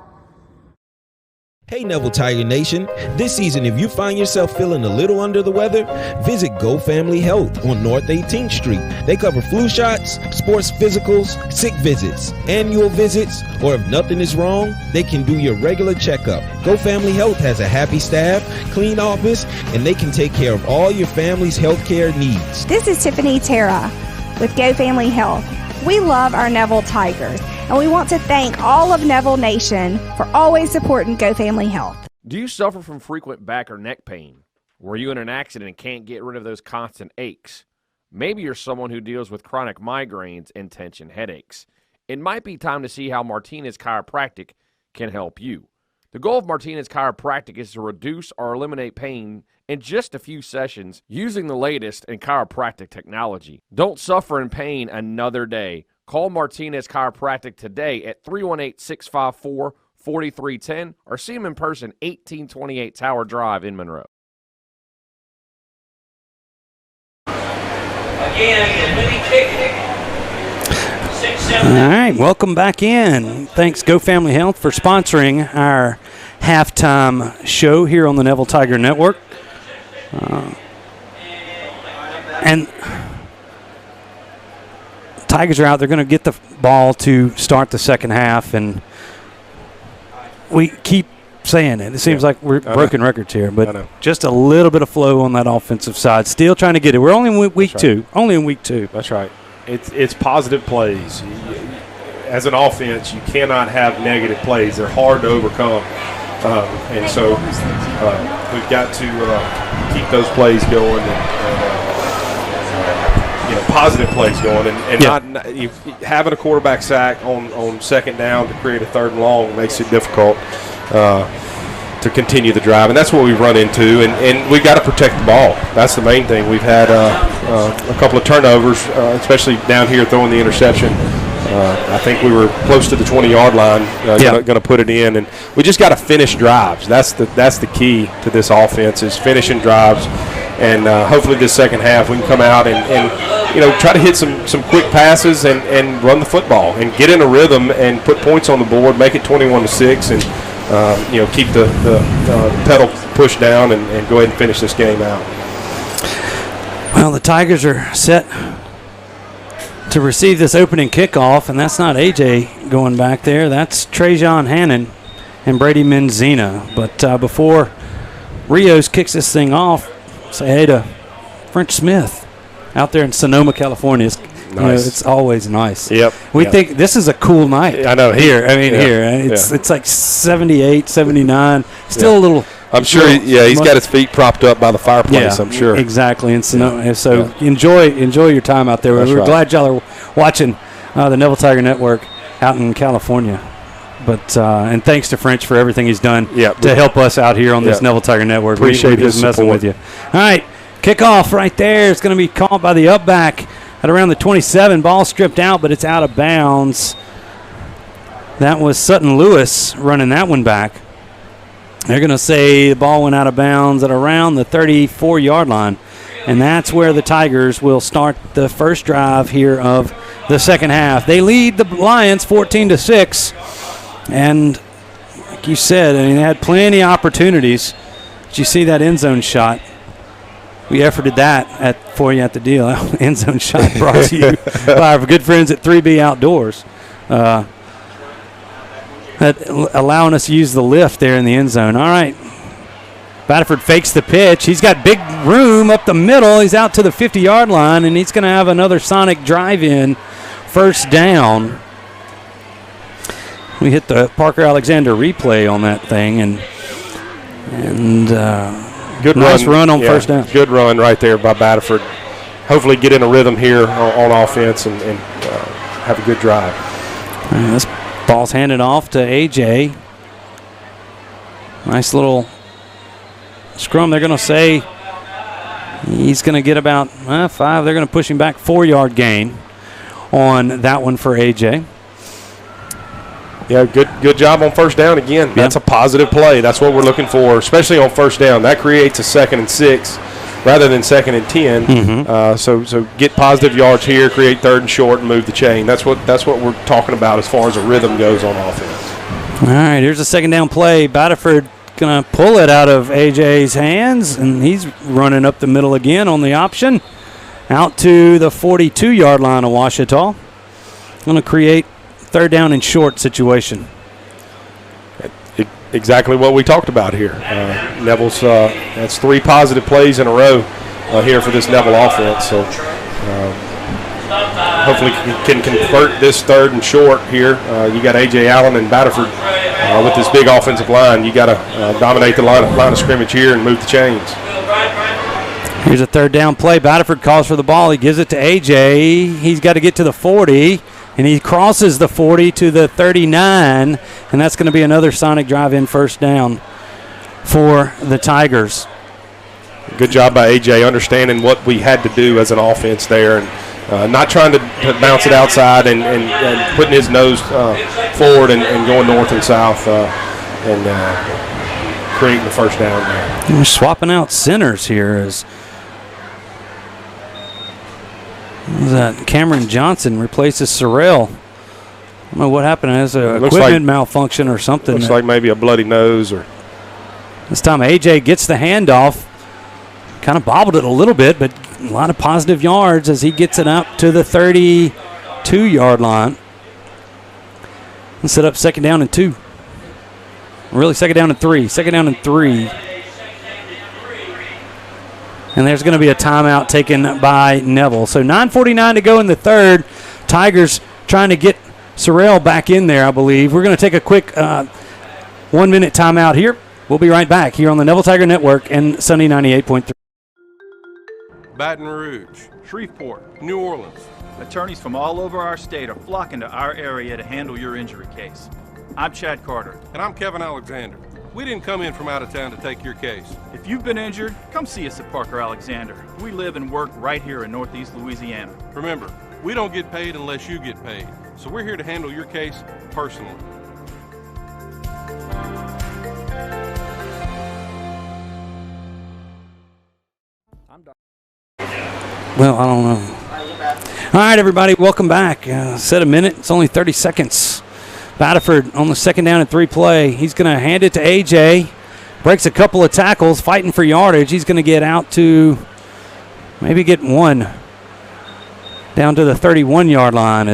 Hey Neville Tiger Nation, this season if you find yourself feeling a little under the weather, visit Go Family Health on North 18th Street. They cover flu shots, sports physicals, sick visits, annual visits, or if nothing is wrong, they can do your regular checkup. Go Family Health has a happy staff, clean office, and they can take care of all your family's health care needs. This is Tiffany Terra with Go Family Health. We love our Neville Tigers, and we want to thank all of Neville Nation for always supporting Go Family Health. Do you suffer from frequent back or neck pain? Were you in an accident and can't get rid of those constant aches? Maybe you're someone who deals with chronic migraines and tension headaches. It might be time to see how Martinez Chiropractic can help you. The goal of Martinez Chiropractic is to reduce or eliminate pain in just a few sessions using the latest in chiropractic technology. Don't suffer in pain another day. Call Martinez Chiropractic today at 318-654-4310 or see them in person, 1828 Tower Drive in Monroe. Again, the mini picnic, 6 All right, welcome back in. Thanks, Go Family Health, for sponsoring our halftime show here on the Neville Tiger Network. And Tigers are out. They're going to get the ball to start the second half, and we keep saying it. It seems like we're broken records here, but just a little bit of flow on that offensive side. Still trying to get it. We're only in week two. Only in week 2. That's right. It's positive plays. As an offense, you cannot have negative plays. They're hard to overcome. And so we've got to keep those plays going and positive plays going. And not having a quarterback sack on second down to create a third and long makes it difficult to continue the drive. And that's what we've run into. And we've got to protect the ball. That's the main thing. We've had a couple of turnovers, especially down here throwing the interception. I think we were close to the 20-yard line, going to put it in, and we just got to finish drives. That's the key to this offense is finishing drives, and hopefully this second half we can come out and try to hit some quick passes and run the football and get in a rhythm and put points on the board, make it 21-6, and keep the pedal pushed down and go ahead and finish this game out. Well, the Tigers are set to receive this opening kickoff, and that's not AJ going back there. That's Trajan Hannon and Brady Menzina. But before Rios kicks this thing off, say hey to French Smith out there in Sonoma, California. Nice. It's always nice. Yep. We think this is a cool night. I know. Here. It's like 78, 79. Still a little. I'm sure. He's got his feet propped up by the fireplace. I'm sure. Exactly. And so enjoy your time out there. We're glad y'all are watching the Neville Tiger Network out in California. But and thanks to French for everything he's done to help us out here on this Neville Tiger Network. Appreciate his his messing support with you. All right, kickoff right there. It's going to be called by the upback at around the 27. Ball stripped out, but it's out of bounds. That was Sutton Lewis running that one back. They're going to say the ball went out of bounds at around the 34-yard line, and that's where the Tigers will start the first drive here of the second half. They lead the Lions 14-6, and like you said, they had plenty of opportunities. Did you see that end zone shot? We efforted that for you at the deal. End zone shot brought to you by our good friends at 3B Outdoors. Allowing us to use the lift there in the end zone. All right. Batterford fakes the pitch. He's got big room up the middle. He's out to the 50-yard line, and he's going to have another Sonic drive-in first down. We hit the Parker Alexander replay on that thing, and good nice run on first down. Good run right there by Batterford. Hopefully get in a rhythm here on offense and have a good drive. This ball's handed off to AJ. Nice little scrum. They're going to say he's going to get about 5. They're going to push him back 4-yard gain on that one for AJ. Yeah, good job on first down again. Yeah. That's a positive play. That's what we're looking for, especially on first down. That creates a 2nd and 6 rather than 2nd and 10. Mm-hmm. So get positive yards here, create 3rd and short, and move the chain. That's what we're talking about as far as a rhythm goes on offense. All right, here's a 2nd down play. Batterford going to pull it out of AJ's hands, and he's running up the middle again on the option. Out to the 42-yard line of Ouachita. Going to create 3rd down and short situation. Exactly what we talked about here. Neville's that's 3 positive plays in a row here for this Neville offense. So hopefully can convert this 3rd and short here. You got A.J. Allen and Batterford with this big offensive line. You got to dominate the line of scrimmage here and move the chains. Here's a 3rd down play. Batterford calls for the ball. He gives it to A.J. He's got to get to the 40. And he crosses the 40 to the 39, and that's going to be another Sonic drive-in first down for the Tigers. Good job by A.J. understanding what we had to do as an offense there and not trying to bounce it outside and putting his nose forward and going north and south and creating the first down there. We're swapping out centers here as that Cameron Johnson replaces Sorrell don't know what happened. There's an equipment malfunction or something. Looks like maybe a bloody nose. Or this time A.J. gets the handoff. Kind of bobbled it a little bit, but a lot of positive yards as he gets it up to the 32-yard line. And set up second down and 2. Really, second down and 3. Second down and 3. And there's going to be a timeout taken by Neville. So 9:49 to go in the third. Tigers trying to get Sorrell back in there, I believe. We're going to take a quick 1-minute timeout here. We'll be right back here on the Neville Tiger Network and Sunny 98.3. Baton Rouge, Shreveport, New Orleans. Attorneys from all over our state are flocking to our area to handle your injury case. I'm Chad Carter. And I'm Kevin Alexander. We didn't come in from out of town to take your case. If you've been injured, come see us at Parker Alexander. We live and work right here in Northeast Louisiana. Remember, we don't get paid unless you get paid. So we're here to handle your case personally. Well, I don't know. All right, everybody, welcome back. Set a minute. It's only 30 seconds. Batterford on the second down and 3 play. He's going to hand it to A.J. Breaks a couple of tackles, fighting for yardage. He's going to get out to maybe get 1. Down to the 31-yard line.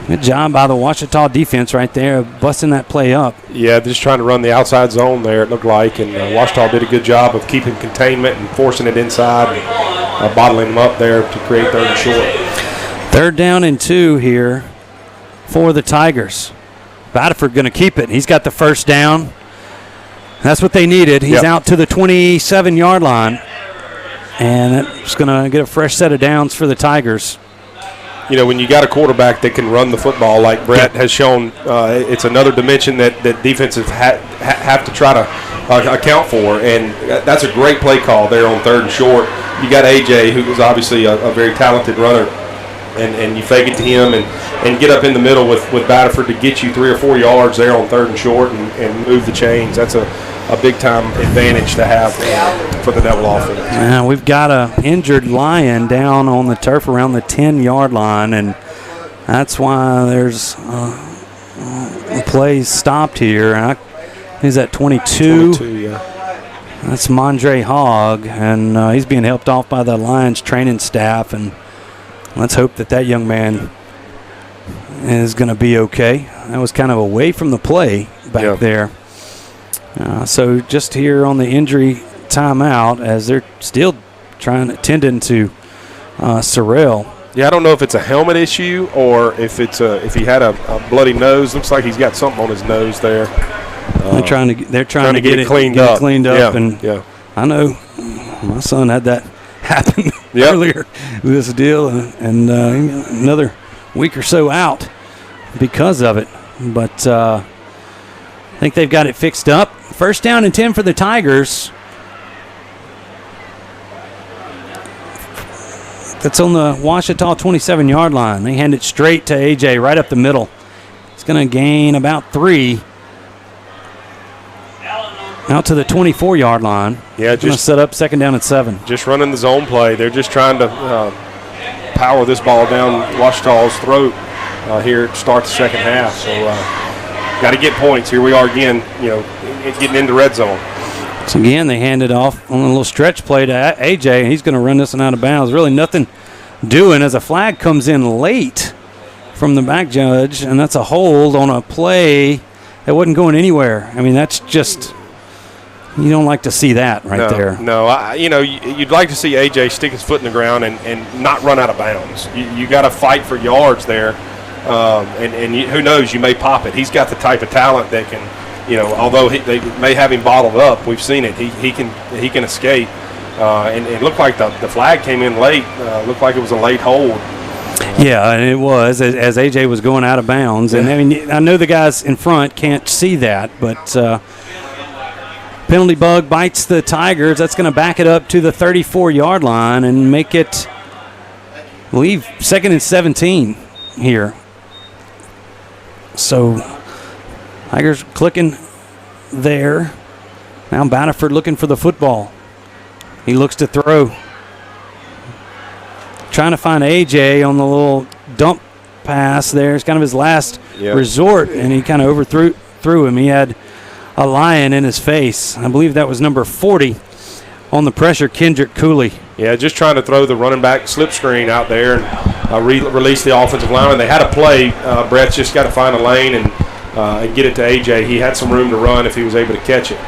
Good job by the Ouachita defense right there, busting that play up. Yeah, just trying to run the outside zone there, it looked like. And Ouachita did a good job of keeping containment and forcing it inside and bottling them up there to create third and short. 3rd down and 2 here for the Tigers. Batterford going to keep it. He's got the first down. That's what they needed. He's out to the 27-yard line. And that's going to get a fresh set of downs for the Tigers. You know, when you got a quarterback that can run the football like Brett has shown, it's another dimension that defenses have to try to account for. And that's a great play call there on 3rd and short. You got A.J., who is obviously a very talented runner. And you fake it to him and get up in the middle with Batterford to get you 3 or 4 yards there on 3rd and short and move the chains. That's a big-time advantage to have for the Neville offense. Yeah, we've got an injured Lion down on the turf around the 10-yard line, and that's why there's the play stopped here. He's at 22. 22, yeah. That's Mondre Hogg, and he's being helped off by the Lions training staff, and let's hope that young man is going to be okay. That was kind of away from the play back there. So just here on the injury timeout as they're still tending to Sorrell. Yeah, I don't know if it's a helmet issue or if he had a bloody nose. Looks like he's got something on his nose there. They're trying to get it cleaned up. Yeah. I know my son had that happen earlier with this deal, and another week or so out because of it. But I think they've got it fixed up. 1st down and 10 for the Tigers. That's on the Ouachita 27-yard line. They hand it straight to A.J. right up the middle. It's going to gain about 3. Out to the 24-yard line. Yeah, just going to set up 2nd down and 7. Just running the zone play. They're just trying to power this ball down Ouachita's throat here to start the second half. So got to get points. Here we are again, getting into red zone. So again, they hand it off on a little stretch play to A.J., and he's going to run this one out of bounds. Really nothing doing as a flag comes in late from the back judge, and that's a hold on a play that wasn't going anywhere. I mean, that's just – you don't like to see that there. No, you'd like to see A.J. stick his foot in the ground and not run out of bounds. You got to fight for yards there, and who knows, you may pop it. He's got the type of talent that can, although they may have him bottled up, we've seen it. He can escape. And it looked like the flag came in late. Looked like it was a late hold. Yeah, and it was as A.J. was going out of bounds. And I mean, I know the guys in front can't see that, but penalty bug bites the Tigers. That's going to back it up to the 34-yard line and make it, I believe, 2nd and 17 here. So Tigers clicking there. Now Batterford looking for the football. He looks to throw. Trying to find A.J. on the little dump pass there. It's kind of his last resort, and he kind of overthrew him. He had a lion in his face. I believe that was number 40 on the pressure, Kendrick Cooley. Yeah, just trying to throw the running back slip screen out there and release the offensive lineman. They had a play. Brett's just got to find a lane and get it to A.J. He had some room to run if he was able to catch it.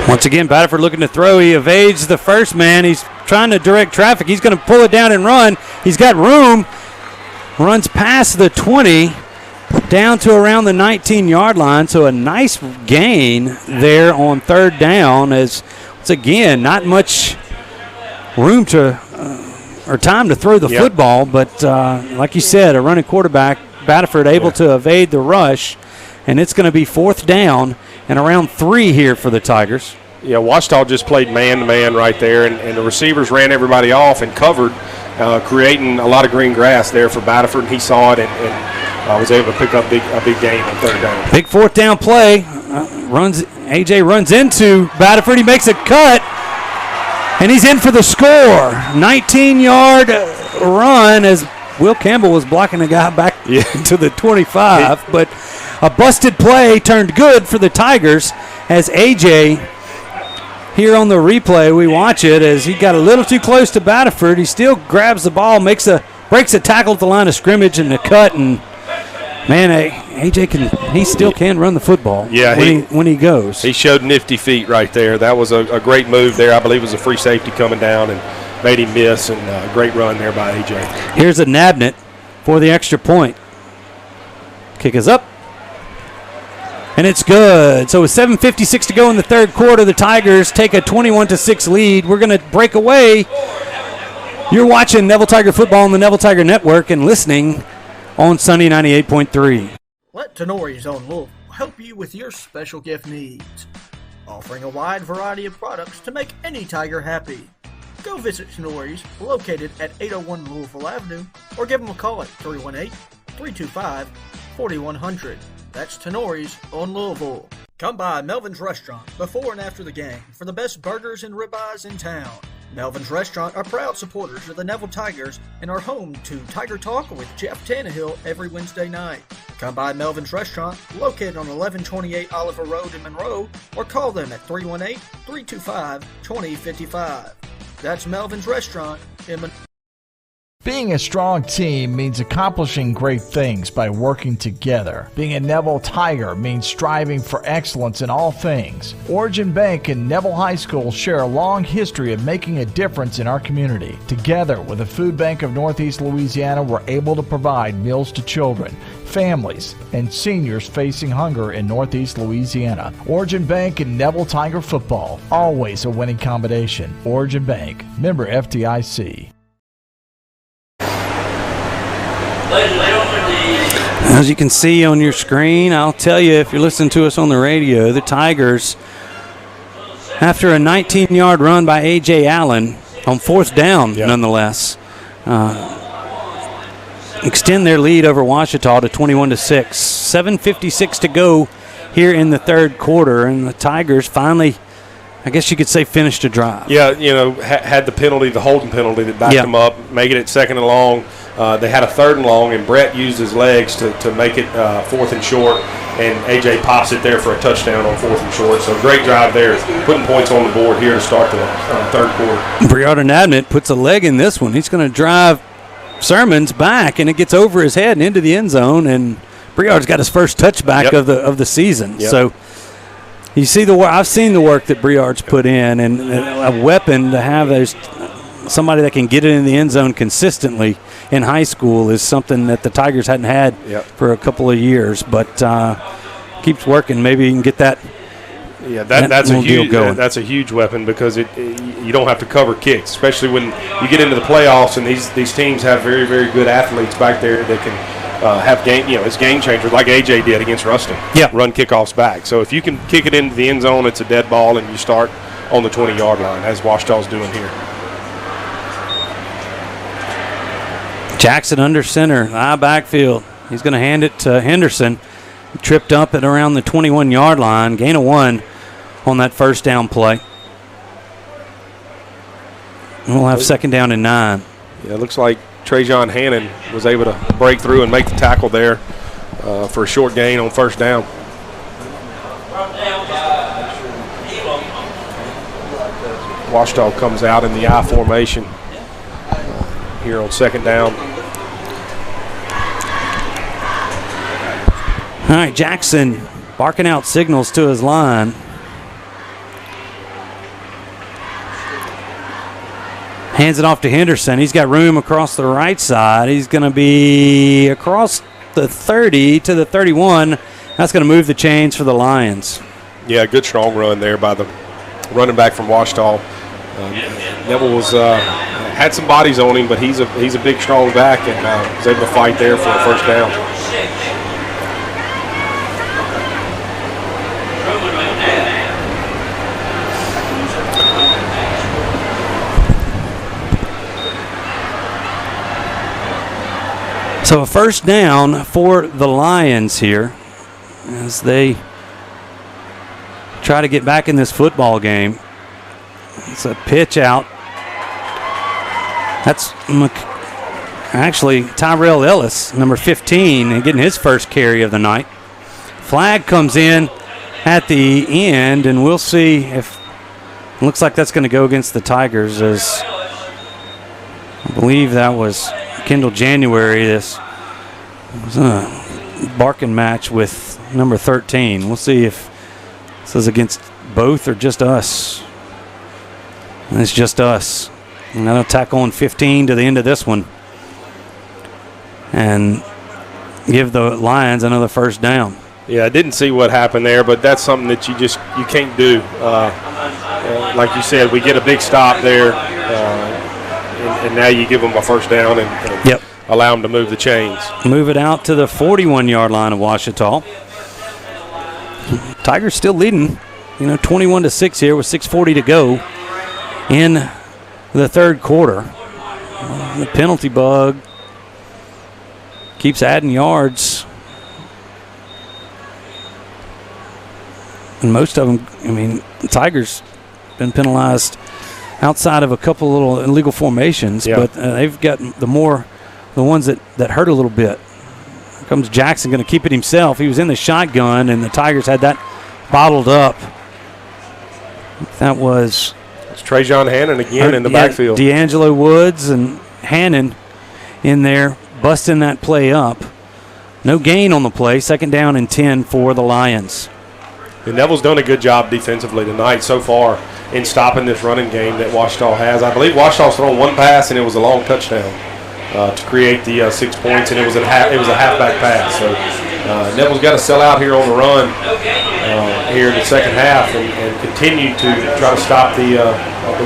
Once again, Batterford looking to throw. He evades the first man. He's trying to direct traffic. He's going to pull it down and run. He's got room. Runs past the 20, down to around the 19-yard line. So a nice gain there on third down, as once again, not much room to or time to throw the football. But like you said, a running quarterback, Batterford able to evade the rush, and it's going to be fourth down and around 3 here for the Tigers. Yeah, Ouachita just played man-to-man right there, and the receivers ran everybody off and covered, creating a lot of green grass there for Batterford, and he saw it and was able to pick up a big gain on third down. Big fourth down play. A.J. runs into Batterford. He makes a cut, and he's in for the score. 19-yard run as Will Campbell was blocking a guy back to the 25, but a busted play turned good for the Tigers as A.J. here on the replay, we watch it as he got a little too close to Batterford. He still grabs the ball, breaks a tackle at the line of scrimmage and the cut, and man, A.J. he still can run the football when he goes. He showed nifty feet right there. That was a great move there. I believe it was a free safety coming down and made him miss, and a great run there by A.J. Here's a Nabnett for the extra point. Kick is up. And it's good. So with 7:56 to go in the third quarter, the Tigers take a 21-6 lead. We're going to break away. You're watching Neville Tiger football on the Neville Tiger Network and listening on Sunday 98.3. Let Tenori's Own Louisville help you with your special gift needs, offering a wide variety of products to make any Tiger happy. Go visit Tenori's, located at 801 Louisville Avenue, or give them a call at 318-325-4100. That's Tenori's on Louisville. Come by Melvin's Restaurant before and after the game for the best burgers and ribeyes in town. Melvin's Restaurant are proud supporters of the Neville Tigers and are home to Tiger Talk with Jeff Tannehill every Wednesday night. Come by Melvin's Restaurant, located on 1128 Oliver Road in Monroe, or call them at 318-325-2055. That's Melvin's Restaurant in Monroe. Being a strong team means accomplishing great things by working together. Being a Neville Tiger means striving for excellence in all things. Origin Bank and Neville High School share a long history of making a difference in our community. Together with the Food Bank of Northeast Louisiana, we're able to provide meals to children, families, and seniors facing hunger in Northeast Louisiana. Origin Bank and Neville Tiger football, always a winning combination. Origin Bank, member FDIC. As you can see on your screen, I'll tell you if you're listening to us on the radio, the Tigers, after a 19-yard run by A.J. Allen on fourth down, nonetheless, extend their lead over Ouachita to 21-6. 7:56 to go here in the third quarter, and the Tigers finally, I guess you could say, finished a drive. Yeah, had the holding penalty that backed them up, making it second and long. They had a third and long, and Brett used his legs to make it fourth and short, and A.J. pops it there for a touchdown on fourth and short. So great drive there, putting points on the board here to start the third quarter. Briarda Nabnett puts a leg in this one. He's going to drive Sermons back, and it gets over his head and into the end zone, and Briarda's got his first touchback of the season. So you see I've seen the work that Briard's put in, and a weapon to have somebody that can get it in the end zone consistently in high school is something that the Tigers hadn't had for a couple of years, but keeps working. Maybe you can get that. Yeah, that's a huge weapon because you don't have to cover kicks, especially when you get into the playoffs and these teams have very, very good athletes back there that can have it's game changers like AJ did against Ruston. Run kickoffs back. So if you can kick it into the end zone, it's a dead ball, and you start on the 20-yard line, as Ouachita's doing here. Jackson under center, backfield. He's going to hand it to Henderson. tripped up at around the 21-yard line. Gain of 1 on that first down play. We'll have second down and 9. Yeah, it looks like Trajan Hannon was able to break through and make the tackle there for a short gain on first down. Ouachita comes out in the I formation here on second down. All right, Jackson barking out signals to his line. Hands it off to Henderson. He's got room across the right side. He's going to be across the 30 to the 31. That's going to move the chains for the Lions. Yeah, good strong run there by the running back from Ouachita. Neville was had some bodies on him, but he's a big, strong back, and was able to fight there for a first down. So a first down for the Lions here as they try to get back in this football game. It's a pitch out. That's actually Tyrell Ellis, number 15, and getting his first carry of the night. Flag comes in at the end, and we'll see if it looks like that's going to go against the Tigers, as I believe that was Kendall January. This was a barking match with number 13. We'll see if this is against both or just us. And it's just us. And that'll tackle on 15 to the end of this one and give the Lions another first down. Yeah, I didn't see what happened there, but that's something that you can't do. Like you said, we get a big stop there, and now you give them a first down and allow them to move the chains. Move it out to the 41-yard line of Ouachita. Tigers still leading, 21-6 here with 6:40 to go in the third quarter. The penalty bug keeps adding yards. And most of them, the Tigers been penalized outside of a couple little illegal formations, but they've got the ones that hurt a little bit. Here comes Jackson, going to keep it himself. He was in the shotgun, and the Tigers had that bottled up. That was... It's Trajan Hannon again in the backfield. D'Angelo Woods and Hannon in there, busting that play up. No gain on the play. Second down and 10 for the Lions. And Neville's done a good job defensively tonight so far in stopping this running game that Ouachita has. I believe Ouachita's thrown one pass, and it was a long touchdown to create the 6 points, and it was a halfback pass. So Neville's got to sell out here on the run here in the second half and continue to try to stop the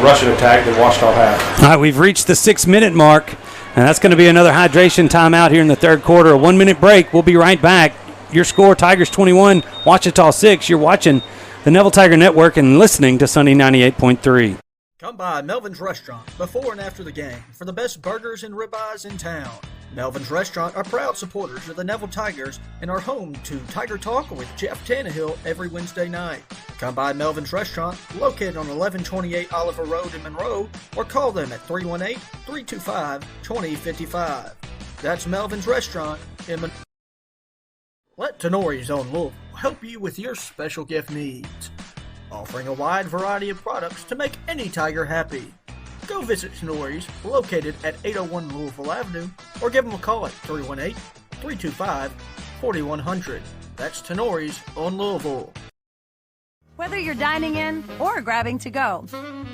rushing attack that Ouachita has. All right, we've reached the 6-minute mark, and that's going to be another hydration timeout here in the third quarter. A 1-minute break. We'll be right back. Your score, Tigers 21, Ouachita 6. You're watching the Neville Tiger Network and listening to Sunny 98.3. Come by Melvin's Restaurant before and after the game for the best burgers and ribeyes in town. Melvin's Restaurant are proud supporters of the Neville Tigers and are home to Tiger Talk with Jeff Tannehill every Wednesday night. Come by Melvin's Restaurant, located on 1128 Oliver Road in Monroe, or call them at 318-325-2055. That's Melvin's Restaurant in Monroe. Let Tenori's own Louisville help you with your special gift needs, offering a wide variety of products to make any Tiger happy. Go visit Tenori's, located at 801 Louisville Avenue, or give them a call at 318-325-4100. That's Tenori's on Louisville. Whether you're dining in or grabbing to go,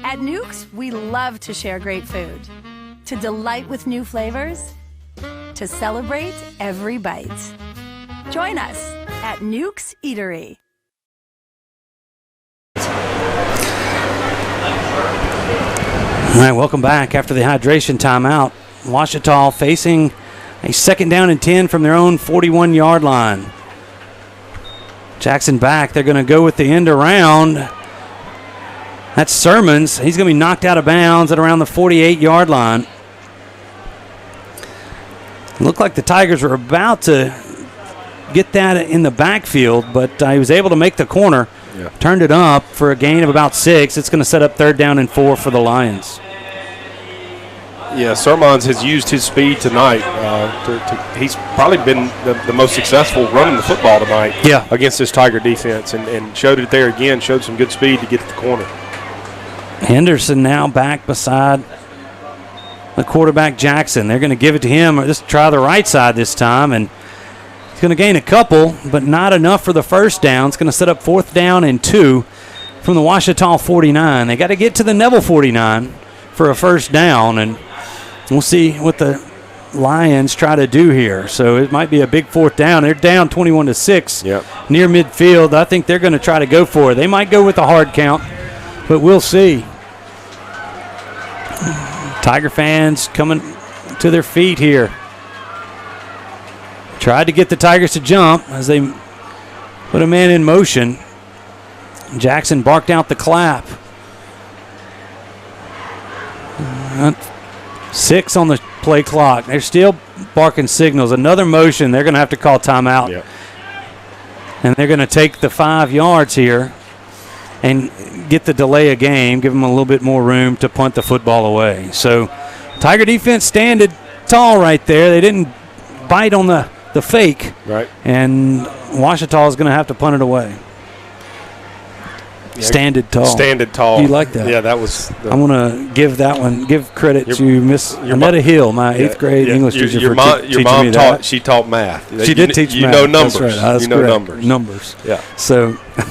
at Nukes, we love to share great food, to delight with new flavors, to celebrate every bite. Join us at Nukes Eatery. All right, welcome back after the hydration timeout. Ouachita facing a second down and 10 from their own 41-yard line. Jackson back. They're going to go with the end around. That's Sermons. He's going to be knocked out of bounds at around the 48-yard line. It looked like the Tigers were about to get that in the backfield, but he was able to make the corner, turned it up for a gain of about 6. It's going to set up 3rd down and 4 for the Lions. Yeah, Sermons has used his speed tonight. He's probably been the most successful running the football tonight against this Tiger defense, and showed it there again, showed some good speed to get to the corner. Henderson now back beside the quarterback, Jackson. They're going to give it to him, or just try the right side this time, and he's going to gain a couple, but not enough for the first down. It's going to set up 4th down and 2 from the Ouachita 49. They got to get to the Neville 49 for a first down, and we'll see what the Lions try to do here. So it might be a big 4th down. They're down 21-6 near midfield. I think they're going to try to go for it. They might go with a hard count, but we'll see. Tiger fans coming to their feet here. Tried to get the Tigers to jump as they put a man in motion. Jackson barked out the clap. 6 on the play clock. They're still barking signals. Another motion. They're going to have to call timeout. And they're going to take the 5 yards here and get the delay of game, give them a little bit more room to punt the football away. So Tiger defense standing tall right there. They didn't bite on the fake. Right. And Ouachita is going to have to punt it away. Standed tall. Standed tall. You like that? Yeah, that was. I want to give that one. Give credit to Miss Annetta Hill, my 8th grade English teacher. Your mom taught. She taught math. She did teach math. You know numbers. That's right. That's you know correct. Numbers. Yeah. So I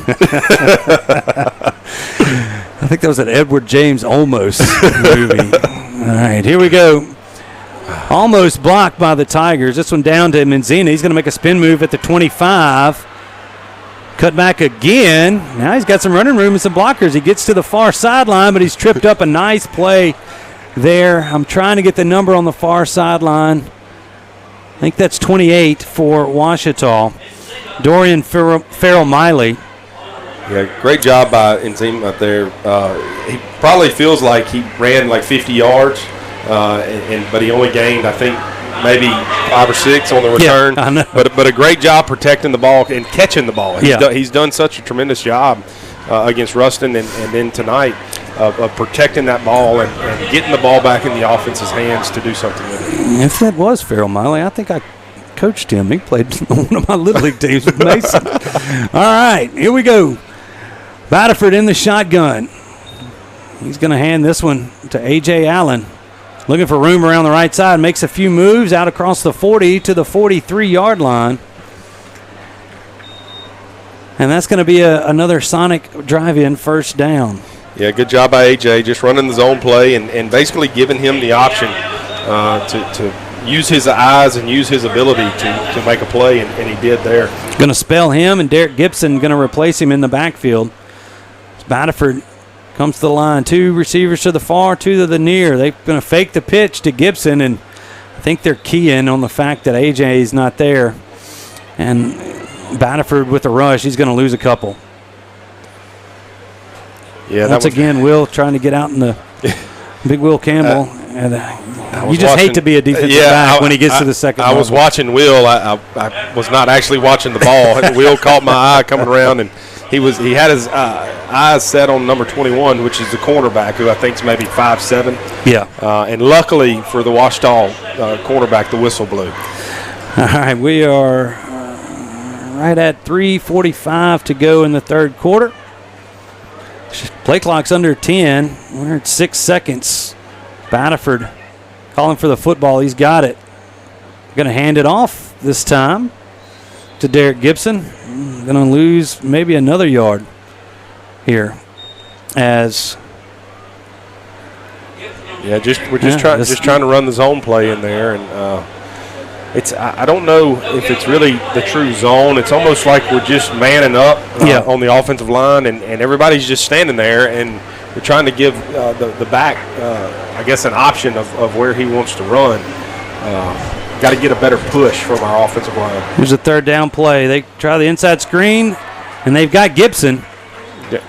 think that was an Edward James Olmos movie. All right, here we go. Almost blocked by the Tigers. This one down to Menzina. He's going to make a spin move at the 25. Cut back again. Now he's got some running room and some blockers. He gets to the far sideline, but he's tripped up. A nice play there. I'm trying to get the number on the far sideline. I think that's 28 for Ouachita. Dorian Farrell-Miley. Yeah, great job by Enzima up there. He probably feels like he ran like 50 yards, but he only gained, I think, maybe 5 or 6 on the return. I know. But a great job protecting the ball and catching the ball. He's done such a tremendous job against Ruston and then tonight of protecting that ball and getting the ball back in the offense's hands to do something with it. If that was Farrell-Miley, I think I coached him. He played on one of my Little League teams with Mason. All right, here we go. Batterford in the shotgun. He's going to hand this one to A.J. Allen. Looking for room around the right side. Makes a few moves out across the 40 to the 43-yard line. And that's going to be another Sonic drive-in first down. Yeah, good job by A.J. just running the zone play and basically giving him the option to use his eyes and use his ability to make a play, and he did there. Going to spell him, and Derek Gibson going to replace him in the backfield. Batterford comes to the line. 2 receivers to the far, 2 to the near. They're going to fake the pitch to Gibson, and I think they're keying on the fact that A.J. is not there. And Batterford with the rush, he's going to lose a couple. Yeah, once again, Will trying to get out in the big Will Campbell. You just hate to be a defensive back when he gets to the second I was watching Will. I was not actually watching the ball. Will caught my eye coming around, and he had his eyes set on number 21, which is the cornerback, who I think is maybe 5'7". Yeah. And luckily for the Ouachita cornerback, the whistle blew. All right, we are right at 3:45 to go in the third quarter. Play clock's under 10. We're at 6 seconds. Batterford calling for the football. He's got it. Going to hand it off this time to Derek Gibson. Going to lose maybe another yard here. As we're just trying to run the zone play in there, and I don't know if it's really the true zone. It's almost like we're just manning up on the offensive line, and everybody's just standing there, and we're trying to give the back, I guess, an option of where he wants to run. Got to get a better push from our offensive line. Here's a third down play. They try the inside screen, and they've got Gibson. Yeah.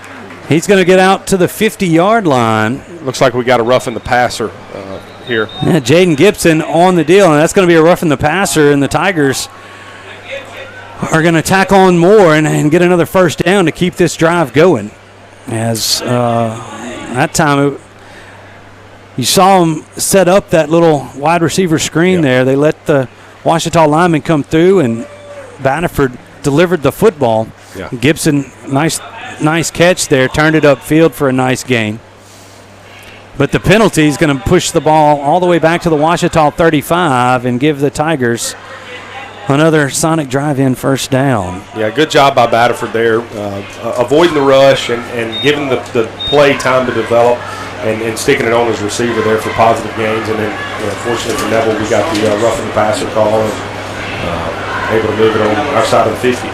He's going to get out to the 50-yard line. Looks like we got a roughing the passer here. Yeah, Jaden Gibson on the deal, and that's going to be a roughing the passer, and the Tigers are going to tack on more and get another first down to keep this drive going. As that time, you saw them set up that little wide receiver screen there. They let the Ouachita lineman come through, and Batterford delivered the football. Yeah. Gibson, nice catch there, turned it upfield for a nice gain. But the penalty is going to push the ball all the way back to the Ouachita 35 and give the Tigers another Sonic drive-in first down. Yeah, good job by Batterford there, avoiding the rush and giving the play time to develop and sticking it on his receiver there for positive gains. And then, fortunately for Neville, we got the roughing the passer call and able to move it on our side of the 50.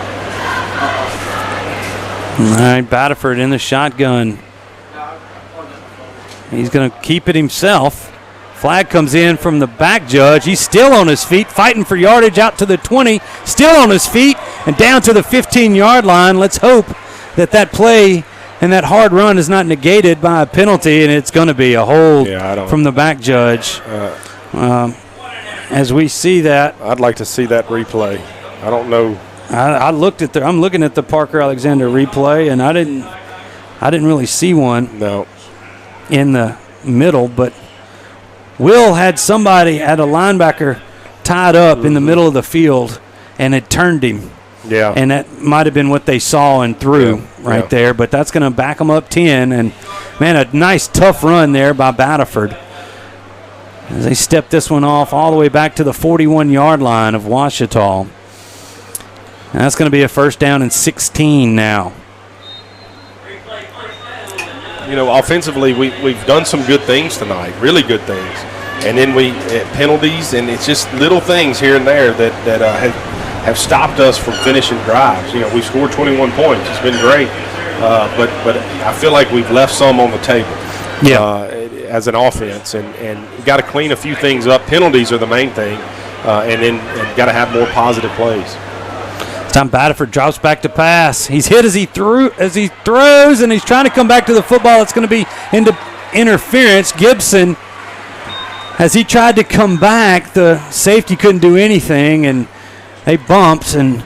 All right, Batterford in the shotgun. He's going to keep it himself. Flag comes in from the back judge. He's still on his feet, fighting for yardage out to the 20. Still on his feet and down to the 15-yard line. Let's hope that play and that hard run is not negated by a penalty, and it's going to be a hold from the back judge. As we see that, I'd like to see that replay. I don't know. I'm looking at the Parker Alexander replay, and I didn't really see one. No. In the middle, but Will had a linebacker tied up in the middle of the field, and it turned him. Yeah. And that might have been what they saw and threw there, but that's going to back them up 10. And, man, a nice tough run there by Batterford as they step this one off all the way back to the 41-yard line of Ouachita. And that's going to be a first down and 16 now. Offensively, we've done some good things tonight, really good things. And then penalties, and it's just little things here and there that have stopped us from finishing drives. We scored 21 points. It's been great. But I feel like we've left some on the table as an offense, and we've got to clean a few things up. Penalties are the main thing, and got to have more positive plays. Time Batterford drops back to pass. He's hit as he throws, and he's trying to come back to the football. It's going to be into interference. Gibson, as he tried to come back, the safety couldn't do anything, and they bumped, and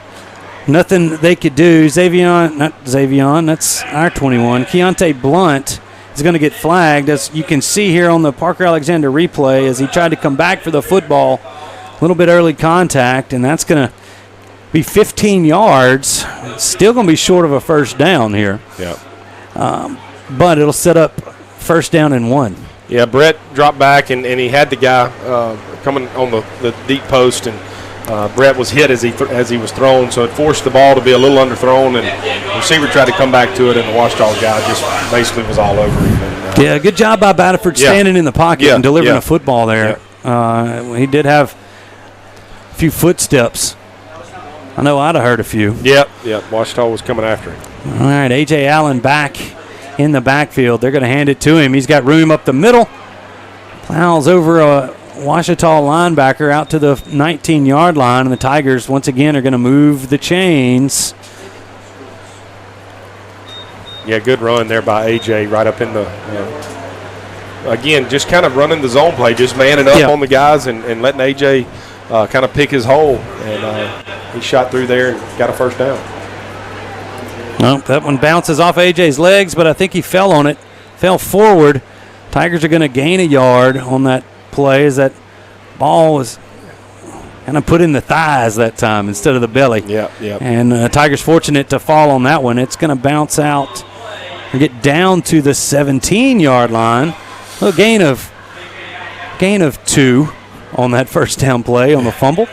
nothing they could do. That's our 21. Keontae Blunt is going to get flagged, as you can see here on the Parker Alexander replay, as he tried to come back for the football. A little bit early contact, and that's going to be 15 yards. Still going to be short of a first down here. Yeah. But it'll set up first down and 1. Yeah, Brett dropped back, and he had the guy coming on the deep post, and Brett was hit as he was thrown, so it forced the ball to be a little underthrown, and the receiver tried to come back to it, and the Ouachita guy just basically was all over him. And, good job by Batterford standing in the pocket and delivering a football there. He did have a few footsteps. I know I'd have heard a few. Yep. Ouachita was coming after him. All right, A.J. Allen back in the backfield. They're going to hand it to him. He's got room up the middle. Plows over a Ouachita linebacker out to the 19-yard line, and the Tigers once again are going to move the chains. Yeah, good run there by A.J. right up in the again, just kind of running the zone play, just manning up on the guys and letting A.J. kind of pick his hole, and he shot through there and got a first down. Well, that one bounces off A.J.'s legs, but I think he fell on it, fell forward. Tigers are going to gain a yard on that play, as that ball was kind of put in the thighs that time instead of the belly. Yeah. And Tigers fortunate to fall on that one. It's going to bounce out and get down to the 17-yard line. A gain of 2 on that first down play on the fumble.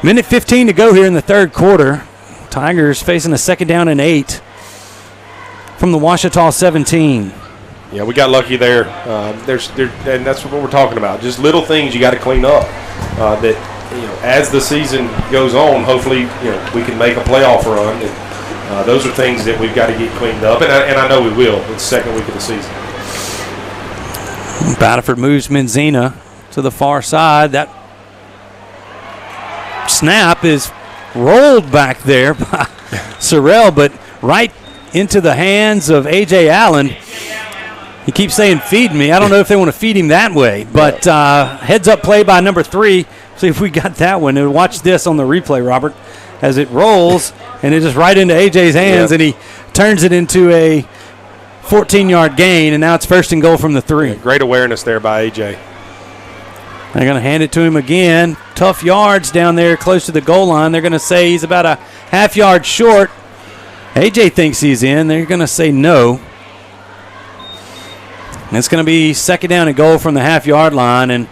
Minute 15 to go here in the third quarter. Tigers facing a second down and 8 from the Ouachita 17. Yeah, we got lucky there. And that's what we're talking about. Just little things you got to clean up. That as the season goes on, hopefully we can make a playoff run. And, those are things that we've got to get cleaned up, and I know we will. It's the second week of the season. Batterford moves Menzina to the far side. That snap is rolled back there by Sorrell, but right into the hands of A.J. Allen. He keeps saying, feed me. I don't know if they want to feed him that way, but heads-up play by number 3, See if we got that one. And watch this on the replay, Robert, as it rolls, and it just right into A.J.'s hands, and he turns it into a 14-yard gain, and now it's 1st and goal from the 3. Yeah, great awareness there by A.J. They're going to hand it to him again. Tough yards down there close to the goal line. They're going to say he's about a half yard short. A.J. thinks he's in. They're going to say no. And it's going to be 2nd down and goal from the half-yard line, and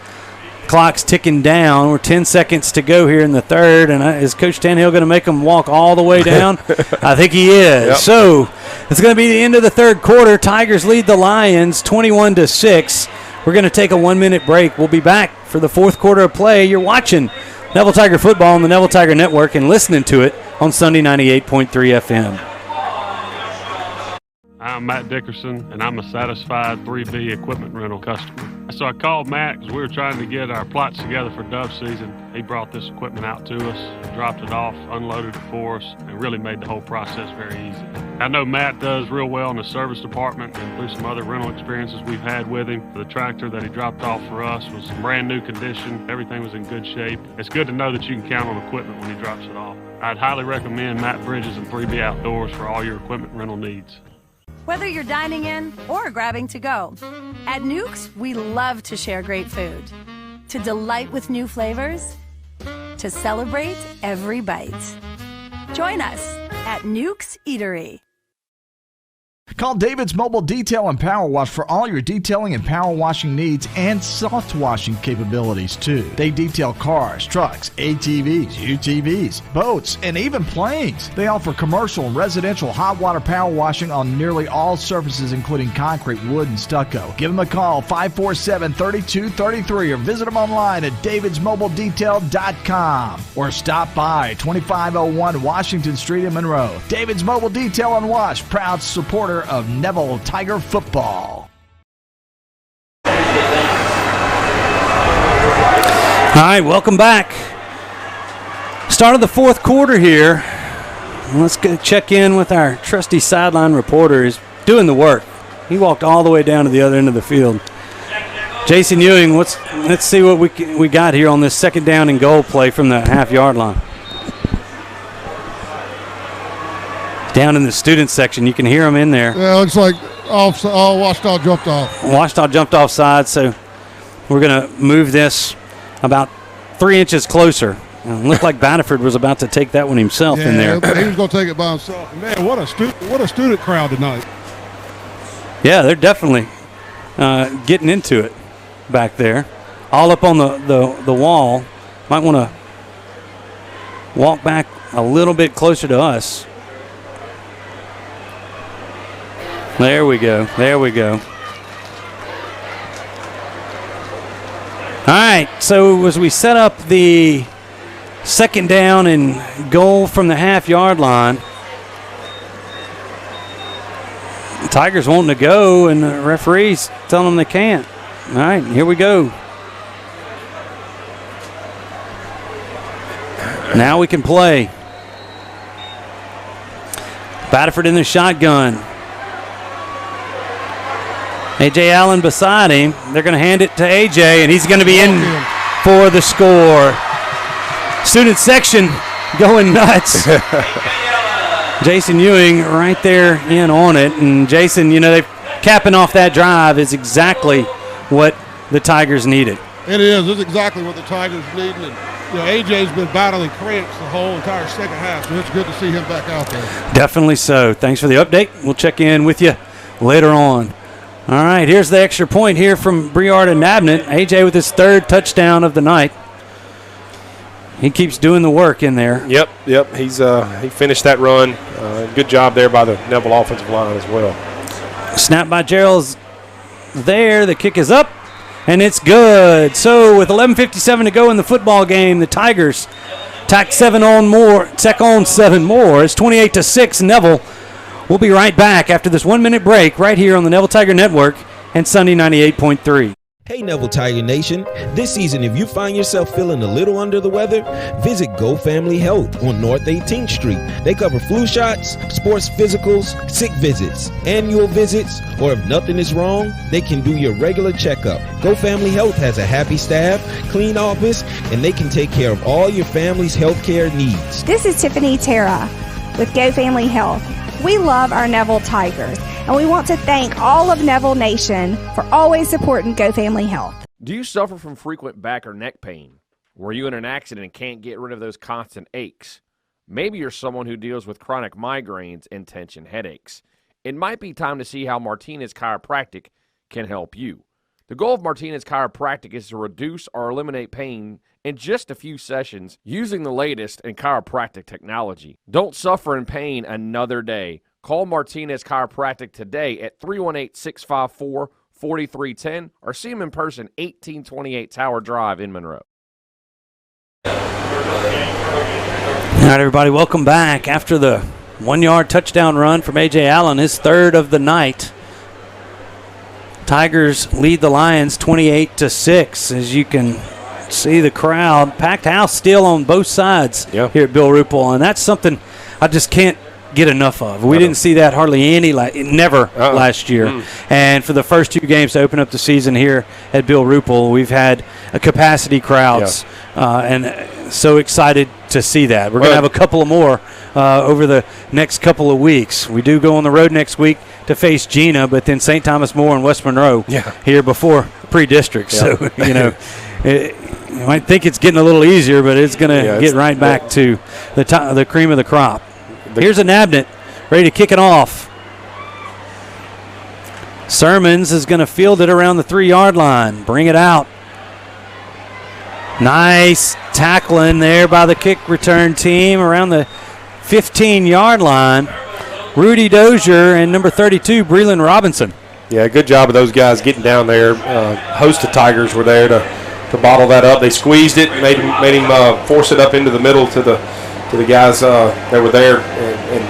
clock's ticking down. We're 10 seconds to go here in the 3rd, and is Coach Tannehill going to make them walk all the way down? I think he is. Yep. So it's going to be the end of the 3rd quarter. Tigers lead the Lions 21-6. We're going to take a 1-minute break. We'll be back for the 4th quarter of play. You're watching Neville Tiger football on the Neville Tiger Network and listening to it on Sunday 98.3 FM. I'm Matt Dickerson, and I'm a satisfied 3B equipment rental customer. So I called Matt because we were trying to get our plots together for dove season. He brought this equipment out to us, dropped it off, unloaded it for us, and really made the whole process very easy. I know Matt does real well in the service department, and through some other rental experiences we've had with him. The tractor that he dropped off for us was in brand new condition. Everything was in good shape. It's good to know that you can count on equipment when he drops it off. I'd highly recommend Matt Bridges and 3B Outdoors for all your equipment rental needs. Whether you're dining in or grabbing to go, at Nukes, we love to share great food, to delight with new flavors, to celebrate every bite. Join us at Nukes Eatery. Call David's Mobile Detail and Power Wash for all your detailing and power washing needs and soft washing capabilities, too. They detail cars, trucks, ATVs, UTVs, boats, and even planes. They offer commercial and residential hot water power washing on nearly all surfaces, including concrete, wood, and stucco. Give them a call, 547-3233, or visit them online at davidsmobiledetail.com or stop by 2501 Washington Street in Monroe. David's Mobile Detail and Wash, proud supporter of Neville Tiger football. All right, welcome back. Start of the 4th quarter here. Let's go check in with our trusty sideline reporter. He's doing the work. He walked all the way down to the other end of the field. Jason Ewing, let's see what we got here on this 2nd down and goal play from the half-yard line. Down in the student section, you can hear them in there. Yeah, it looks like Ouachita jumped off. Ouachita jumped offside, so we're going to move this about 3 inches closer. It looked like Batterford was about to take that one himself in there. He was going to take it by himself. Man, what a student crowd tonight. Yeah, they're definitely getting into it back there. All up on the wall. Might want to walk back a little bit closer to us. There we go. There we go. All right, so as we set up the 2nd down and goal from the half-yard line, the Tigers wanting to go, and the referee's telling them they can't. All right, here we go. Now we can play. Batterford in the shotgun. A.J. Allen beside him. They're going to hand it to A.J., and he's going to be in for the score. Student section going nuts. Jason Ewing right there in on it. And Jason, they capping off that drive is exactly what the Tigers needed. It is. It's exactly what the Tigers need. And A.J.'s been battling cramps the whole entire second half, so it's good to see him back out there. Definitely so. Thanks for the update. We'll check in with you later on. All right, here's the extra point here from Briard and Nabnett. A.J. with his 3rd touchdown of the night. He keeps doing the work in there. Yep. He's he finished that run. Good job there by the Neville offensive line as well. Snap by Gerald's there. The kick is up, and it's good. So with 11:57 to go in the football game, the Tigers tack 7 on more. It's 28-6. Neville. We'll be right back after this 1-minute break right here on the Neville Tiger Network and Sunday 98.3. Hey Neville Tiger Nation, this season if you find yourself feeling a little under the weather, visit Go Family Health on North 18th Street. They cover flu shots, sports physicals, sick visits, annual visits, or if nothing is wrong, they can do your regular checkup. Go Family Health has a happy staff, clean office, and they can take care of all your family's health care needs. This is Tiffany Terra with Go Family Health. We love our Neville Tigers, and we want to thank all of Neville Nation for always supporting Go Family Health. Do you suffer from frequent back or neck pain? Were you in an accident and can't get rid of those constant aches? Maybe you're someone who deals with chronic migraines and tension headaches. It might be time to see how Martinez Chiropractic can help you. The goal of Martinez Chiropractic is to reduce or eliminate pain in just a few sessions using the latest in chiropractic technology. Don't suffer in pain another day. Call Martinez Chiropractic today at 318-654-4310 or see them in person, 1828 Tower Drive in Monroe. All right, everybody, welcome back. After the 1-yard touchdown run from A.J. Allen, his third of the night, Tigers lead the Lions 28-6. As you can see, the crowd, packed house still on both sides here at Bill Ruppel, and that's something I just can't get enough of. We didn't see that hardly any, last year. And for the first 2 games to open up the season here at Bill Ruppel, we've had a capacity crowds, and so excited to see that. We're going to have a couple of more over the next couple of weeks. We do go on the road next week to face Gina, but then St. Thomas More and West Monroe here before pre-district. So, you know, you might think it's getting a little easier, but it's going to get right back to the cream of the crop. Here's an Abnett ready to kick it off. Sermons is going to field it around the 3-yard line. Bring it out. Nice tackling there by the kick return team around the 15-yard line. Rudy Dozier and number 32, Breland Robinson. Yeah, good job of those guys getting down there. Host of Tigers were there to bottle that up. They squeezed it, made him force it up into the middle to the guys that were there, and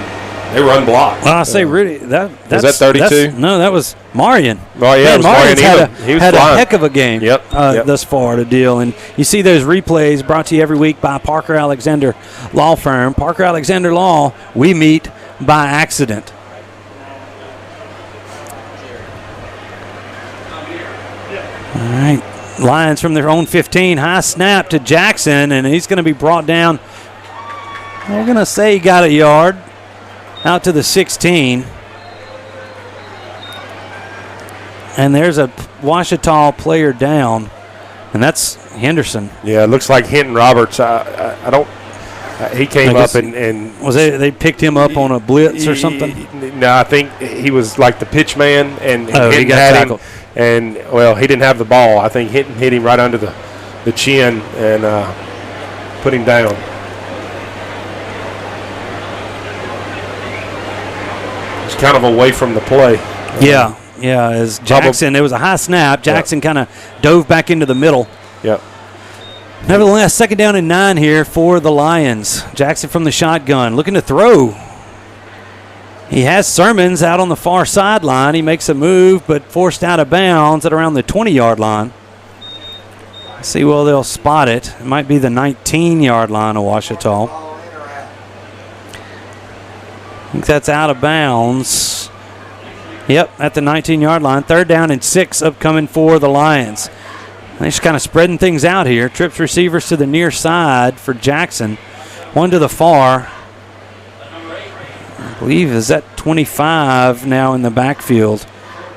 they were unblocked. Well, I say Rudy, was that 32? No, that was Marion. Oh, yeah, it was Marion. He had a heck of a game thus far to deal. And you see those replays brought to you every week by Parker Alexander Law Firm. Parker Alexander Law, we meet by accident. All right, Lions from their own 15. High snap to Jackson, and he's going to be brought down. We're going to say he got a yard out to the 16. And there's a Ouachita player down, and that's Henderson. Yeah, it looks like Hinton Roberts. I don't. He came up and was they picked him up on a blitz or something? No, I think he was like the pitch man, and he got tackled. And well, he didn't have the ball. I think Hinton hit him right under the chin and put him down. It's kind of away from the play. Yeah, as Jackson, it was a high snap. Jackson kind of dove back into the middle. Yep. Nevertheless, 2nd down and 9 here for the Lions. Jackson from the shotgun, looking to throw. He has Sermons out on the far sideline. He makes a move, but forced out of bounds at around the 20-yard line. Let's see, well, they'll spot it. It might be the 19-yard line of Ouachita. I think that's out of bounds. Yep, at the 19-yard line. 3rd down and 6 upcoming for the Lions. They're just kind of spreading things out here. Trips receivers to the near side for Jackson. One to the far. I believe is that 25 now in the backfield.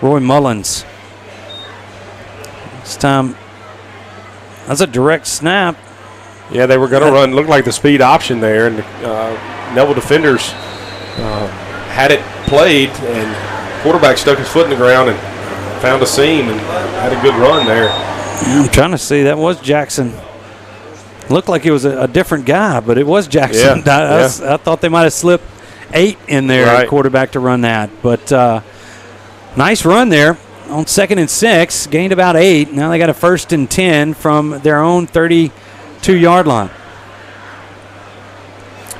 Roy Mullins. This time, that's a direct snap. Yeah, they were going to run. Looked like the speed option there, and the Neville defenders had it played, and quarterback stuck his foot in the ground and found a seam and had a good run there. I'm trying to see. That was Jackson. Looked like it was a different guy, but it was Jackson. I thought they might have slipped 8 in there, quarterback to run that. But nice run there on 2nd and 6. Gained about 8. Now they got a 1st and 10 from their own 32-yard line.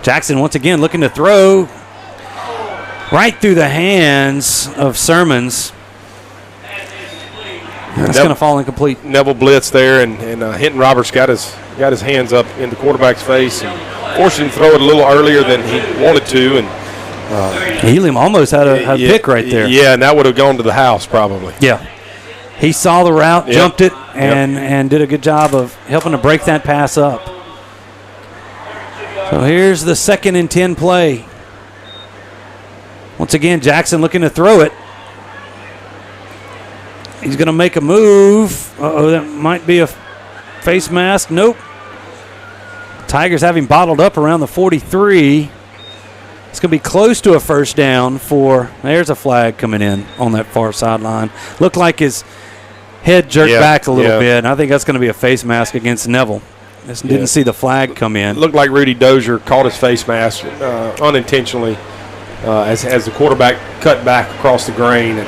Jackson once again looking to throw right through the hands of Sermons. It's going to fall incomplete. Neville blitz there, and Hinton Roberts got his hands up in the quarterback's face and forced him to throw it a little earlier than he wanted to. And Elam almost had a pick right there. Yeah, and that would have gone to the house probably. Yeah. He saw the route, jumped it, and did a good job of helping to break that pass up. So here's the 2nd and 10 play. Once again, Jackson looking to throw it. He's going to make a move. That might be a face mask. Nope. Tigers have him bottled up around the 43. It's going to be close to a first down there's a flag coming in on that far sideline. Looked like his head jerked back a little bit. And I think that's going to be a face mask against Neville. Just didn't see the flag come in. It looked like Rudy Dozier caught his face mask unintentionally as the quarterback cut back across the grain, and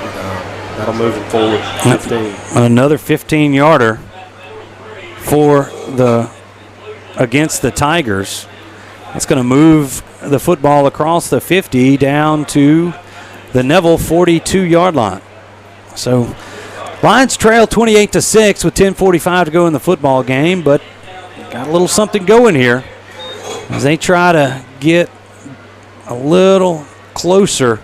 that'll move him forward 15. Another 15-yarder against the Tigers. That's going to move the football across the 50 down to the Neville 42-yard line. So Lions trail 28-6 with 10:45 to go in the football game, but got a little something going here as they try to get a little closer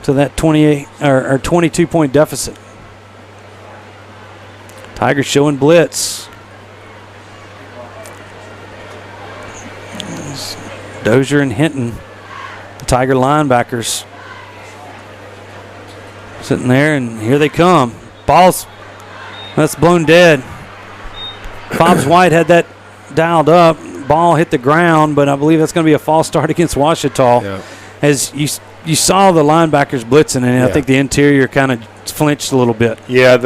to that 28 or 22-point deficit. Tigers showing blitz. Dozier and Hinton, the Tiger linebackers, sitting there, and here they come. That's blown dead. Fobbs White had that dialed up. Ball hit the ground, but I believe that's going to be a false start against Ouachita. Yeah. As you saw the linebackers blitzing, and I think the interior kind of flinched a little bit. Yeah,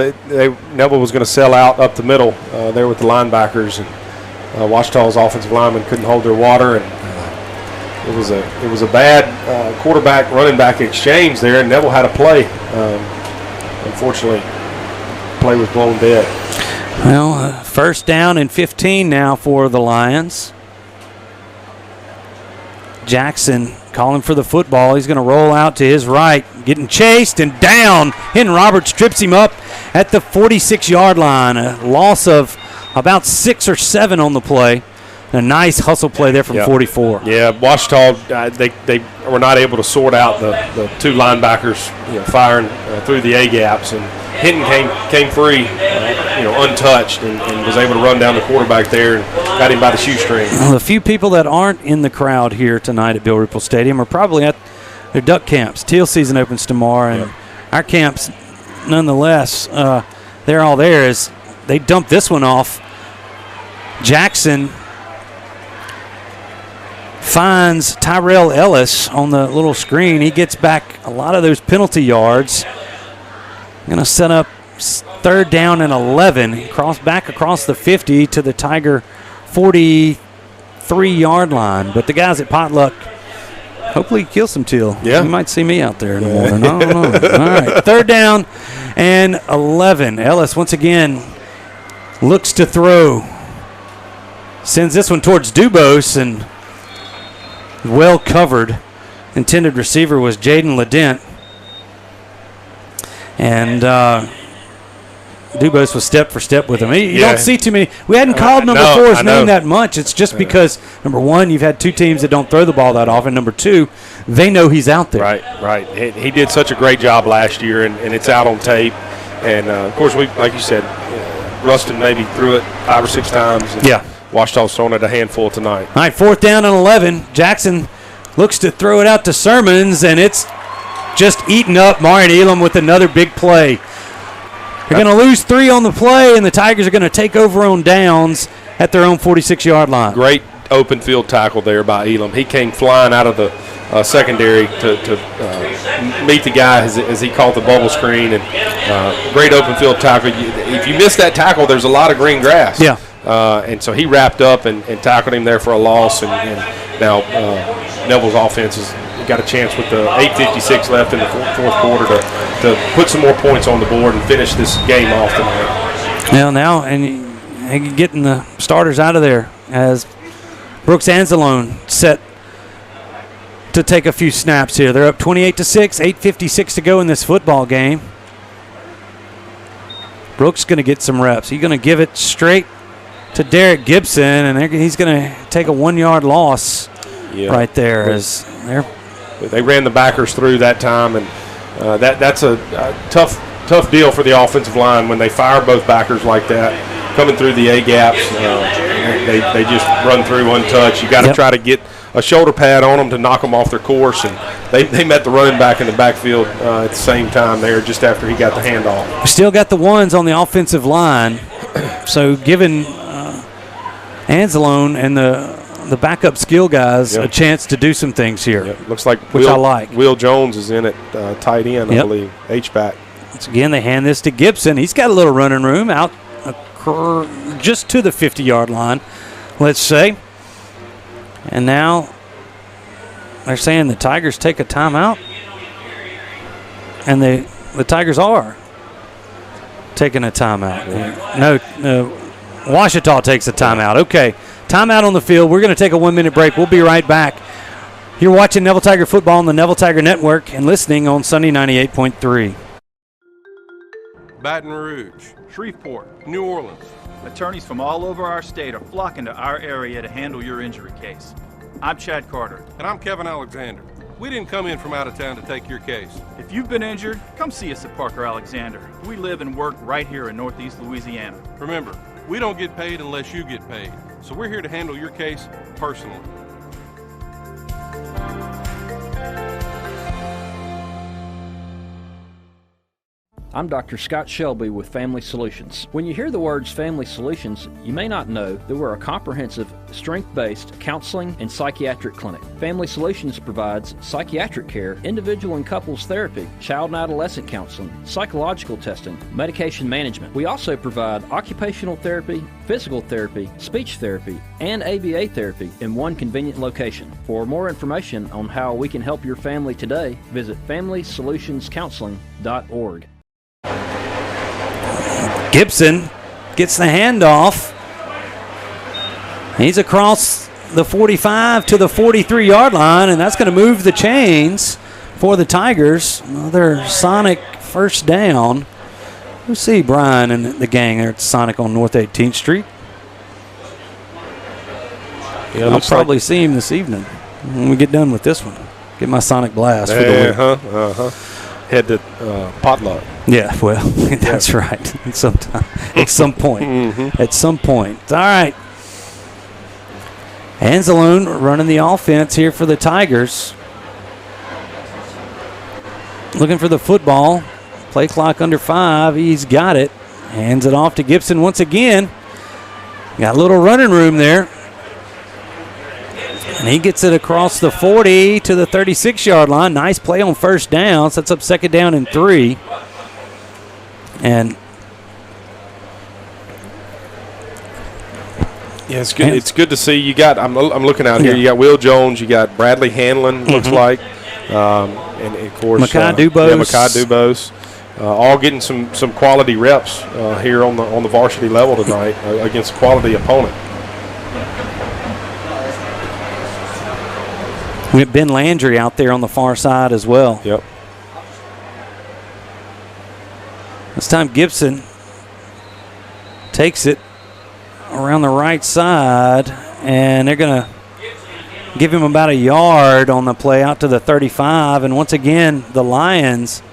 Neville was going to sell out up the middle there with the linebackers, and Ouachita's offensive linemen couldn't hold their water, and it was a bad quarterback running back exchange there, and Neville had a play. Unfortunately, play was blown dead. Well, first down and 15 now for the Lions. Jackson calling for the football. He's going to roll out to his right, getting chased and down. Hinton Roberts trips him up at the 46-yard line. A loss of about 6 or 7 on the play. A nice hustle play there from 44. Yeah, Ouachita, they were not able to sort out the two linebackers, firing through the A-gaps, and Hinton came free, untouched, and was able to run down the quarterback there and got him by the shoestring. Well, the few people that aren't in the crowd here tonight at Bill Ruppel Stadium are probably at their duck camps. Teal season opens tomorrow, and our camps, nonetheless, they're all there as they dump this one off. Jackson finds Tyrell Ellis on the little screen. He gets back a lot of those penalty yards. Going to set up third down and 11. Back across the 50 to the Tiger 43-yard line. But the guys at Potluck hopefully kill some teal. Yeah. You might see me out there in the morning. I don't know. All right, third down and 11. Ellis once again looks to throw. Sends this one towards Dubose, and well covered. Intended receiver was Jaden Ledent. And Dubose was step for step with him. You don't see too many. We hadn't called number 4's name that much. It's just because, number one, you've had two teams that don't throw the ball that often. Number two, they know he's out there. Right. He did such a great job last year, and it's out on tape. And, of course, like you said, Rustin maybe threw it 5 or 6 times. Ouachita's throwing it a handful tonight. All right, fourth down and 11. Jackson looks to throw it out to Sermons, and it's just eaten up. Marion Elam with another big play. They're going to lose 3 on the play, and the Tigers are going to take over on downs at their own 46-yard line. Great open field tackle there by Elam. He came flying out of the secondary to meet the guy as he caught the bubble screen. And great open field tackle. If you miss that tackle, there's a lot of green grass. Yeah. And so he wrapped up and tackled him there for a loss. And now Neville's offense has got a chance with the 8:56 left in the fourth quarter to put some more points on the board and finish this game off tonight. Well, now, and getting the starters out of there as Brooks Anzalone set to take a few snaps here. They're up 28-6, 8:56 to go in this football game. Brooks going to get some reps. He's going to give it straight to Derek Gibson, and he's going to take a 1-yard loss right there. They ran the backers through that time, and that's a tough deal for the offensive line when they fire both backers like that, coming through the A-gaps. They just run through untouched. You got to try to get a shoulder pad on them to knock them off their course, and they met the running back in the backfield at the same time there just after he got the handoff. We still got the ones on the offensive line, so giving Anzalone and the backup skill guys a chance to do some things here. Looks like which I like. Will Jones is in at tight end, I believe, H-back. Once again, they hand this to Gibson. He's got a little running room out just to the 50-yard line, let's say. And now they're saying the Tigers take a timeout. And the Tigers are taking a timeout. No, Ouachita takes a timeout. Okay, timeout on the field. We're going to take a 1-minute break. We'll be right back. You're watching Neville Tiger football on the Neville Tiger Network and listening on Sunday 98.3. Baton Rouge, Shreveport, New Orleans. Attorneys from all over our state are flocking to our area to handle your injury case. I'm Chad Carter. And I'm Kevin Alexander. We didn't come in from out of town to take your case. If you've been injured, come see us at Parker Alexander. We live and work right here in Northeast Louisiana. Remember, we don't get paid unless you get paid. So we're here to handle your case personally. I'm Dr. Scott Shelby with Family Solutions. When you hear the words Family Solutions, you may not know that we're a comprehensive, strength-based counseling and psychiatric clinic. Family Solutions provides psychiatric care, individual and couples therapy, child and adolescent counseling, psychological testing, medication management. We also provide occupational therapy, physical therapy, speech therapy, and ABA therapy in one convenient location. For more information on how we can help your family today, visit FamilySolutionsCounseling.org. Gibson gets the handoff. He's across the 45 to the 43-yard line, and that's going to move the chains for the Tigers. Another Sonic first down. We'll see Brian and the gang there at Sonic on North 18th Street. Yeah, I'll probably see him this evening when we get done with this one. Get my Sonic blast for the week. Head to potluck. Yeah, well, that's right. At some point. At some point. All right. Anzalone running the offense here for the Tigers. Looking for the football. Play clock under 5. He's got it. Hands it off to Gibson once again. Got a little running room there. And he gets it across the 40 to the 36-yard line. Nice play on first down. Sets up second down and 3. And yeah, it's good. It's good to see. You got. I'm looking out here. You got Will Jones. You got Bradley Hanlon. Looks like, and of course Makai Dubose. Makai Dubose. All getting some quality reps here on the varsity level tonight against a quality opponent. We have Ben Landry out there on the far side as well. Yep. This time Gibson takes it around the right side, and they're going to give him about a yard on the play out to the 35. And once again, the Lions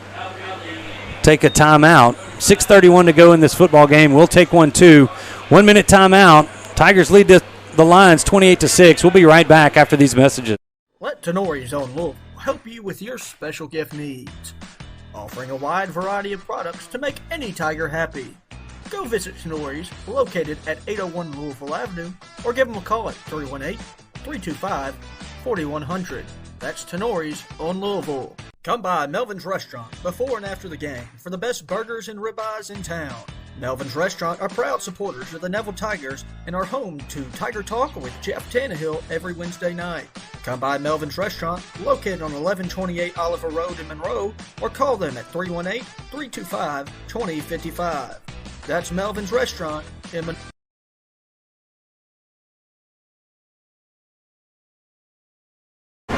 take a timeout. 6:31 to go in this football game. We'll take one too. 1 minute timeout. Tigers lead the Lions 28-6. We'll be right back after these messages. Let Tenori's own Louisville help you with your special gift needs, offering a wide variety of products to make any Tiger happy. Go visit Tenori's, located at 801 Louisville Avenue, or give them a call at 318-325-4100. That's Tenori's on Louisville. Come by Melvin's Restaurant before and after the game for the best burgers and ribeyes in town. Melvin's Restaurant are proud supporters of the Neville Tigers and are home to Tiger Talk with Jeff Tannehill every Wednesday night. Come by Melvin's Restaurant, located on 1128 Oliver Road in Monroe, or call them at 318-325-2055. That's Melvin's Restaurant in Monroe. All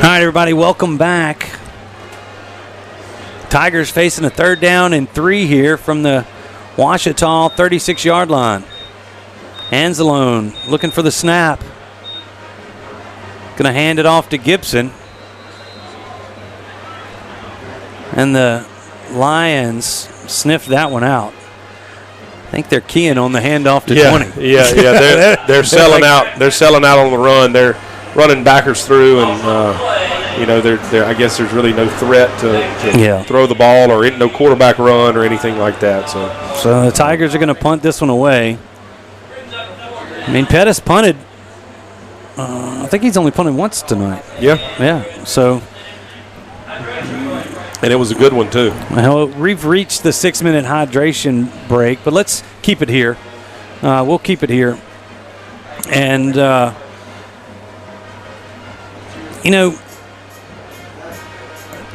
right, everybody, welcome back. Tigers facing a 3rd down and 3 here from the Ouachita 36-yard line. Anzalone looking for the snap. Going to hand it off to Gibson. And the Lions sniffed that one out. I think they're keying on the handoff to 20. Yeah. They're selling out. They're selling out on the run. They're running backers through, and they're I guess there's really no threat to throw the ball or no quarterback run or anything like that. So the Tigers are going to punt this one away. I mean, Pettis punted. I think he's only punted once tonight. Yeah. So. And it was a good one, too. Well, we've reached the 6-minute hydration break, but let's keep it here. We'll keep it here. And,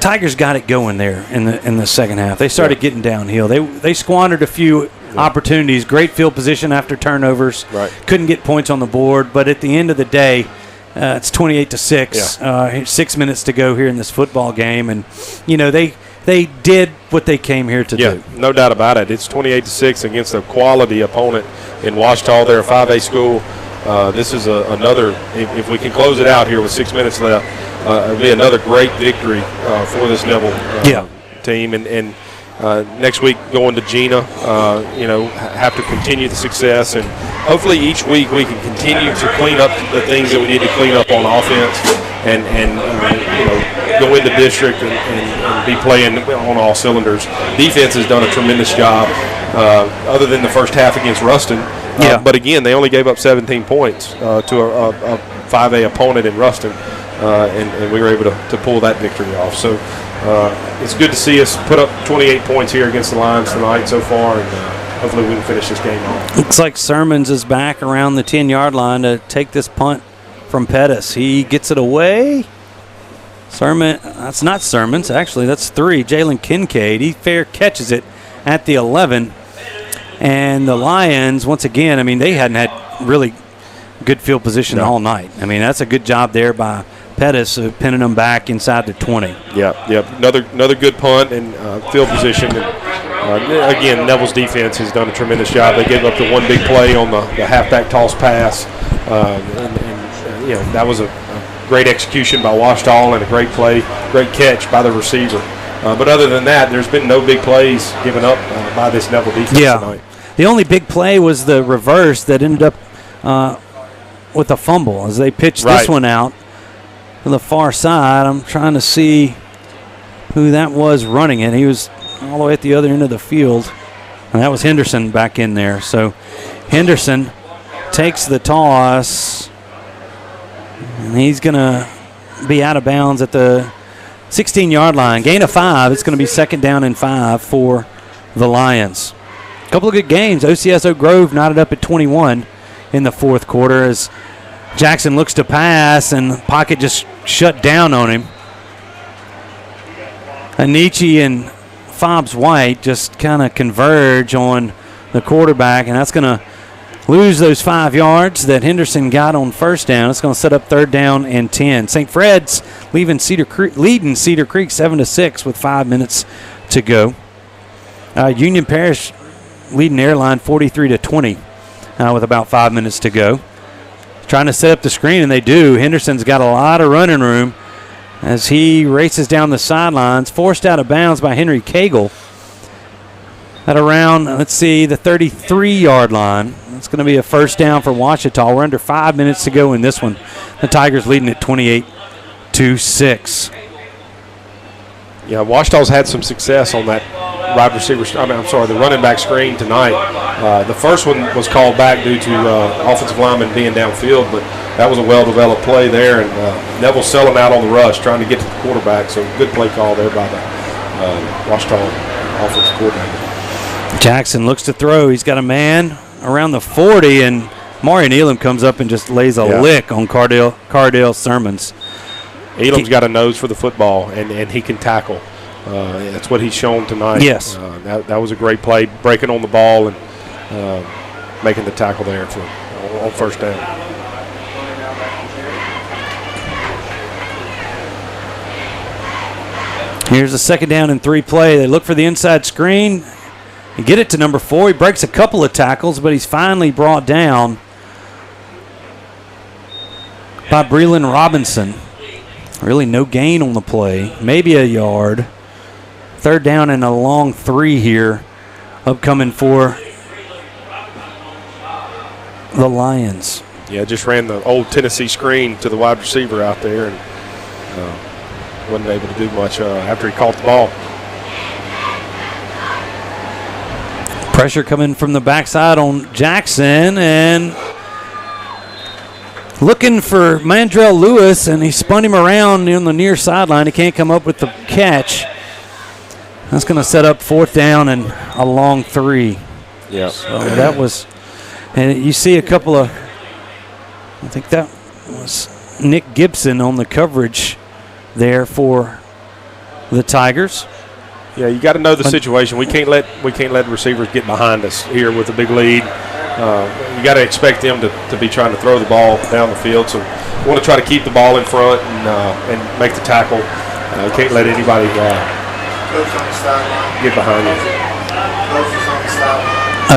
Tigers got it going there in the second half. They started getting downhill. They squandered a few opportunities. Great field position after turnovers. Right. Couldn't get points on the board, but at the end of the day, it's 28-6. 6 minutes to go here in this football game, and they did what they came here to do. No doubt about it. It's 28-6 against a quality opponent in Ouachita. They're a 5A school. This is another. If we can close it out here with 6 minutes left, it'll be another great victory for this Neville team. And next week going to Gina, have to continue the success, and hopefully each week we can continue to clean up the things that we need to clean up on offense, and go into district and be playing on all cylinders. Defense has done a tremendous job, other than the first half against Ruston. But again, they only gave up 17 points to a 5A opponent in Ruston, and we were able to pull that victory off. So it's good to see us put up 28 points here against the Lions tonight so far, and hopefully we can finish this game off. Looks like Sermons is back around the 10-yard line to take this punt from Pettis. He gets it away. That's not Sermons, actually. That's 3. Jalen Kincaid. He fair catches it at the 11. And the Lions, once again, I mean, they hadn't had really good field position all night. I mean, that's a good job there by Pettis pinning them back inside the 20. Another good punt and field position. And, again, Neville's defense has done a tremendous job. They gave up the one big play on the halfback toss pass. That was a great execution by Ouachita and a great play, great catch by the receiver. But other than that, there's been no big plays given up by this Neville defense tonight. The only big play was the reverse that ended up with a fumble as they pitched this one out to the far side. I'm trying to see who that was running it. He was all the way at the other end of the field, and that was Henderson back in there. So Henderson takes the toss, and he's going to be out of bounds at the 16-yard line. Gain of 5. It's going to be 2nd down and 5 for the Lions. A couple of good games. OCS Oak Grove knotted up at 21 in the fourth quarter as Jackson looks to pass and the pocket just shut down on him. Anichi and Fobbs White just kind of converge on the quarterback, and that's going to lose those 5 yards that Henderson got on first down. It's going to set up 3rd down and 10. St. Fred's leading Cedar Creek 7-6 with 5 minutes to go. Union Parish leading Airline 43-20 with about 5 minutes to go. Trying to set up the screen, and they do. Henderson's got a lot of running room as he races down the sidelines, forced out of bounds by Henry Cagle at around, the 33-yard line. It's going to be a 1st down for Ouachita. We're under 5 minutes to go in this one. The Tigers leading at 28-6. Yeah, Ouachita's had some success on that the running back screen tonight. The first one was called back due to offensive lineman being downfield, but that was a well-developed play there, and Neville's selling out on the rush, trying to get to the quarterback, so good play call there by the Ouachita offensive coordinator. Jackson looks to throw. He's got a man around the 40, and Marion Elam comes up and just lays a lick on Cardale Sermons. Elam's got a nose for the football, and he can tackle. That's what he's shown tonight. Yes. That was a great play, breaking on the ball and making the tackle there on 1st down. Here's a 2nd down and 3 play. They look for the inside screen. They get it to number 4. He breaks a couple of tackles, but he's finally brought down by Breland Robinson. Really no gain on the play. Maybe a yard. 3rd down and a long 3 here upcoming for the Lions. Yeah, just ran the old Tennessee screen to the wide receiver out there and wasn't able to do much after he caught the ball. Pressure coming from the backside on Jackson and looking for Mandrell Lewis, and he spun him around on the near sideline. He can't come up with the catch. That's going to set up 4th down and a long 3. Yeah. So that was, and you see a couple of, I think that was Nick Gibson on the coverage there for the Tigers. Yeah, you got to know the situation. We can't let receivers get behind us here with a big lead. You got to expect them to be trying to throw the ball down the field. So we want to try to keep the ball in front and make the tackle. Can't let anybody get behind you.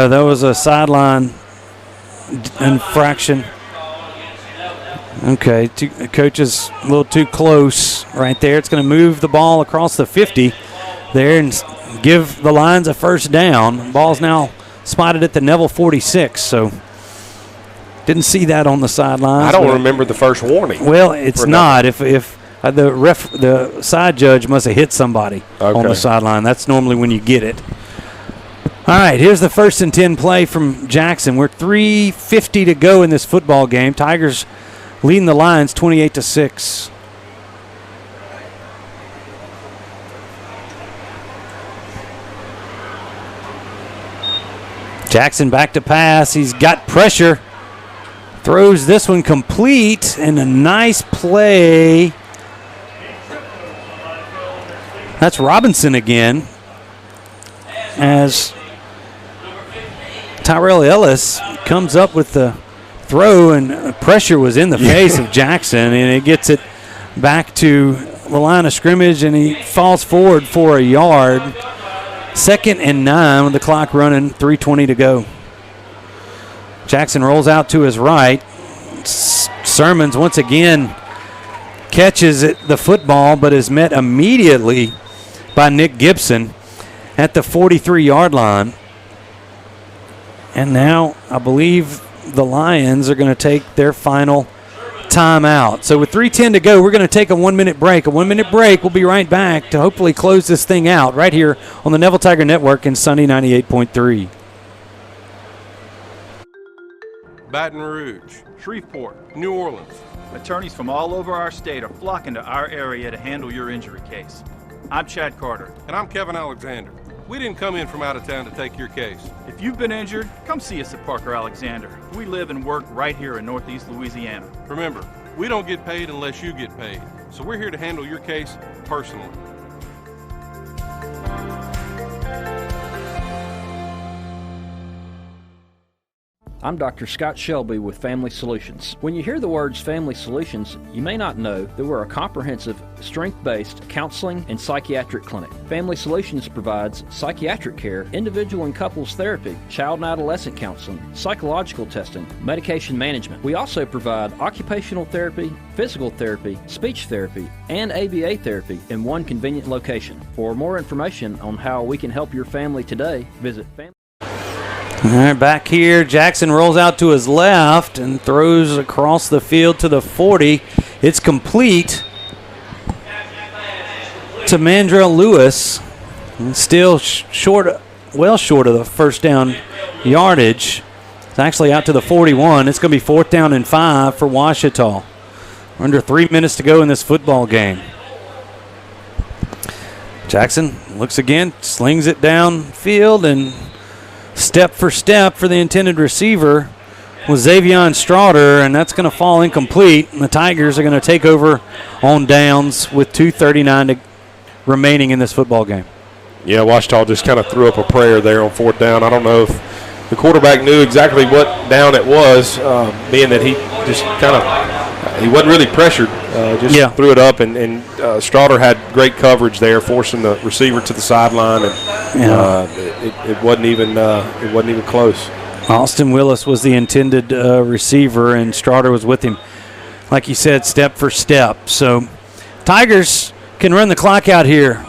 That was a sideline infraction. Okay, coach is a little too close right there. It's going to move the ball across the 50 there and give the Lions a 1st down. Ball's now spotted at the Neville 46, so didn't see that on the sidelines. I don't remember the first warning. Well, it's not. If the side judge must have hit somebody on the sideline. That's normally when you get it. All right, here's the 1st and 10 play from Jackson. We're 3:50 to go in this football game. Tigers leading the Lions 28-6. Jackson back to pass. He's got pressure. Throws this one complete, and a nice play. That's Robinson again, as Tyrell Ellis comes up with the throw, and pressure was in the face of Jackson, and it gets it back to the line of scrimmage, and he falls forward for a yard. 2nd and 9 with the clock running, 3:20 to go. Jackson rolls out to his right. Sermons once again catches the football, but is met immediately by Nick Gibson at the 43-yard line. And now I believe the Lions are going to take their final timeout. So with 3:10 to go, we're going to take a 1-minute break. A 1-minute break. We'll be right back to hopefully close this thing out right here on the Neville Tiger Network in Sunny 98.3. Baton Rouge, Shreveport, New Orleans. Attorneys from all over our state are flocking to our area to handle your injury case. I'm Chad Carter. And I'm Kevin Alexander. We didn't come in from out of town to take your case. If you've been injured, come see us at Parker Alexander. We live and work right here in Northeast Louisiana. Remember, we don't get paid unless you get paid. So we're here to handle your case personally. I'm Dr. Scott Shelby with Family Solutions. When you hear the words Family Solutions, you may not know that we're a comprehensive, strength-based counseling and psychiatric clinic. Family Solutions provides psychiatric care, individual and couples therapy, child and adolescent counseling, psychological testing, medication management. We also provide occupational therapy, physical therapy, speech therapy, and ABA therapy in one convenient location. For more information on how we can help your family today, visit Family. All right, back here, Jackson rolls out to his left and throws across the field to the 40. It's complete to Mandrell Lewis. And still well short of the 1st down yardage. It's actually out to the 41. It's going to be 4th down and 5 for Ouachita. We're under 3 minutes to go in this football game. Jackson looks again, slings it downfield, and step for step for the intended receiver was Xavion Stroughter, and that's going to fall incomplete. And the Tigers are going to take over on downs with 2:39 remaining in this football game. Yeah, Ouachita just kind of threw up a prayer there on 4th down. I don't know if the quarterback knew exactly what down it was, being that he just he wasn't really pressured Just threw it up, and Stroughter had great coverage there, forcing the receiver to the sideline, and it wasn't even close. Austin Willis was the intended receiver, and Stroughter was with him, like you said, step for step. So Tigers can run the clock out here.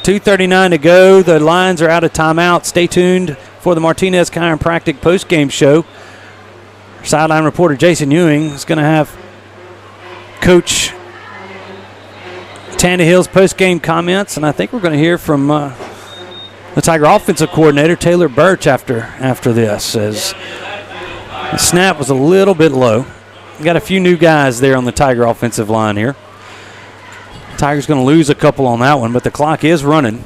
2:39 to go. The Lions are out of timeout. Stay tuned for the Martinez Chiropractic postgame show. Sideline reporter Jason Ewing is going to have Coach Tannehill's postgame comments, and I think we're going to hear from the Tiger offensive coordinator, Taylor Birch, after this, as the snap was a little bit low. We got a few new guys there on the Tiger offensive line here. Tiger's going to lose a couple on that one, but the clock is running.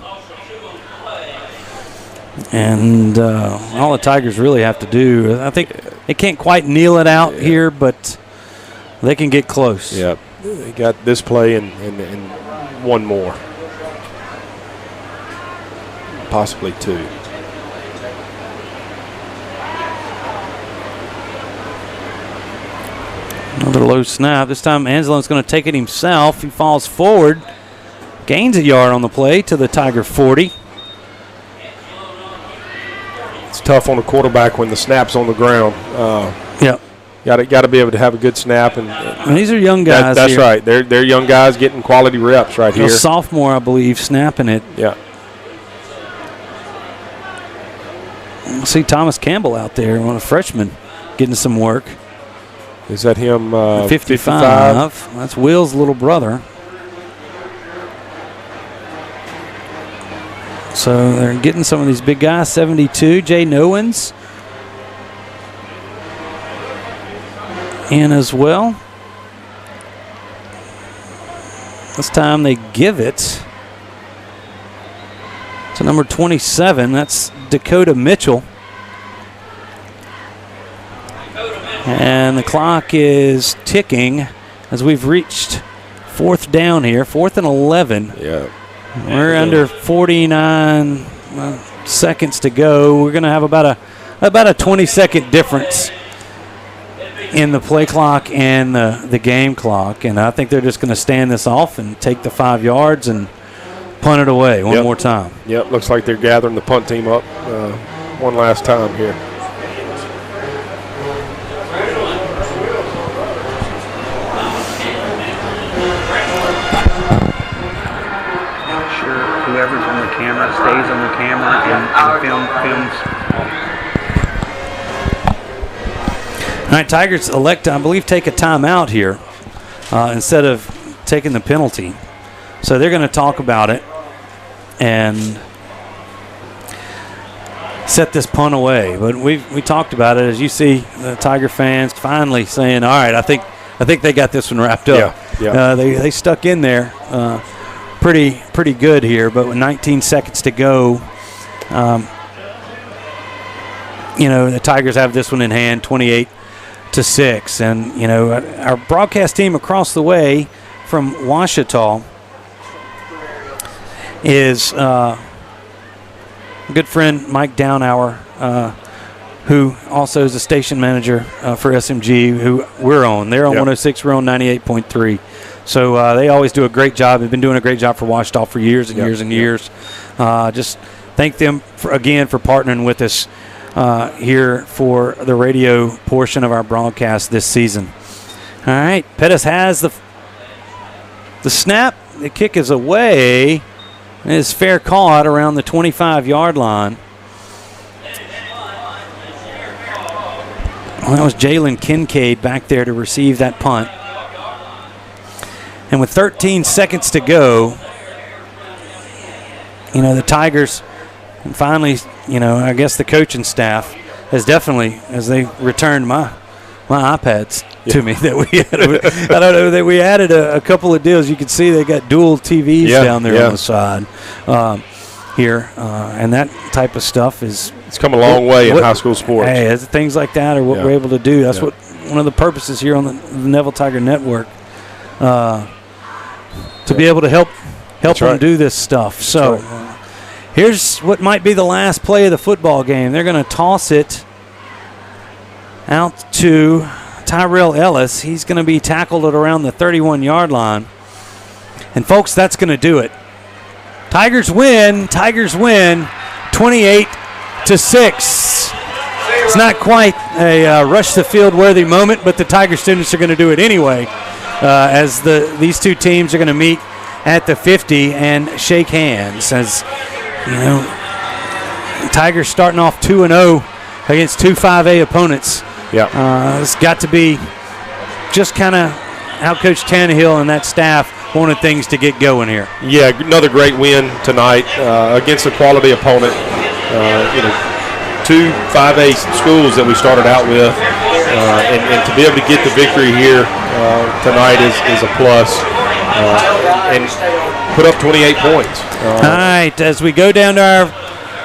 And all the Tigers really have to do, I think they can't quite kneel it out here, but they can get close. Yep. They got this play and one more. Possibly two. Another low snap. This time Angelo's going to take it himself. He falls forward, gains a yard on the play to the Tiger 40. It's tough on the quarterback when the snap's on the ground. Yep. Got to be able to have a good snap, and these are young guys. That's here. right. They're young guys getting quality reps right here. A sophomore, I believe, snapping it. Yeah. We'll see Thomas Campbell out there, one of the freshmen, getting some work. Is that him? 55. That's Will's little brother. So they're getting some of these big guys. 72, Jay Nowens in as well. This time they give it to number 27. That's Dakota Mitchell. And the clock is ticking as we've reached fourth down here, 4th and 11. Yeah. We're under 49 seconds to go. We're going to have about a 20-second difference in the play clock and the game clock. And I think they're just going to stand this off and take the 5 yards and punt it away one more time. Yep, looks like they're gathering the punt team up one last time here. Whoever's on the camera stays on the camera and films. All right, Tigers elect to, I believe, take a timeout here instead of taking the penalty. So they're going to talk about it and set this punt away. But we talked about it, as you see the Tiger fans finally saying, all right, I think they got this one wrapped up. Yeah. They stuck in there pretty good here, but with 19 seconds to go, the Tigers have this one in hand, 28-6. And, our broadcast team across the way from Ouachita is a good friend, Mike Downhour, who also is a station manager for SMG, who we're on. They're on 106, we're on 98.3. So they always do a great job. They've been doing a great job for Ouachita for years and years and years. Just thank them again for partnering with us here for the radio portion of our broadcast this season. All right, Pettis has the snap. The kick is away. It's fair call out around the 25-yard line. Well, that was Jalen Kincaid back there to receive that punt. And with 13 seconds to go, the Tigers, and finally, I guess the coaching staff has definitely, as they returned my iPads to me, that we had, I don't know, that we added a couple of deals. You can see they got dual TVs down there on the side here, and that type of stuff is. It's come a long way in high school sports. Hey, things like that are what we're able to do. That's what one of the purposes here on the Neville Tiger Network. To be able to help them do this stuff. So here's what might be the last play of the football game. They're going to toss it out to Tyrell Ellis. He's going to be tackled at around the 31-yard line. And, folks, that's going to do it. Tigers win 28-6. It's not quite a rush the field worthy moment, but the Tiger students are going to do it anyway, as these two teams are going to meet at the 50 and shake hands. As you know, Tigers starting off 2-0 against two 5A opponents. Yeah, it's got to be just kind of how Coach Tannehill and that staff wanted things to get going here. Yeah, another great win tonight against a quality opponent. Two 5A schools that we started out with, and to be able to get the victory here tonight is a plus, and put up 28 points. All right, as we go down to our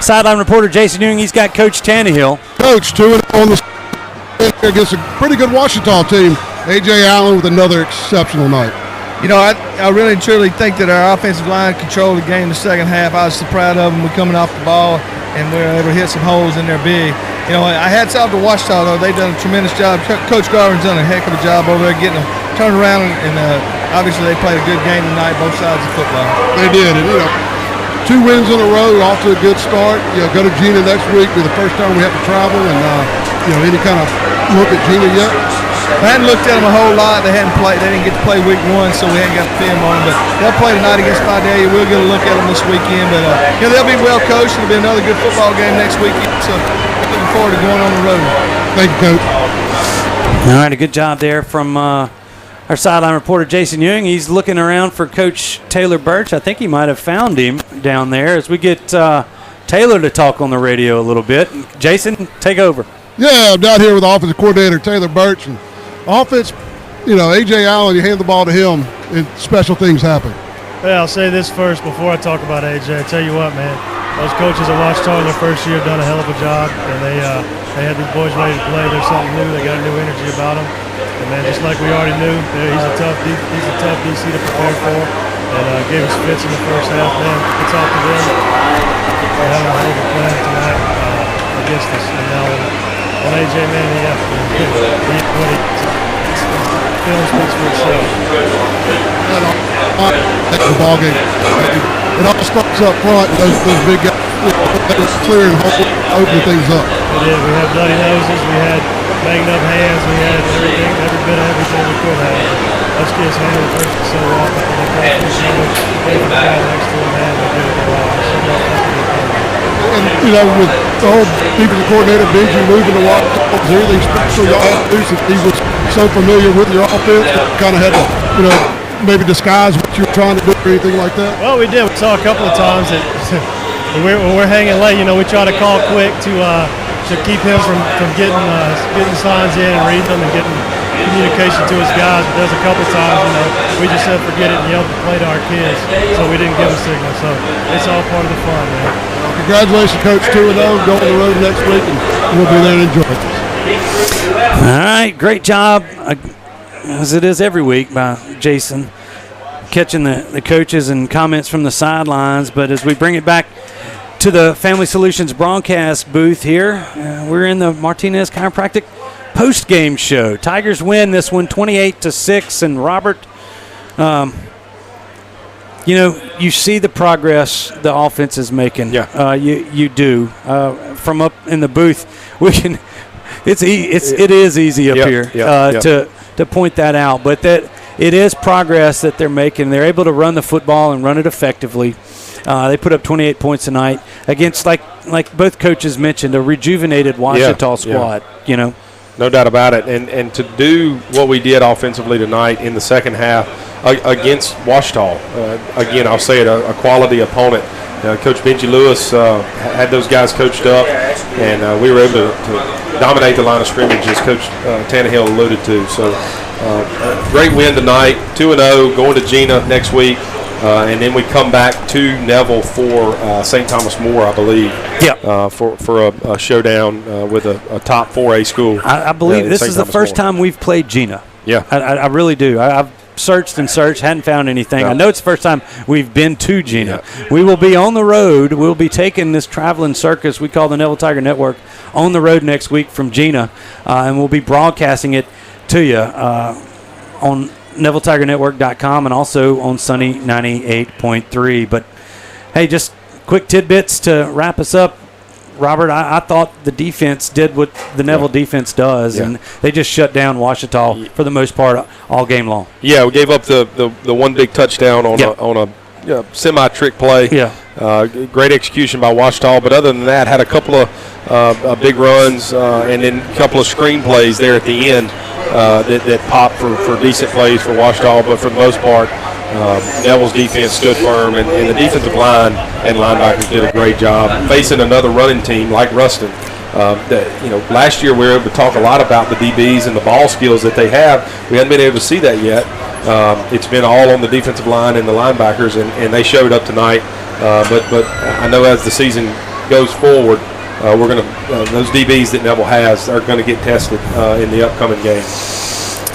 sideline reporter, Jason Ewing, he's got Coach Tannehill. Coach, 2-0 on the against a pretty good Ouachita team. A.J. Allen with another exceptional night. You know, I really and truly think that our offensive line controlled the game in the second half. I was so proud of them. We're coming off the ball, and we were able to hit some holes in there big. You know, I had something to Ouachita, though. They've done a tremendous job. Coach Garvin's done a heck of a job over there getting them turned around, and obviously they played a good game tonight, both sides of football. They did, and you know, 2 wins in a row, off to a good start. You know, go to Gina next week. Be the first time we have to travel, and any kind of look at Gina yet? I hadn't looked at them a whole lot. They hadn't played. They didn't get to play week 1, so we hadn't got the film on them. But they'll play tonight against Vidalia. We'll get a look at them this weekend. But they'll be well coached. It'll be another good football game next weekend. So looking forward to going on the road. Thank you, Coach. All right, a good job there from our sideline reporter, Jason Ewing. He's looking around for Coach Taylor Birch. I think he might have found him down there as we get Taylor to talk on the radio a little bit. Jason, take over. Yeah, I'm down here with offensive coordinator Taylor Birch. And offense, A.J. Allen, you hand the ball to him, and special things happen. Yeah, I'll say this first before I talk about A.J. I tell you what, man, those coaches at Ouachita in their first year done a hell of a job, and they had these boys ready to play. There's something new. They got a new energy about them. And, man, just like we already knew, he's a tough DC to prepare for, and gave us fits in the first half, man. It's off to them. They had a hell of a plan tonight against us, and now on AJ, man, he feeling speaks for itself. The ball game. It all starts up front. Those big guys, they were clearing, opening things up. We did. We had bloody noses. We had banged up hands. We had everything, every bit of everything we could have. Those kids handled the first so well. And they got the guy next to him, man. They did it well. And, with the whole defensive coordinator, Benji, moving the walk, is there anything special y'all had to do since he was so familiar with your offense? Kind of had to, maybe disguise what you were trying to do or anything like that? Well, we did. We saw a couple of times that when we're hanging late, we try to call quick to keep him from getting signs in and reading them and getting communication to his guys. But there's a couple of times, we just said forget it and yelled to play to our kids, so we didn't give a signal. So it's all part of the fun, man. Congratulations, Coach. 2-0. Go on the road next week, and we'll be there and enjoy it. All right, great job, as it is every week, by Jason, catching the coaches and comments from the sidelines. But as we bring it back to the Family Solutions broadcast booth here, we're in the Martinez Chiropractic post-game show. Tigers win this one 28-6, and Robert, you see the progress the offense is making. Yeah. You do. From up in the booth, we can. It is easy up here to point that out, but that it is progress that they're making. They're able to run the football and run it effectively. They put up 28 points tonight against, like both coaches mentioned, a rejuvenated Ouachita squad. No doubt about it. And to do what we did offensively tonight in the second half against Ouachita, again, I'll say it, a quality opponent. Coach Benji Lewis had those guys coached up, and we were able to dominate the line of scrimmage, as Coach Tannehill alluded to. So great win tonight, 2-0, going to Gina next week. And then we come back to Neville for St. Thomas More, I believe. Yeah. For a showdown with a top 4A school. I believe this is the first time we've played Gina. Yeah. I really do. I've searched and searched, hadn't found anything. No. I know it's the first time we've been to Gina. Yeah. We will be on the road. We'll be taking this traveling circus we call the Neville Tiger Network on the road next week from Gina, and we'll be broadcasting it to you on NevilleTigerNetwork.com and also on Sunny 98.3. But, hey, just quick tidbits to wrap us up. Robert, I thought the defense did what the Neville defense does, and they just shut down Ouachita for the most part all game long. Yeah, we gave up the one big touchdown on a semi-trick play. Great execution by Ouachita, but other than that, had a couple of big runs and then a couple of screen plays there at the end that popped for decent plays for Ouachita, but for the most part, Neville's defense stood firm, and the defensive line and linebackers did a great job facing another running team like Ruston. Last year we were able to talk a lot about the DBs and the ball skills that they have. We haven't been able to see that yet. It's been all on the defensive line and the linebackers, and they showed up tonight. But I know as the season goes forward, we're going to those DBs that Neville has are going to get tested in the upcoming game.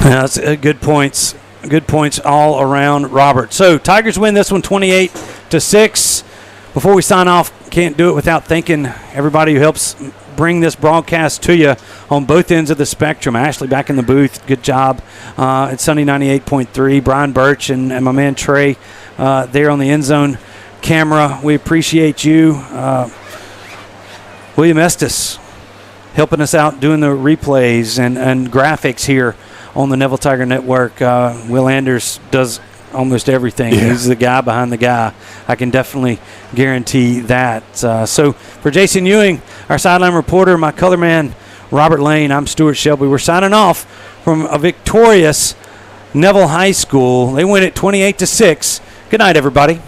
That's good points. Good points all around, Robert. So Tigers win this one 28-6. Before we sign off, can't do it without thanking everybody who helps bring this broadcast to you on both ends of the spectrum. Ashley back in the booth, good job at Sunny 98.3. Brian Birch and my man Trey there on the end zone camera. We appreciate you. William Estes helping us out doing the replays and graphics here on the Neville Tiger Network. Will Anders does almost everything. He's the guy behind the guy. I can definitely guarantee that. So for Jason Ewing, our sideline reporter, my color man, Robert Lane, I'm Stuart Shelby. We're signing off from a victorious Neville High School. They win it 28-6. Good night, everybody.